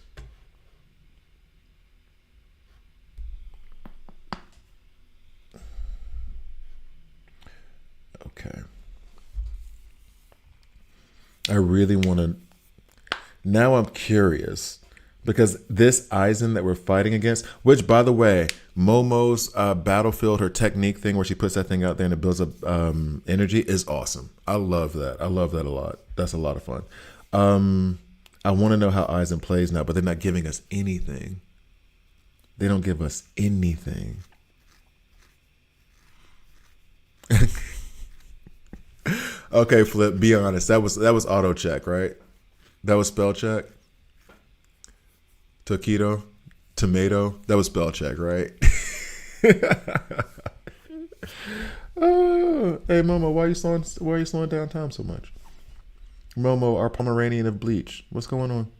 Okay. I really want to. Now I'm curious Because this Aizen that we're fighting against, which by the way, Momo's battlefield, her technique thing where she puts that thing out there and it builds up energy is awesome. I love that. I love that a lot. That's a lot of fun. I want to know how Aizen plays now, but they're not giving us anything. They don't give us anything. Okay, Flip, be honest. That was auto check, right? That was spell check. Taquito, tomato. That was spell check, right? Hey Momo, why are you slowing down time so much? Momo, our Pomeranian of Bleach. What's going on?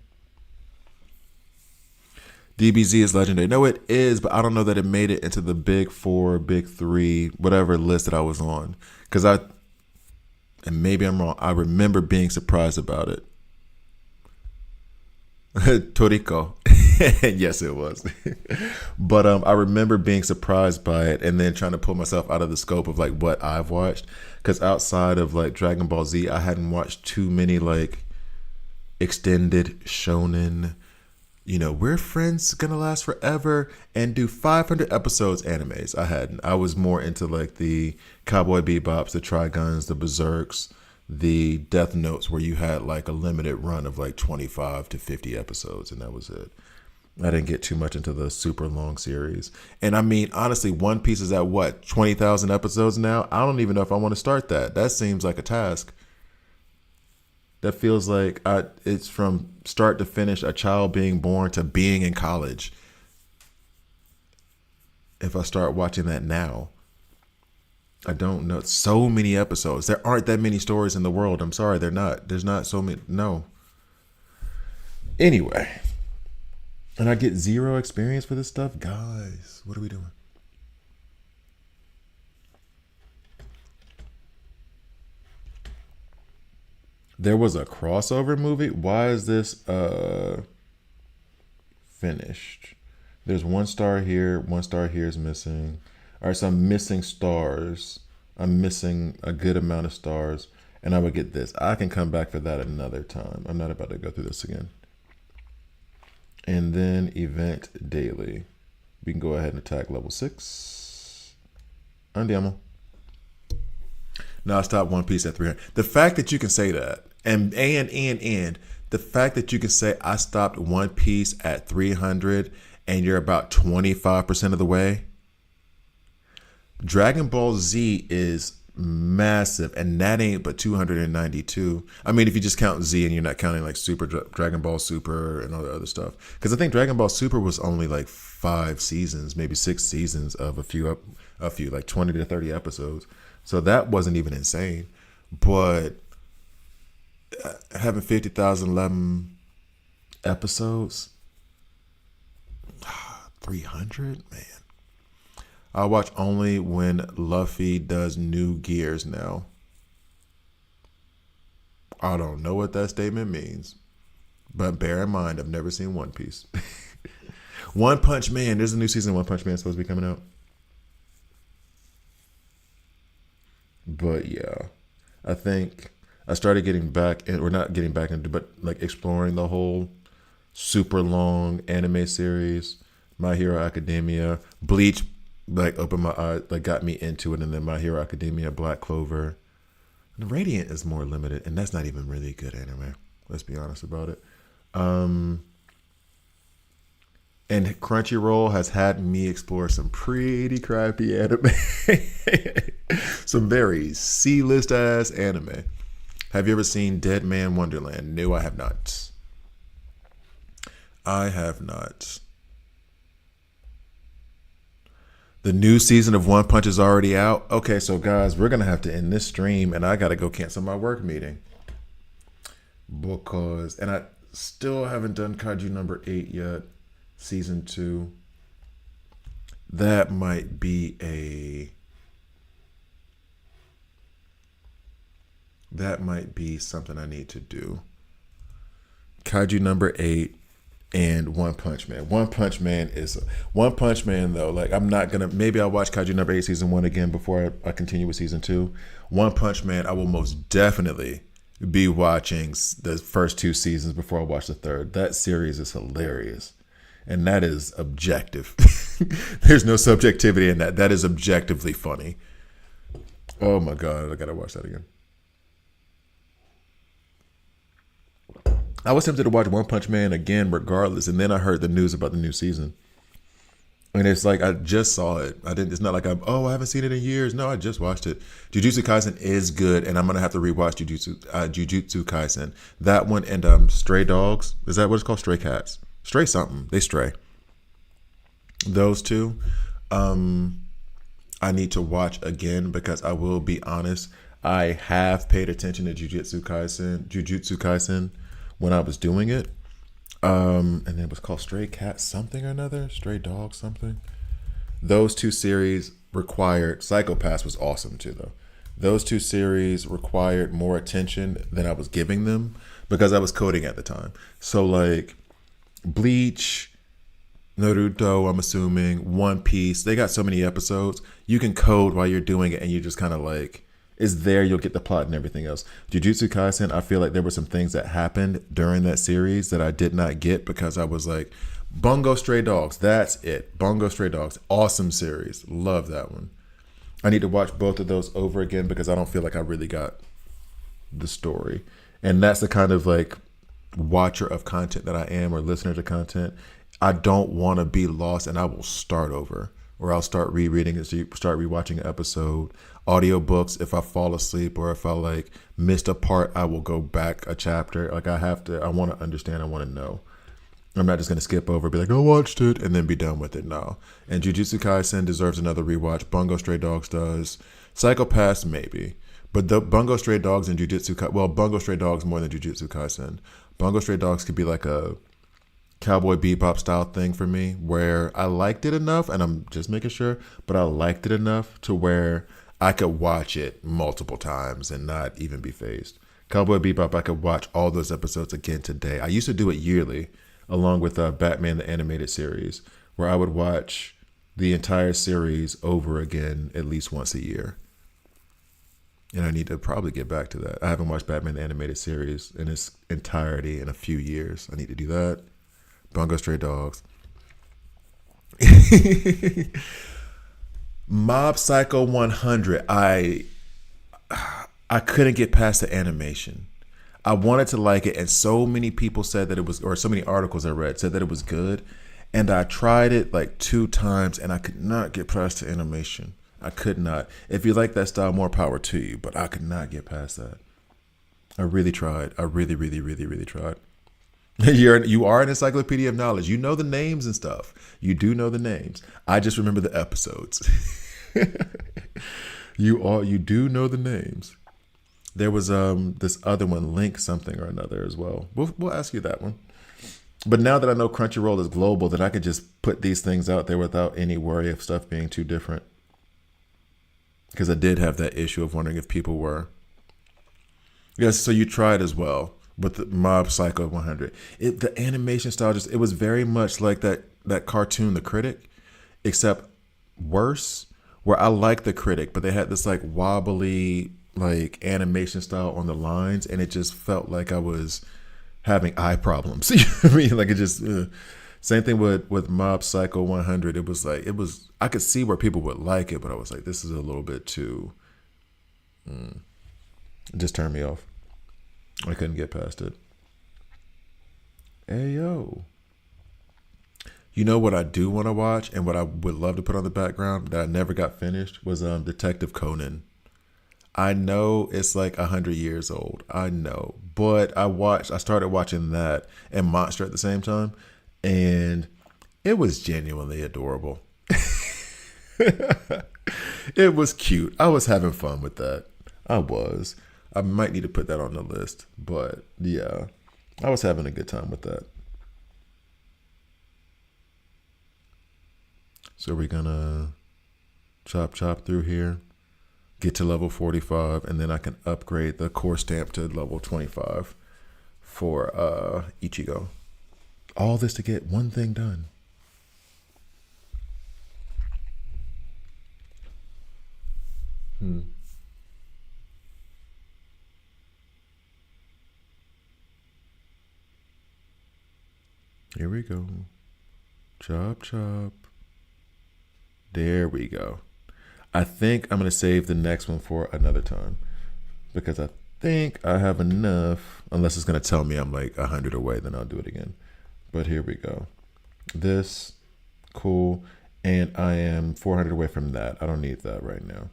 DBZ is legendary. No, it is, but I don't know that it made it into the big four, big three, whatever list that I was on. And maybe I'm wrong, I remember being surprised about it. Toriko. Yes, it was. But I remember being surprised by it and then trying to pull myself out of the scope of like what I've watched. Because outside of like Dragon Ball Z, I hadn't watched too many like extended shonen, we're friends gonna last forever and do 500 episodes animes. I hadn't. I was more into like the Cowboy Bebops, the Triguns, the Berserks, the Death Notes, where you had like a limited run of like 25 to 50 episodes, and that was it. I didn't get too much into the super long series. And I mean, honestly, One Piece is at what, 20,000 episodes now? I don't even know if I want to start that. That seems like a task. That feels like it's from start to finish, a child being born to being in college. If I start watching that now, I don't know. So many episodes. There aren't that many stories in the world. I'm sorry, they're not. There's not so many. No. Anyway. And I get zero experience for this stuff? Guys, what are we doing? There was a crossover movie? Why is this finished? There's 1 star here. 1 star here is missing. All right, so I'm missing stars. I'm missing a good amount of stars. And I would get this. I can come back for that another time. I'm not about to go through this again. And then event daily. We can go ahead and attack level 6. Andiamo. Now I stopped One Piece at 300. The fact that you can say that, and the fact that you can say I stopped One Piece at 300 and you're about 25% of the way. Dragon Ball Z is massive, and that ain't but 292. I mean, if you just count Z and you're not counting like Super Dragon Ball Super and all the other stuff, because I think Dragon Ball Super was only like 5 seasons, maybe 6 seasons of a few like 20 to 30 episodes. So that wasn't even insane. But having 50,011 episodes, 300, man. I watch only when Luffy does new gears now. I don't know what that statement means, but bear in mind, I've never seen One Piece. One Punch Man. There's a new season of One Punch Man supposed to be coming out. But yeah, I think I started getting back, or not getting back into, but like exploring the whole super long anime series. My Hero Academia, Bleach, like opened my eyes, like got me into it, and then My Hero Academia, Black Clover. And Radiant is more limited, and that's not even really good anime. Let's be honest about it. And Crunchyroll has had me explore some pretty crappy anime. Some very C-list ass anime. Have you ever seen Dead Man Wonderland? No, I have not. I have not. The new season of One Punch is already out. Okay, so guys, we're going to have to end this stream, and I got to go cancel my work meeting. And I still haven't done Kaiju number 8 yet. Season 2. That might be something I need to do. Kaiju number 8 and One Punch Man. One Punch Man though. Like, I'm not gonna. Maybe I'll watch Kaiju number 8 season 1 again before I continue with season 2. One Punch Man, I will most definitely be watching the first two seasons before I watch the third. That series is hilarious. And that is objective. There's no subjectivity in that. That is objectively funny. Oh my God, I gotta watch that again. I was tempted to watch One Punch Man again, regardless, and then I heard the news about the new season, and it's like I just saw it. I didn't. It's not like I haven't seen it in years. No, I just watched it. Jujutsu Kaisen is good, and I'm gonna have to rewatch Jujutsu Kaisen. That one and Stray Dogs. Is that what it's called? Stray Cats. Stray something. They stray. Those two. I need to watch again because I will be honest. I have paid attention to Jujutsu Kaisen when I was doing it. And it was called Stray Cat something or another, Stray Dog something. Those two series required. Psychopaths was awesome too, though. Those two series required more attention than I was giving them because I was coding at the time. So like Bleach, Naruto, I'm assuming, One Piece, they got so many episodes. You can code while you're doing it and you just kind of like, it's there, you'll get the plot and everything else. Jujutsu Kaisen, I feel like there were some things that happened during that series that I did not get because I was like, Bungo Stray Dogs, that's it. Bungo Stray Dogs, awesome series. Love that one. I need to watch both of those over again because I don't feel like I really got the story. And that's the kind of like watcher of content that I am, or listener to content. I don't want to be lost and I will start over, or I'll start rereading it, start rewatching an episode. Audiobooks, if I fall asleep or if I like missed a part, I will go back a chapter. Like I want to understand, I want to know. I'm not just going to skip over, be like, I watched it, and then be done with it. No. And Jujutsu Kaisen deserves another rewatch. Bungo Stray Dogs does. Psychopaths, maybe. But the Bungo Stray Dogs and Bungo Stray Dogs more than Jujutsu Kaisen. Bungo Stray Dogs could be like a Cowboy Bebop style thing for me, where I liked it enough, and I'm just making sure, but I liked it enough to where I could watch it multiple times and not even be phased. Cowboy Bebop, I could watch all those episodes again today. I used to do it yearly, along with Batman the Animated Series, where I would watch the entire series over again at least once a year. And I need to probably get back to that. I haven't watched Batman the Animated Series in its entirety in a few years. I need to do that. Bungo Stray Dogs. Mob Psycho 100. I couldn't get past the animation. I wanted to like it, and so many people said that it was, or so many articles I read said that it was good. And I tried it like 2 times, and I could not get past the animation. I could not. If you like that style, more power to you, but I could not get past that. I really tried. I really, really, really, really tried. You are an encyclopedia of knowledge. You know the names and stuff. You do know the names. I just remember the episodes. You do know the names. There was this other one, Link something or another as well. We'll ask you that one. But now that I know Crunchyroll is global, that I could just put these things out there without any worry of stuff being too different. Because I did have that issue of wondering if people were. Yes, so you tried as well with the Mob Psycho 100. The animation style it was very much like that cartoon, The Critic, except worse. Where I like The Critic, but they had this like wobbly like animation style on the lines, and it just felt like I was having eye problems. You know what I mean? Like it just same thing with Mob Psycho 100. It was I could see where people would like it, but I was like, this is a little bit too. It just turned me off. I couldn't get past it. Hey yo. You know what I do want to watch and what I would love to put on the background that I never got finished was Detective Conan. I know it's like 100 years old. I know. But I started watching that and Monster at the same time, and it was genuinely adorable. It was cute. I was having fun with that. I was. I might need to put that on the list, but yeah, I was having a good time with that. So we're gonna chop through here, get to level 45, and then I can upgrade the core stamp to level 25 for Ichigo. All this to get one thing done. Here we go. Chop, chop. There we go. I think I'm going to save the next one for another time because I think I have enough. Unless it's going to tell me I'm like 100 away, then I'll do it again. But here we go. This, cool. And I am 400 away from that. I don't need that right now.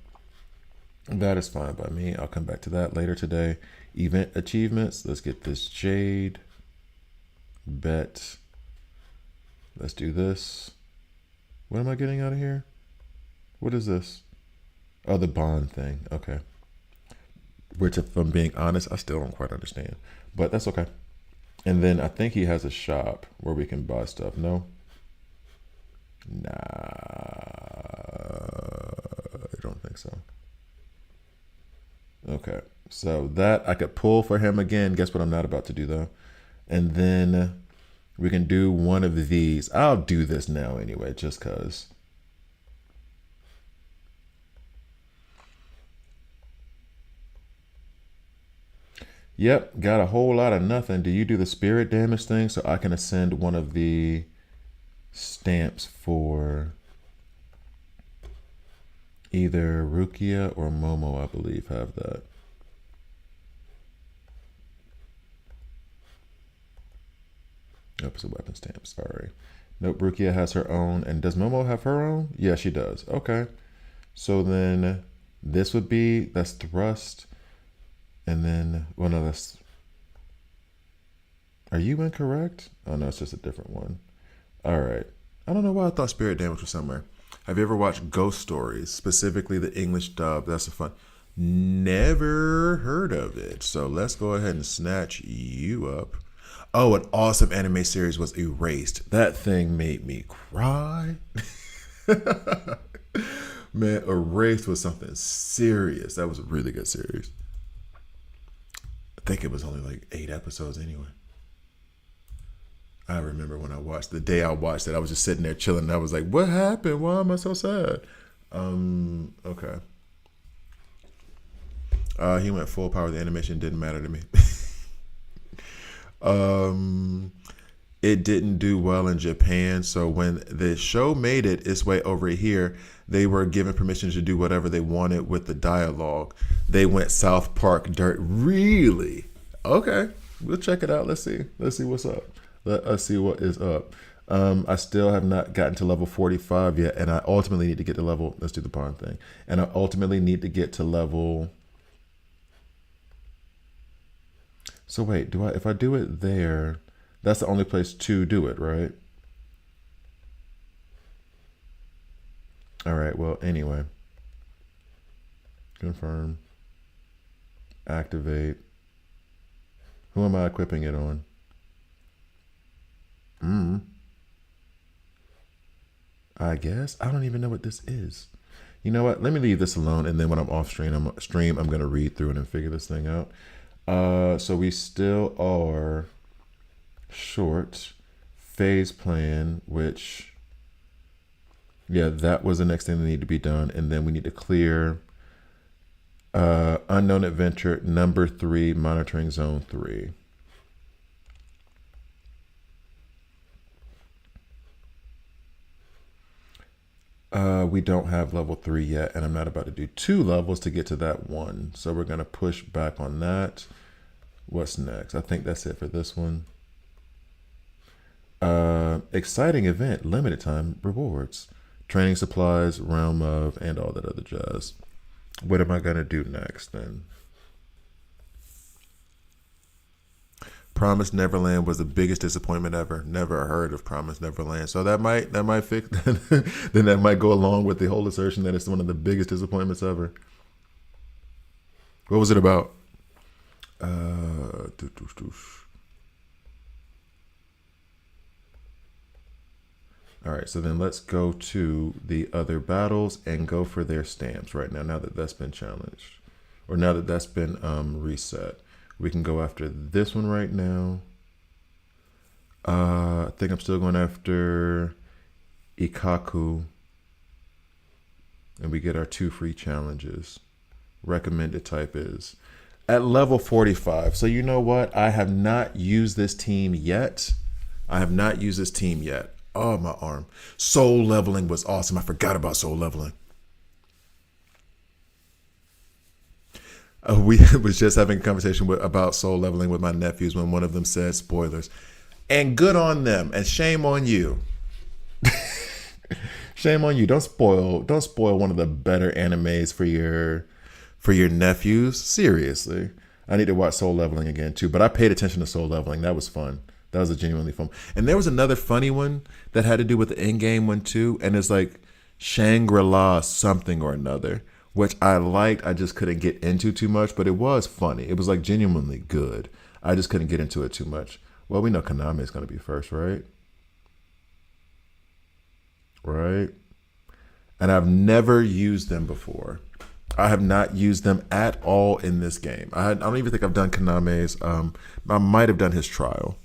That is fine by me. I'll come back to that later today. Event achievements. Let's get this Jade. Bet. Let's do this. What am I getting out of here? What is this? Oh, the bond thing. Okay. Which, if I'm being honest, I still don't quite understand. But that's okay. And then I think he has a shop where we can buy stuff. No? Nah. I don't think so. Okay. So that I could pull for him again. Guess what I'm not about to do, though? And then we can do one of these. I'll do this now anyway, just because. Yep, got a whole lot of nothing. Do you do the spirit damage thing so I can ascend one of the stamps for either Rukia or Momo, I believe, have that. Nope, it's a weapon stamp, sorry. Nope, Rukia has her own. And does Momo have her own? Yeah, she does. Okay. So then this would be, that's thrust. And then, well, no, that's, are you incorrect? Oh, no, it's just a different one. All right. I don't know why I thought spirit damage was somewhere. Have you ever watched Ghost Stories, specifically the English dub? That's a fun. Never heard of it. So let's go ahead and snatch you up. Oh, an awesome anime series was Erased. That thing made me cry. Man, Erased was something serious. That was a really good series. I think it was only like 8 episodes anyway. I remember when I watched, the day I watched it, I was just sitting there chilling and I was like, what happened? Why am I so sad? Okay. He went full power. The animation didn't matter to me. It didn't do well in Japan. So when the show made its way over here, they were given permission to do whatever they wanted with the dialogue. They went South Park dirt. Really? Okay. We'll check it out. Let's see. Let's see what's up. Let us see what is up. I still have not gotten to level 45 yet, and I ultimately need to get to level, let's do the pawn thing. And I ultimately need to get to level. So wait, if I do it there, that's the only place to do it, right? All right, well, anyway. Confirm. Activate. Who am I equipping it on? I guess. I don't even know what this is. You know what? Let me leave this alone, and then when I'm off stream, I'm going to read through it and figure this thing out. So we still are short phase plan, which, yeah, that was the next thing that needed to be done. And then we need to clear unknown adventure number 3, monitoring zone 3. We don't have level 3 yet, and I'm not about to do 2 levels to get to that 1. So we're going to push back on that. What's next? I think that's it for this one. Exciting event, limited time rewards, training supplies, realm of, and all that other jazz. What am I going to do next then? Promised Neverland was the biggest disappointment ever. Never heard of Promised Neverland. So that might fix then that might go along with the whole assertion that it's one of the biggest disappointments ever. What was it about? All right, so then let's go to the other battles and go for their stamps right now that that's been challenged. Or now that that's been reset. We can go after this one right now. I think I'm still going after Ikkaku. And we get our 2 free challenges. Recommended type is at level 45. So you know what? I have not used this team yet. I have not used this team yet. Oh, my arm. Soul leveling was awesome. I forgot about soul leveling. We was just having a conversation about soul leveling with my nephews when one of them said spoilers. And good on them, and shame on you. Shame on you. Don't spoil one of the better animes for your nephews. Seriously. I need to watch Soul Leveling again too. But I paid attention to Soul Leveling. That was fun. That was a genuinely fun. And there was another funny one that had to do with the in-game one too. And it's like Shangri-La something or another, which I liked. I just couldn't get into too much, but it was funny. It was like genuinely good. I just couldn't get into it too much. Well, we know Kaname is going to be first, right? Right? And I've never used them before. I have not used them at all in this game. I don't even think I've done Kaname's. I might have done his trial.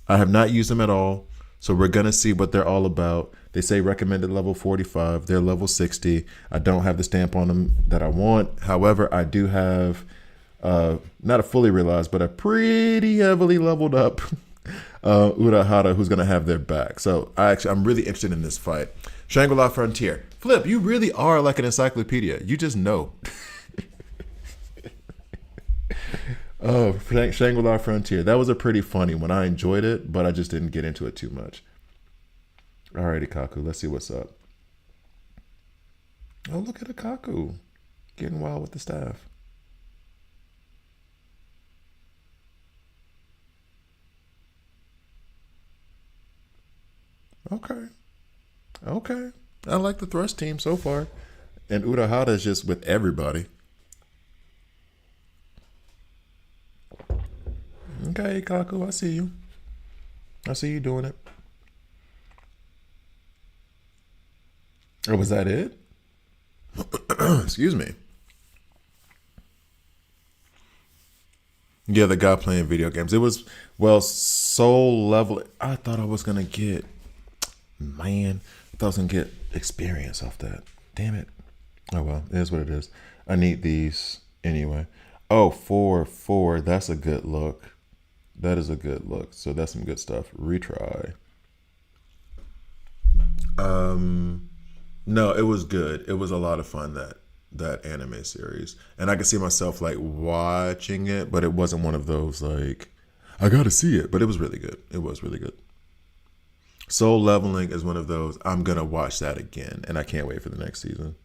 I have not used them at all. So we're going to see what they're all about. They say recommended level 45. They're level 60. I don't have the stamp on them that I want. However, I do have not a fully realized, but a pretty heavily leveled up Urahara who's going to have their back. So I'm really interested in this fight. Shangri-La Frontier. Flip, you really are like an encyclopedia. You just know. Oh, Shangri-La Frontier. That was a pretty funny one. I enjoyed it, but I just didn't get into it too much. All right, Ikkaku. Let's see what's up. Oh, look at Ikkaku. Getting wild with the staff. Okay. Okay. I like the thrust team so far. And Urahara is just with everybody. Okay, Ikkaku, I see you. I see you doing it. Oh, was that it? Excuse me. Yeah, the guy playing video games. It was, well, soul level. I thought I was going to get, man, I thought I was going to get experience off that. Damn it. Oh, well, it is what it is. I need these anyway. Oh, 4. That's a good look. That is a good look. So that's some good stuff. Retry. No, it was good. It was a lot of fun, that anime series. And I could see myself like watching it, but it wasn't one of those like I gotta see it. But it was really good. It was really good. Soul Leveling is one of those I'm gonna watch that again, and I can't wait for the next season.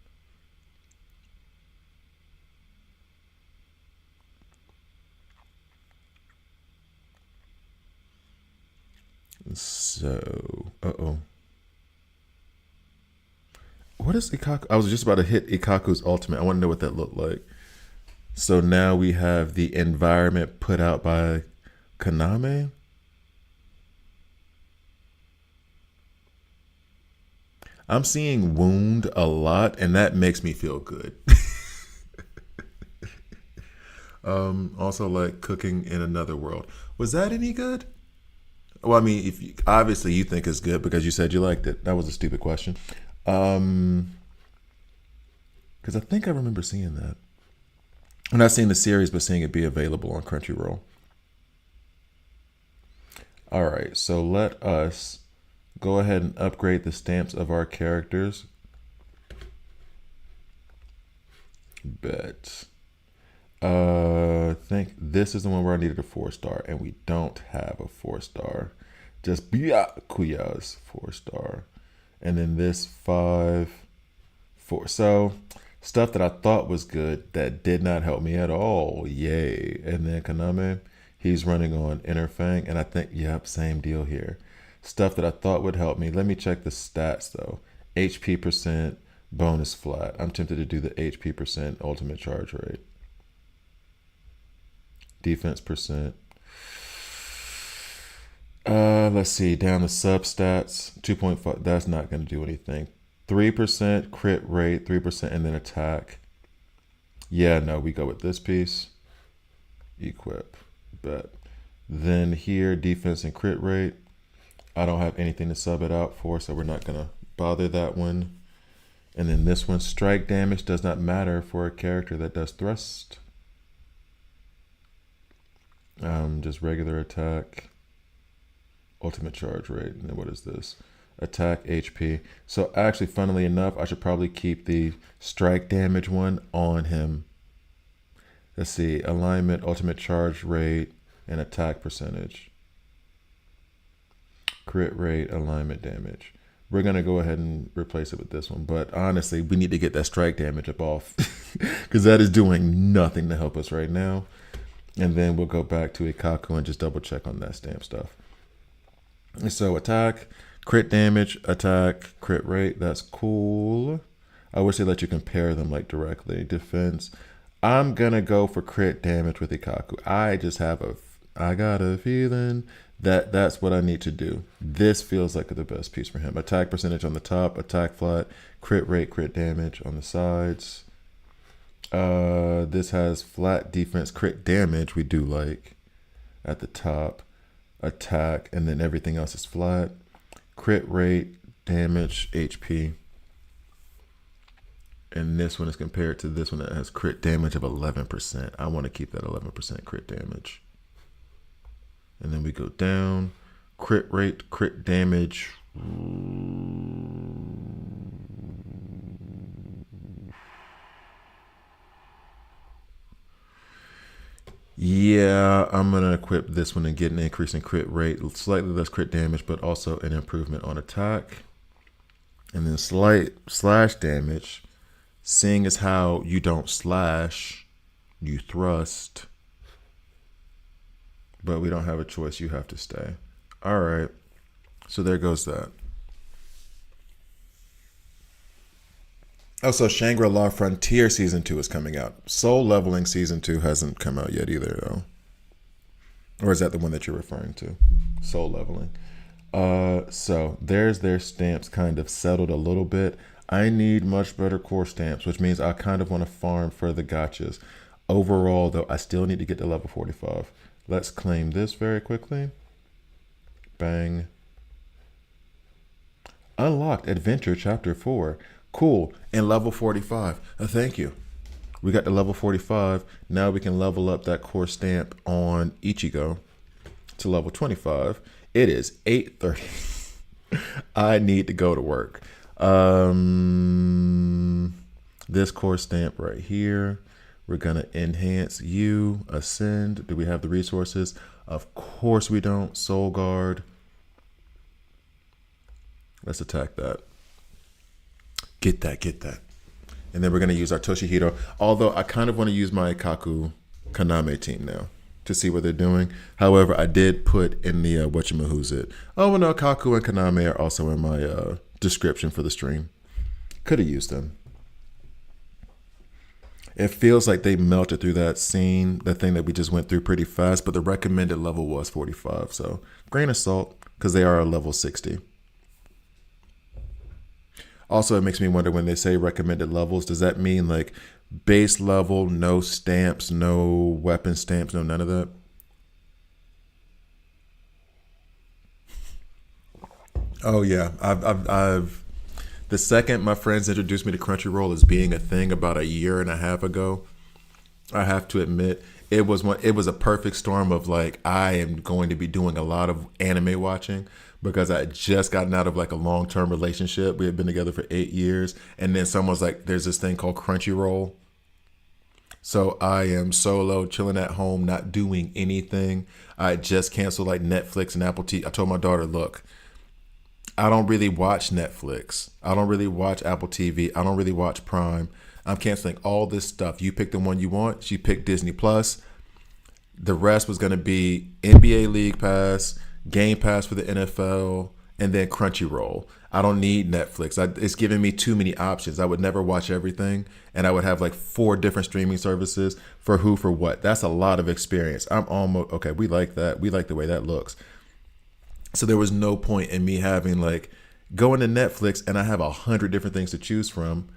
So, what is Ikkaku? I was just about to hit Ikkaku's ultimate. I want to know what that looked like. So now we have the environment put out by Kaname. I'm seeing wound a lot, and that makes me feel good. Also, like cooking in another world. Was that any good? Well, I mean, if you, obviously you think it's good because you said you liked it. That was a stupid question. Because I think I remember seeing that. I'm not seeing the series, but seeing it be available on Crunchyroll. All right, so let us go ahead and upgrade the stamps of our characters. Bet. I think this is the one where I needed a 4-star, and we don't have a 4-star. Just Byakuya's 4-star. And then this 5, 4. So stuff that I thought was good that did not help me at all. Yay. And then Kaname, he's running on Inner Fang, and I think, yep, same deal here. Stuff that I thought would help me. Let me check the stats though. HP percent, bonus flat. I'm tempted to do the HP percent ultimate charge rate. Defense percent. Let's see. Down the substats. 2.5. That's not going to do anything. 3% crit rate. 3% and then attack. Yeah, no, we go with this piece. Equip. Bet. Then here, defense and crit rate. I don't have anything to sub it out for, so we're not going to bother that one. And then this one, strike damage does not matter for a character that does thrust. Just regular attack. ultimate charge rate. And then what is this? Attack HP. So actually, funnily enough, I should probably keep the strike damage one on him. Let's see, alignment, ultimate charge rate, and attack percentage. Crit rate, alignment damage. We're going to go ahead and replace it with this one. But honestly, we need to get that strike damage up off because that is doing nothing to help us right now. And then we'll go back to Ikkaku and just double check on that stamp stuff. So attack, crit damage, attack, crit rate. That's cool. I wish they let you compare them like directly. Defense. I'm going to go for crit damage with Ikkaku. I got a feeling that that's what I need to do. This feels like the best piece for him. Attack percentage on the top, attack flat, crit rate, crit damage on the sides. This has flat defense, crit damage. We do like at the top, attack, and then everything else is flat. Crit rate, damage, HP. And this one is compared to this one that has crit damage of 11%. I want to keep that 11% crit damage. And then we go down. Crit rate, crit damage. Yeah, I'm going to equip this one and get an increase in crit rate. Slightly less crit damage, but also an improvement on attack. And then slight slash damage. Seeing as how you don't slash, you thrust. But we don't have a choice. You have to stay. All right. So there goes that. Also, Shangri-La Frontier Season 2 is coming out. Soul Leveling Season 2 hasn't come out yet either, though. Or is that the one that you're referring to? Soul Leveling. So there's their stamps kind of settled a little bit. I need much better core stamps, which means I kind of want to farm for the gotchas. Overall, though, I still need to get to level 45. Let's claim this very quickly. Bang. Unlocked Adventure Chapter 4. Cool. And level 45. Thank you. We got to level 45. Now we can level up that core stamp on Ichigo to level 25. It is 8:30. I need to go to work. This core stamp right here. We're going to enhance you, ascend. Do we have the resources? Of course we don't. Soul Guard. Let's attack that. Get that, get that. And then we're going to use our Toshiro. Although I kind of want to use my Ikkaku Kaname team now to see what they're doing. However, I did put in the whatchamahoosit. Oh, well, no, Ikkaku and Kaname are also in my description for the stream. Could have used them. It feels like they melted through that scene, the thing that we just went through pretty fast, but the recommended level was 45. So grain of salt, because they are a level 60. Also, it makes me wonder when they say recommended levels, does that mean like base level, no stamps, no weapon stamps, no none of that? Oh yeah, I've the second my friends introduced me to Crunchyroll as being a thing about a year and a half ago, I have to admit it was a perfect storm of like I am going to be doing a lot of anime watching because I had just gotten out of like a long-term relationship. We had been together for 8 years, and then someone's like, "There's this thing called Crunchyroll." So I am solo, chilling at home, not doing anything. I just canceled like Netflix and Apple TV. I told my daughter, "Look, I don't really watch Netflix. I don't really watch Apple TV. I don't really watch Prime. I'm canceling all this stuff. You pick the one you want." She picked Disney Plus. The rest was going to be NBA League Pass, Game Pass for the NFL, and then Crunchyroll. I don't need Netflix. It's giving me too many options. I would never watch everything, and I would have like 4 different streaming services for who, for what. That's a lot of experience. I'm almost, okay, we like that. We like the way that looks. So there was no point in me having like going to Netflix and I have 100 different things to choose from.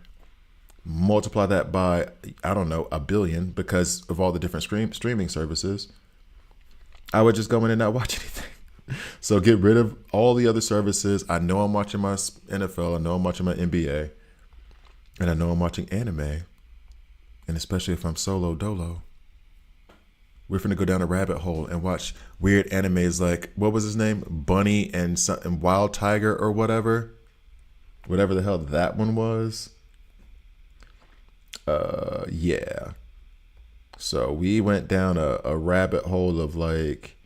Multiply that by, I don't know, 1 billion because of all the different streaming services. I would just go in and not watch anything. So get rid of all the other services. I know I'm watching my NFL. I know I'm watching my NBA. And I know I'm watching anime. And especially if I'm solo dolo. We're finna go down a rabbit hole and watch weird animes like, what was his name? Bunny and Wild Tiger or whatever. Whatever the hell that one was. Yeah. So we went down a rabbit hole of like,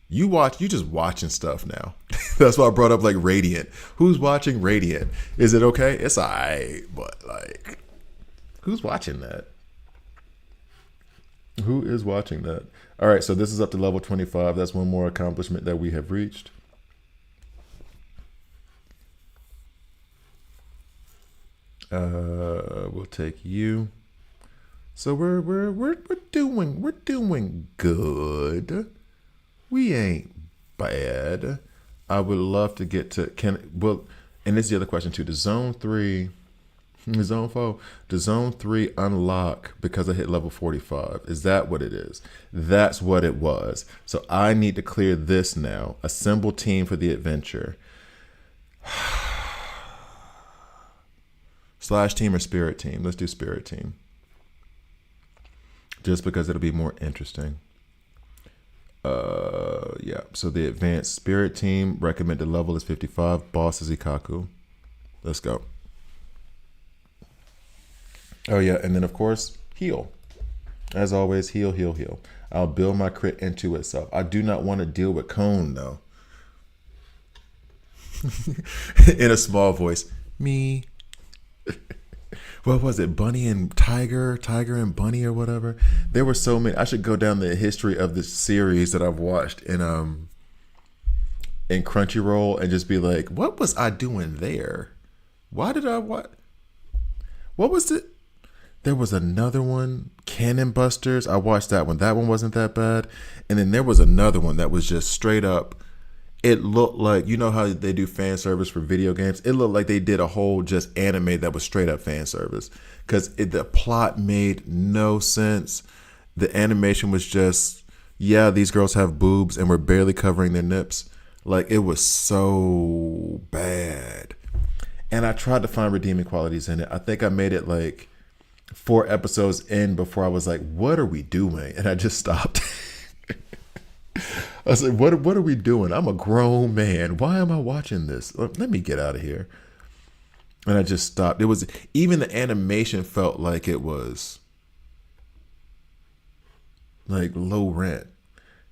you just watching stuff now. That's why I brought up like Radiant. Who's watching Radiant? Is it okay? It's alright, but like, who's watching that? Who is watching that? All right, so this is up to level 25. That's one more accomplishment that we have reached. We'll take you. So we're doing good. We ain't bad. I would love to get to and this is the other question too. The zone 3, zone 4, the zone 3 unlock because I hit level 45. Is that what it is? That's what it was. So I need to clear this now. Assemble team for the adventure. Slash team or spirit team? Let's do spirit team. Just because it'll be more interesting. Yeah. So the advanced spirit team, recommended level is 55. Boss is Ikkaku. Let's go. Oh yeah, and then of course, heal. As always, heal, heal, heal. I'll build my crit into itself. I do not want to deal with Cone though. In a small voice. Me. What was it? Bunny and Tiger and Bunny or whatever. There were so many. I should go down the history of this series that I've watched in Crunchyroll and just be like, what was I doing there? Why did I what was it? There was another one, Cannon Busters. I watched that one. That one wasn't that bad. And then there was another one that was just straight up. It looked like, you know how they do fan service for video games? It looked like they did a whole just anime that was straight up fan service. Because the plot made no sense. The animation was just, yeah, these girls have boobs and we're barely covering their nips. Like, it was so bad. And I tried to find redeeming qualities in it. I think I made it like 4 episodes in before I was like, what are we doing? And I just stopped. I was like, what are we doing? I'm a grown man. Why am I watching this? Let me get out of here. And I just stopped. It was, even the animation felt like it was like low rent.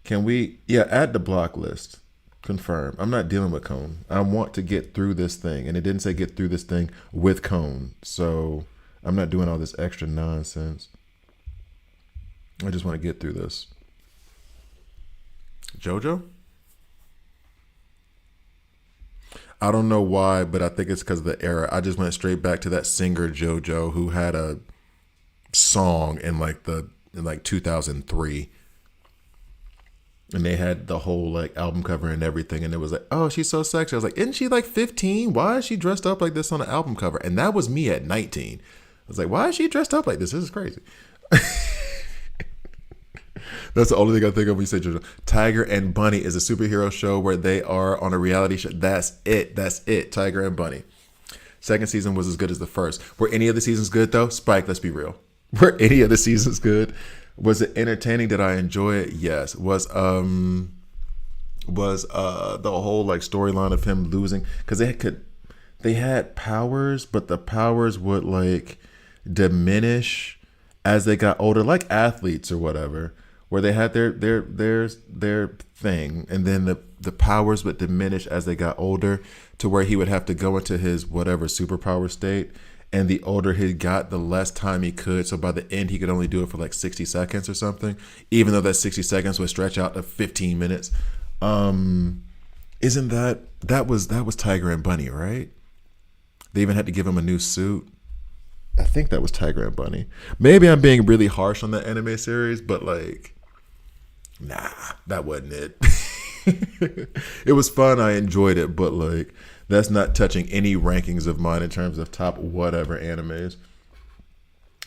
Can we, yeah, add the block list. Confirm. I'm not dealing with Cone. I want to get through this thing. And it didn't say get through this thing with Cone. So I'm not doing all this extra nonsense. I just want to get through this. JoJo? I don't know why, but I think it's because of the era. I just went straight back to that singer JoJo who had a song in like 2003. And they had the whole like album cover and everything. And it was like, oh, she's so sexy. I was like, isn't she like 15? Why is she dressed up like this on an album cover? And that was me at 19. I was like, why is she dressed up like this? This is crazy. That's the only thing I think of when you say JoJo. Tiger and Bunny is a superhero show where they are on a reality show. That's it. That's it. Tiger and Bunny. Second season was as good as the first. Were any of the seasons good though? Spike, let's be real. Were any of the seasons good? Was it entertaining? Did I enjoy it? Yes. Was the whole like storyline of him losing, because they had powers, but the powers would like diminish as they got older, like athletes or whatever, where they had their thing, and then the powers would diminish as they got older, to where he would have to go into his whatever superpower state, and the older he got, the less time he could. So by the end, he could only do it for like 60 seconds or something, even though that 60 seconds would stretch out to 15 minutes. Isn't that was Tiger and Bunny, right? They even had to give him a new suit. I think that was Tiger and Bunny. Maybe I'm being really harsh on that anime series, but like, nah, that wasn't it. It was fun. I enjoyed it, but like, that's not touching any rankings of mine in terms of top whatever animes.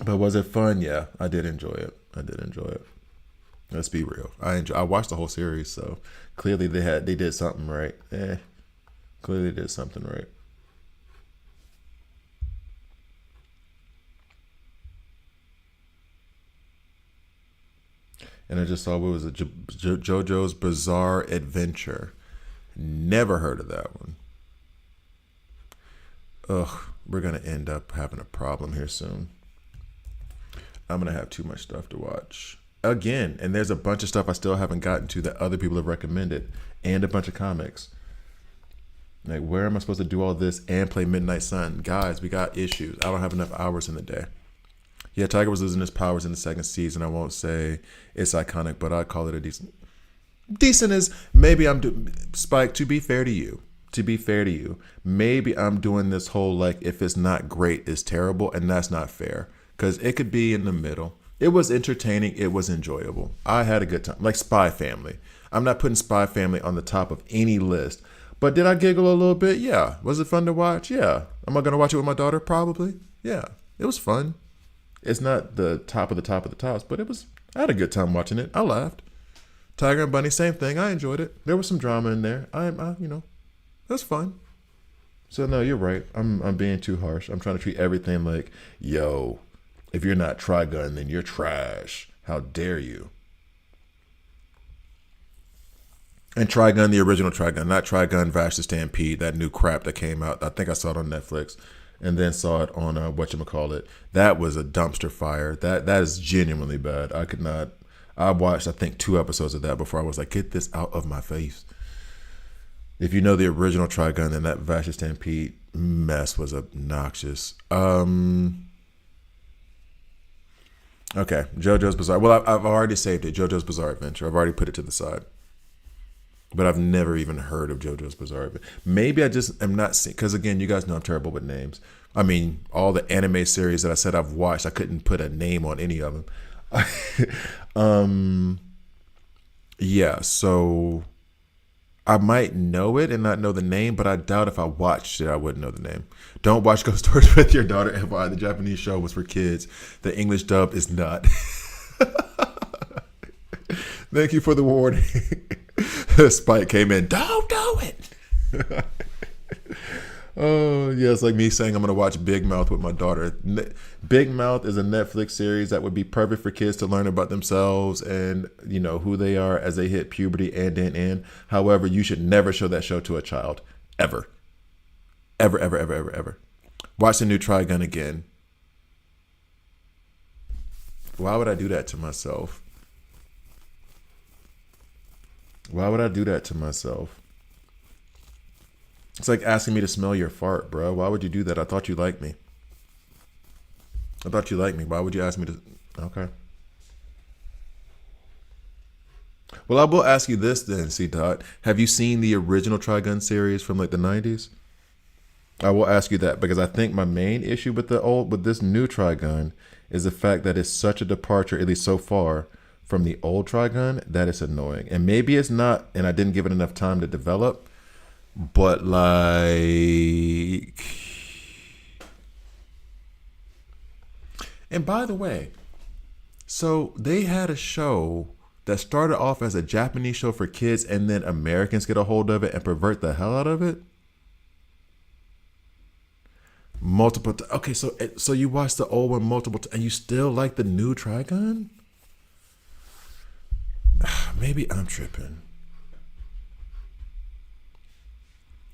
But was it fun? Yeah, I did enjoy it. Let's be real. I watched the whole series, so clearly they did something right. Clearly they did something right. and I just saw what was it, JoJo's Bizarre Adventure. Never heard of that one. Ugh, we're gonna end up having a problem here soon. I'm gonna have too much stuff to watch again, and there's a bunch of stuff I still haven't gotten to that other people have recommended, and a bunch of comics. Like, where am I supposed to do all this and play Midnight Sun? Guys, we got issues. I don't have enough hours in the day. Yeah, Tiger was losing his powers in the second season. I won't say it's iconic, but I'd call it a decent. Decent is maybe Spike. To be fair to you, maybe I'm doing this whole like if it's not great, it's terrible, and that's not fair because it could be in the middle. It was entertaining. It was enjoyable. I had a good time. Like Spy Family. I'm not putting Spy Family on the top of any list. But did I giggle a little bit? Yeah. Was it fun to watch? Yeah. Am I going to watch it with my daughter? Probably. Yeah. It was fun. It's not the top of the top of the tops, but I had a good time watching it. I laughed. Tiger and Bunny, same thing. I enjoyed it. There was some drama in there. That's fun. So no, you're right. I'm being too harsh. I'm trying to treat everything like, yo, if you're not Trigun, then you're trash. How dare you? And Trigun, the original Trigun, not Trigun Vash the Stampede, that new crap that came out. I think I saw it on Netflix and then saw it on whatchamacallit. That was a dumpster fire. That is genuinely bad. I watched, I think, 2 episodes of that before I was like, get this out of my face. If you know the original Trigun, then that Vash the Stampede mess was obnoxious. Okay, JoJo's Bizarre. Well, I've already saved it. JoJo's Bizarre Adventure. I've already put it to the side. But I've never even heard of JoJo's Bizarre Adventure. Maybe I just am not seeing, because again, you guys know I'm terrible with names. I mean, all the anime series that I said I've watched, I couldn't put a name on any of them. Yeah, so I might know it and not know the name, but I doubt if I watched it, I wouldn't know the name. Don't watch Ghost Stories with your daughter, FYI. The Japanese show was for kids. The English dub is not. Thank you for the warning. Spike came in. Don't do it. Oh, yeah, it's like me saying I'm going to watch Big Mouth with my daughter. Big Mouth is a Netflix series that would be perfect for kids to learn about themselves and, you know, who they are as they hit puberty and. However, you should never show that show to a child. Ever. Ever, ever, ever, ever, ever. Watch the new Trigun again. Why would I do that to myself? Why would I do that to myself? It's like asking me to smell your fart, bro. Why would you do that? I thought you liked me. Why would you ask me to? Okay. Well, I will ask you this then, C. Dot. Have you seen the original Trigun series from like the 90s? I will ask you that because I think my main issue with this new Trigun is the fact that it's such a departure, at least so far, from the old Trigun that it's annoying. And maybe it's not, and I didn't give it enough time to develop, but like... And by the way, so they had a show that started off as a Japanese show for kids and then Americans get a hold of it and pervert the hell out of it? Okay, so you watched the old one multiple times and you still like the new Trigun? Maybe I'm tripping.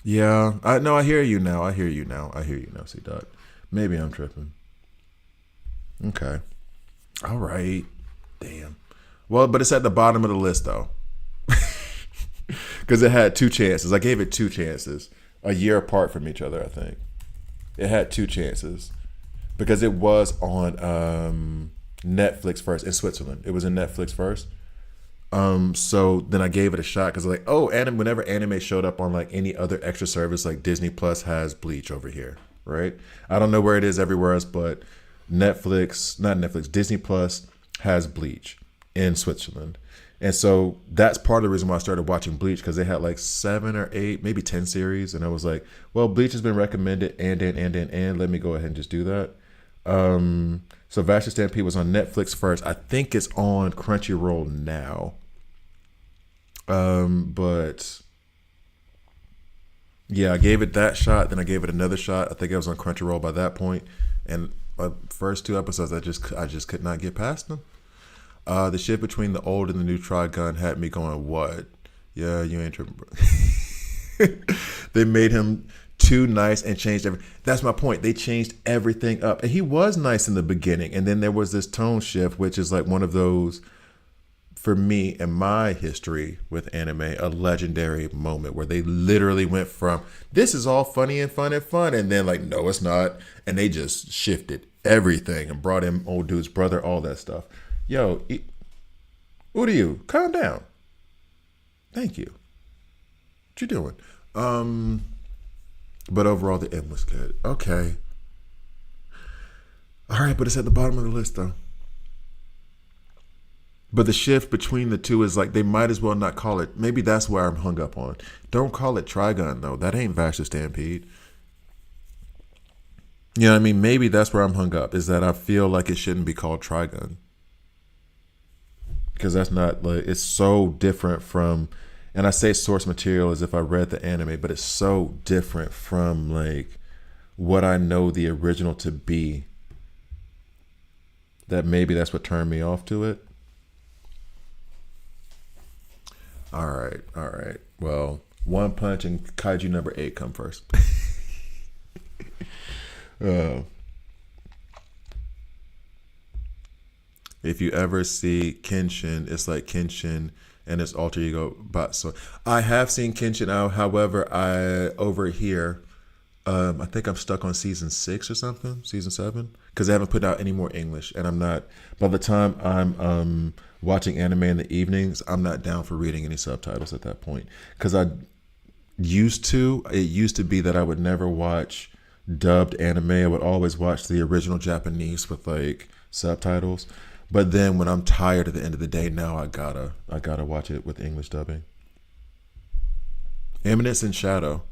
Yeah, I hear you now. I hear you now, C. Dot. Maybe I'm tripping. Okay. All right. Damn. Well, but it's at the bottom of the list though. Because it had 2 chances. I gave it 2 chances. A year apart from each other, I think. It had 2 chances. Because it was on Netflix first in Switzerland. It was in Netflix first. So then I gave it a shot because like, whenever anime showed up on like any other extra service, like Disney Plus has Bleach over here, right? I don't know where it is everywhere else, but Disney Plus has Bleach in Switzerland. And so that's part of the reason why I started watching Bleach because they had like 7 or 8, maybe 10 series. And I was like, well, Bleach has been recommended and let me go ahead and just do that. So Vash the Stampede was on Netflix first. I think it's on Crunchyroll now. But yeah, I gave it that shot. Then I gave it another shot. I think I was on Crunchyroll by that point. And my first 2 episodes, I just could not get past them. The shift between the old and the new Trigun had me going, what? Yeah, you ain't tripping, bro. They made him too nice and changed everything. That's my point. They changed everything up. And he was nice in the beginning. And then there was this tone shift, which is like one of those, for me, in my history with anime, a legendary moment where they literally went from, this is all funny and fun and fun. And then like, no, it's not. And they just shifted everything and brought in old dude's brother, all that stuff. Yo, Uryu, calm down. Thank you. What you doing? But overall, the end was good. Okay. All right, but it's at the bottom of the list, though. But the shift between the two is like, they might as well not call it. Maybe that's where I'm hung up on. Don't call it Trigun, though. That ain't Vash the Stampede. You know what I mean? Maybe that's where I'm hung up, is that I feel like it shouldn't be called Trigun. Because that's not, like, it's so different from, and I say source material as if I read the anime, but it's so different from, like, what I know the original to be, that maybe that's what turned me off to it. All right. Well, One Punch and Kaiju number 8 come first. If you ever see Kenshin, it's like Kenshin and its alter ego. But so I have seen Kenshin out. However, over here, I think I'm stuck on season 6 or something, season 7, because I haven't put out any more English, and I'm not. By the time I'm watching anime in the evenings, I'm not down for reading any subtitles at that point, because it used to be that I would never watch dubbed anime. I would always watch the original Japanese with like subtitles. But then when I'm tired at the end of the day, now I gotta watch it with English dubbing. Eminence in Shadow.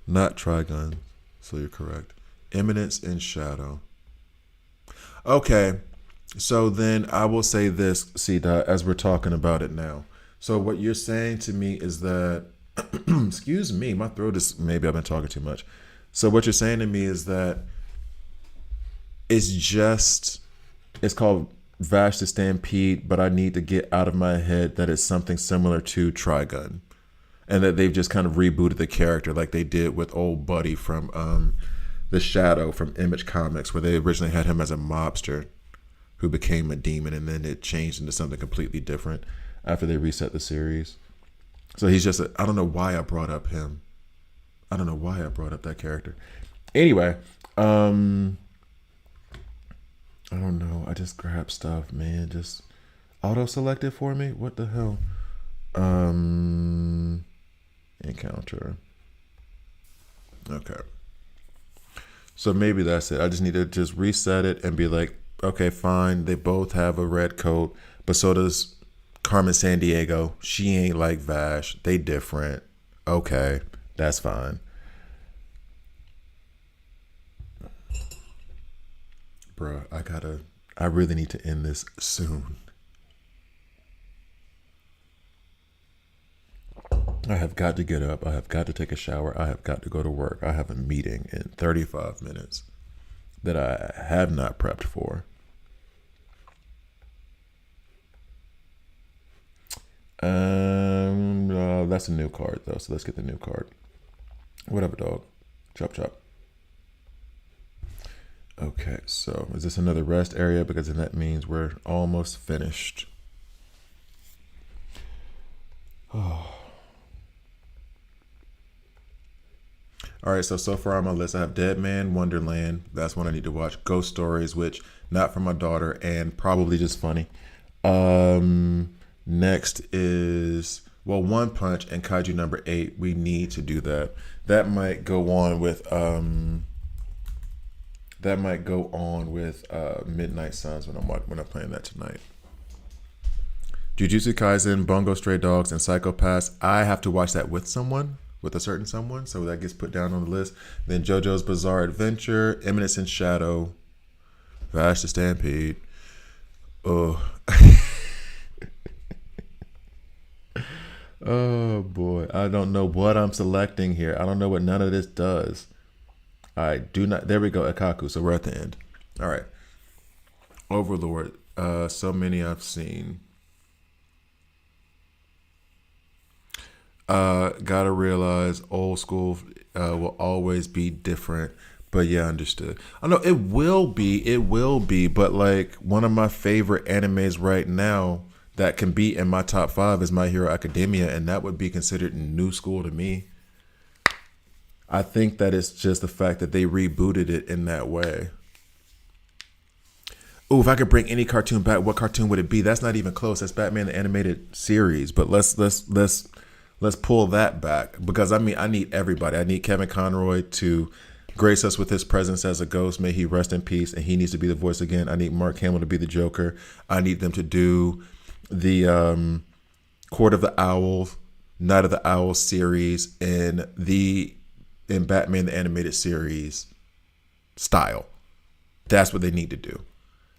Not Trigun, so you're correct. Eminence in Shadow. Okay, so then I will say this, C-Dot, as we're talking about it now. So what you're saying to me is that, excuse me, my throat is, maybe I've been talking too much. So what you're saying to me is that it's called Vash the Stampede, but I need to get out of my head that it's something similar to Trigun. And that they've just kind of rebooted the character like they did with old Buddy from The Shadow from Image Comics, where they originally had him as a mobster who became a demon, and then it changed into something completely different after they reset the series. So he's just, I don't know why I brought up him. I don't know why I brought up that character. Anyway, I don't know. I just grabbed stuff, man. Just auto-selected for me? What the hell? Encounter. Okay. So maybe that's it. I just need to just reset it and be like, okay, fine. They both have a red coat, but so does Carmen Sandiego. She ain't like Vash. They different. Okay, that's fine. Bruh, I really need to end this soon. I have got to get up. I have got to take a shower. I have got to go to work. I have a meeting in 35 minutes that I have not prepped for. That's a new card though, so let's get the new card. Whatever, dog. Chop chop. Okay, so is this another rest area? Because then that means we're almost finished. Oh. All right, so far on my list, I have Dead Man Wonderland. That's one I need to watch. Ghost Stories, which not for my daughter and probably just funny. Next is, well, One Punch and Kaiju number 8. We need to do that. That might go on with Midnight Suns when I'm playing that tonight. Jujutsu Kaisen, Bungo Stray Dogs, and Psycho-Pass. I have to watch that with someone, with a certain someone, so that gets put down on the list. Then JoJo's Bizarre Adventure, Eminence in Shadow, Vash the Stampede. Oh. Oh boy, I don't know what I'm selecting here. I don't know what none of this does. I do not. There we go, Ikkaku. So we're at the end. All right. Overlord. So many I've seen. Gotta realize old school will always be different. But yeah, understood. I know it will be, but like one of my favorite animes right now that can be in my top five is My Hero Academia, and that would be considered new school to me. I think that it's just the fact that they rebooted it in that way. Oh, if I could bring any cartoon back, what cartoon would it be? That's not even close. That's Batman the animated series. But let's pull that back because I mean I need everybody. I need Kevin Conroy to grace us with his presence as a ghost. May he rest in peace. And he needs to be the voice again. I need Mark Hamill to be the Joker. I need them to do the Court of the Owls, Night of the Owls series in Batman the animated series style. That's what they need to do.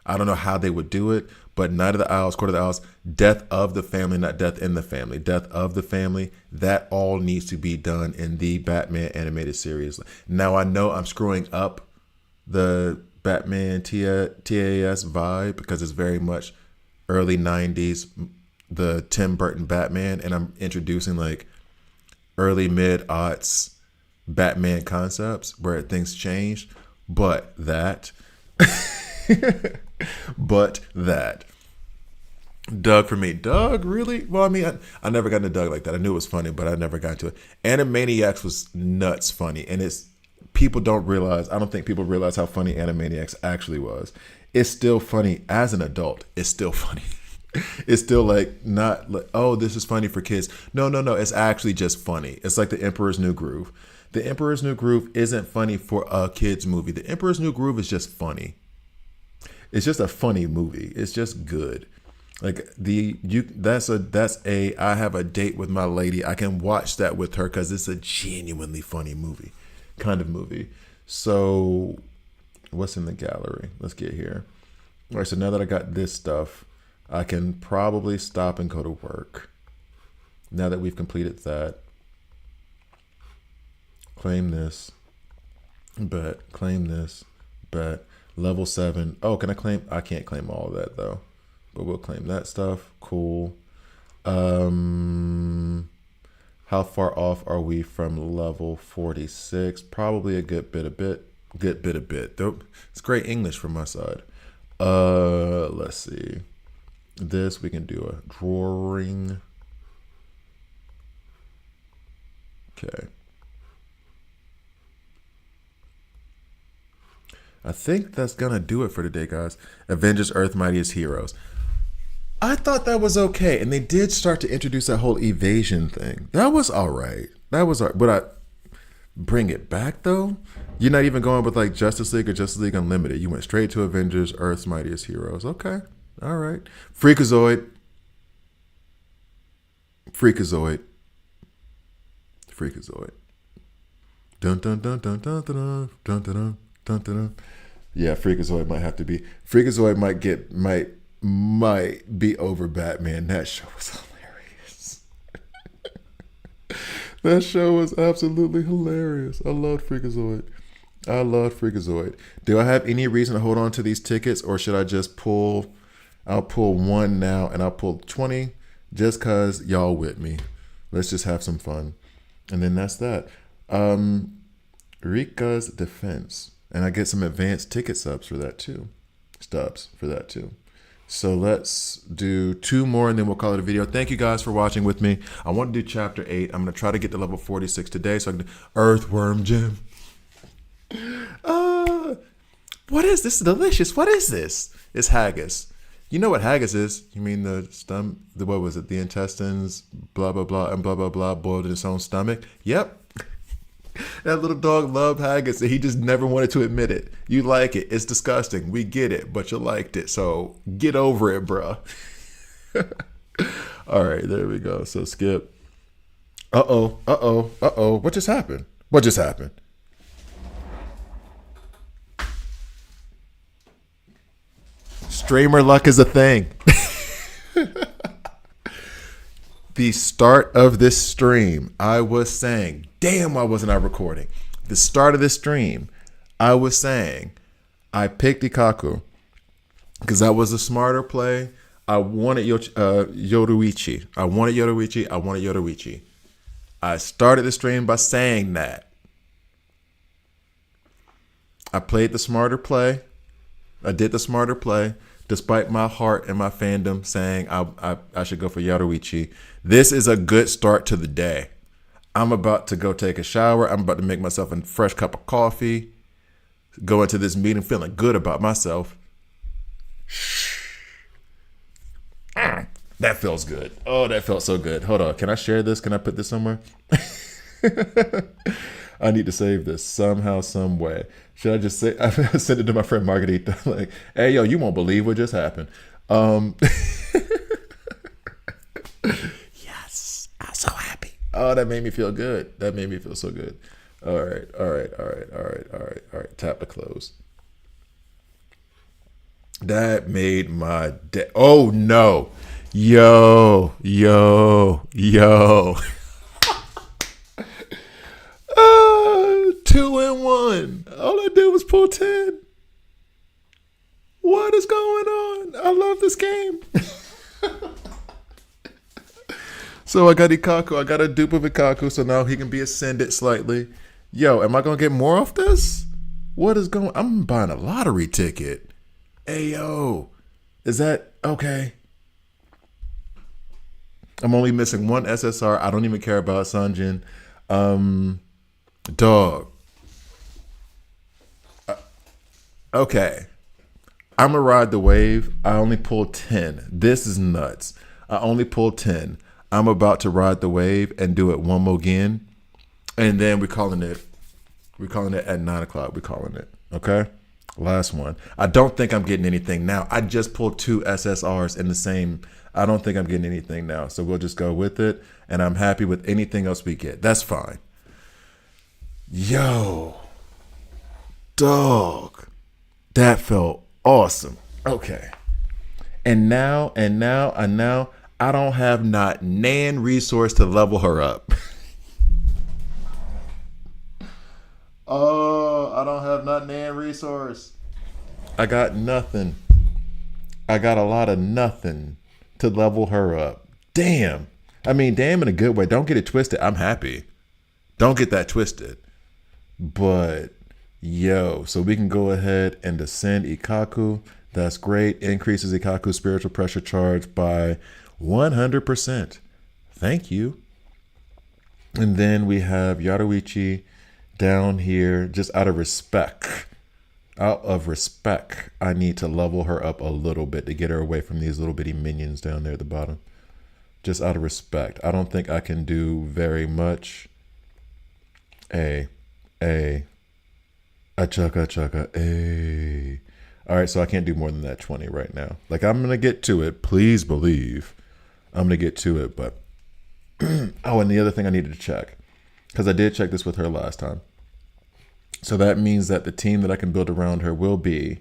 I don't know how they would do it, but Night of the Owls, Court of the Owls, Death of the Family, not Death in the Family, Death of the Family, that all needs to be done in the Batman animated series. Now, I know I'm screwing up the Batman TAS vibe because it's very much early 90s, the Tim Burton Batman, and I'm introducing like early mid-aughts Batman concepts where things changed, but that... But that Doug for me. Doug, really? Well, I mean, I never got into Doug like that. I knew it was funny, but I never got into it. Animaniacs was nuts funny, and it's people don't realize. I don't think people realize how funny Animaniacs actually was. It's still funny as an adult. It's still funny. It's still like not like, oh, this is funny for kids. No. It's actually just funny. It's like The Emperor's New Groove. The Emperor's New Groove isn't funny for a kids movie. The Emperor's New Groove is just funny. It's just a funny movie. It's just good. Like that's a I have a date with my lady. I can watch that with her because it's a genuinely funny movie, kind of movie. So, what's in the gallery? Let's get here. All right. So now that I got this stuff, I can probably stop and go to work. Now that we've completed that, claim this, bet, claim this, bet. Level 7. Oh, can I claim? I can't claim all of that though, but we'll claim that stuff. Cool. How far off are we from level 46? Probably a good bit of bit. It's great English from my side. Let's see. This we can do a drawing. Okay. I think that's going to do it for today, guys. Avengers Earth Mightiest Heroes. I thought that was okay. And they did start to introduce that whole evasion thing. That was all right. But I bring it back, though? You're not even going with like Justice League or Justice League Unlimited. You went straight to Avengers Earth's Mightiest Heroes. Okay. All right. Freakazoid. Dun dun dun dun dun dun dun dun dun dun dun dun. Yeah, Freakazoid might have to be. Freakazoid might be over Batman. That show was hilarious. That show was absolutely hilarious. I loved Freakazoid. Do I have any reason to hold on to these tickets, or should I just pull? I'll pull one now, and I'll pull 20 just cause y'all with me. Let's just have some fun, and then that's that. Rika's Defense. And I get some advanced ticket stubs for that too. So let's do 2 more and then we'll call it a video. Thank you guys for watching with me. I want to do chapter 8. I'm going to try to get to level 46 today so I can do Earthworm Jim. What is this? Delicious. What is this? It's haggis. You know what haggis is? You mean what was it? The intestines, blah, blah, blah, and blah, blah, blah, boiled in its own stomach? Yep. That little dog loved haggis and he just never wanted to admit it. You like it. It's disgusting. We get it, but you liked it. So get over it, bruh. All right, there we go. So skip. Uh-oh. What just happened? Streamer luck is a thing. The start of this stream, I was saying, damn, why wasn't I recording? The start of this stream, I was saying, I picked Ikkaku. because that was a smarter play. I wanted Yoruichi. I wanted Yoruichi. I wanted Yoruichi. I started the stream by saying that. I played the smarter play. I did the smarter play, despite my heart and my fandom saying I should go for Yoruichi. This is a good start to the day. I'm about to go take a shower. I'm about to make myself a fresh cup of coffee. Go into this meeting feeling good about myself. That feels good. Oh, that felt so good. Hold on. Can I share this? Can I put this somewhere? I need to save this somehow, some way. Should I just say? I sent it to my friend Margarita. Like, hey, yo, you won't believe what just happened. Yes, I'm so happy. Oh, that made me feel good. That made me feel so good. All right. Tap to close. That made my day. Oh no. Yo. 2-1. All I did was pull 10. What is going on? I love this game. So I got Ikkaku. I got a dupe of Ikkaku, so now he can be ascended slightly. Yo, am I going to get more off this? What is going on? I'm buying a lottery ticket. Hey, yo. Is that okay? I'm only missing one SSR. I don't even care about Sanjin. Dog. Okay. I'm going to ride the wave. I only pulled 10. This is nuts. I only pulled 10. I'm about to ride the wave and do it one more again. And then we're calling it at 9 o'clock. We're calling it. Okay? Last one. I don't think I'm getting anything now. I just pulled 2 SSRs in the same. I don't think I'm getting anything now. So we'll just go with it. And I'm happy with anything else we get. That's fine. Yo. Dog. That felt awesome. Okay. And now, I don't have not nan resource to level her up. Oh, I don't have not nan resource. I got nothing. I got a lot of nothing to level her up. Damn. I mean, damn in a good way. Don't get it twisted. I'm happy. Don't get that twisted. But, yo, so we can go ahead and descend Ikkaku. That's great. Increases Ikkaku's spiritual pressure charge by 100%. Thank you. And then we have Yoruichi down here just out of respect. Out of respect, I need to level her up a little bit to get her away from these little bitty minions down there at the bottom. Just out of respect. I don't think I can do very much. A chugga, a. All right, so I can't do more than that 20 right now. Like, I'm going to get to it. Please believe I'm going to get to it. But, oh, and the other thing I needed to check, because I did check this with her last time. So that means that the team that I can build around her will be,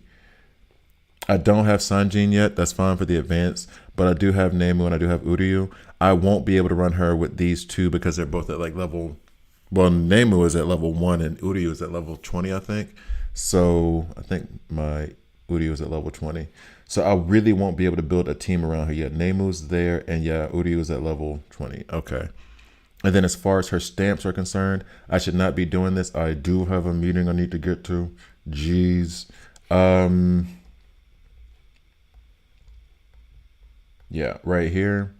I don't have Sanjin yet. That's fine for the advance. But I do have Nemu and I do have Uryu. I won't be able to run her with these two because they're both at like level, well, Nemu is at level 1 and Uryu is at level 20, I think. So I think my Uryu is at level 20. So I really won't be able to build a team around her yet. Nemu's there, and yeah, Uryu is at level 20. Okay. And then as far as her stamps are concerned, I should not be doing this. I do have a meeting I need to get to. Jeez. Yeah, right here.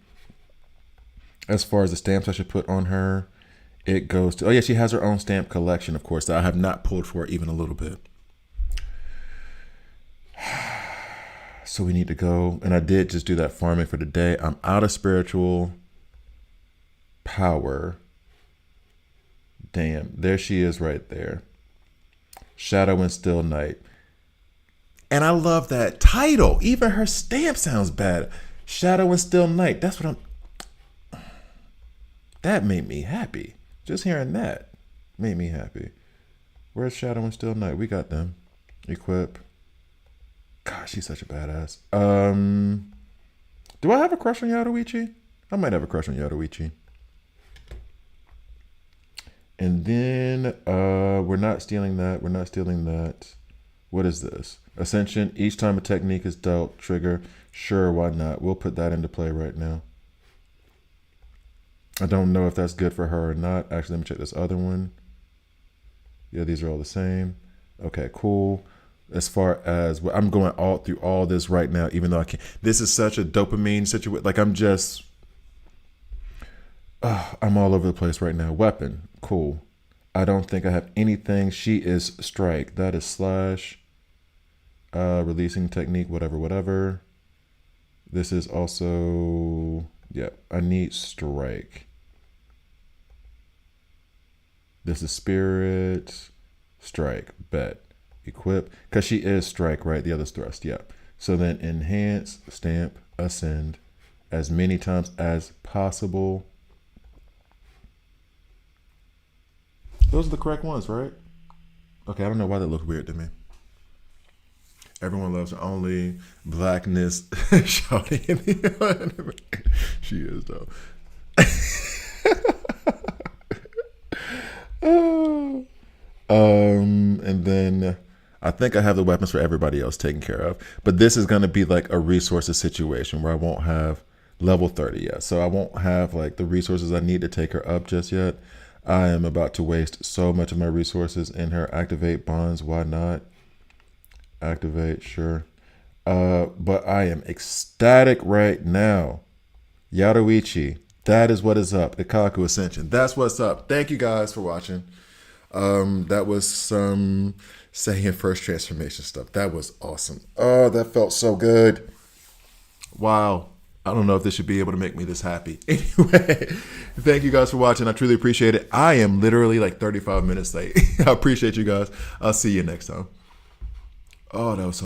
As far as the stamps I should put on her, it goes to, oh yeah, she has her own stamp collection, of course, that I have not pulled for even a little bit. So we need to go, and I did just do that farming for the day. I'm out of spiritual power. Damn, there she is right there. Shadow and Still Night. And I love that title. Even her stamp sounds bad. Shadow and Still Night. That's what I'm... That made me happy. Just hearing that made me happy. Where's Shadow and Still Night? We got them. Equip. Gosh, she's such a badass. Do I have a crush on Yoruichi? I might have a crush on Yoruichi. And then we're not stealing that. We're not stealing that. What is this? Ascension. Each time a technique is dealt, trigger. Sure, why not? We'll put that into play right now. I don't know if that's good for her or not. Actually, let me check this other one. Yeah, these are all the same. Okay, cool. As far as I'm going all through all this right now, even though I can't. This is such a dopamine situation. Like I'm all over the place right now. Weapon, cool. I don't think I have anything. She is strike. That is slash. Releasing technique, whatever. This is also, yeah, I need strike. This is spirit, strike, bet. Equip, because she is strike, right? The other's thrust, yeah. So then enhance, stamp, ascend as many times as possible. Those are the correct ones, right? Okay, I don't know why that looked weird to me. Everyone loves her only blackness shouting in the She is though. And then I think I have the weapons for everybody else taken care of. But this is gonna be like a resources situation where I won't have level 30 yet. So I won't have like the resources I need to take her up just yet. I am about to waste so much of my resources in her. Activate bonds, why not? Activate, sure. But I am ecstatic right now. Yaruichi, that is what is up. Ikkaku Ascension, that's what's up. Thank you guys for watching. That was some Saiyan first transformation stuff. That was awesome. Oh, that felt so good. Wow. I don't know if this should be able to make me this happy. Anyway, thank you guys for watching. I truly appreciate it. I am literally like 35 minutes late. I appreciate you guys. I'll see you next time. Oh, that was so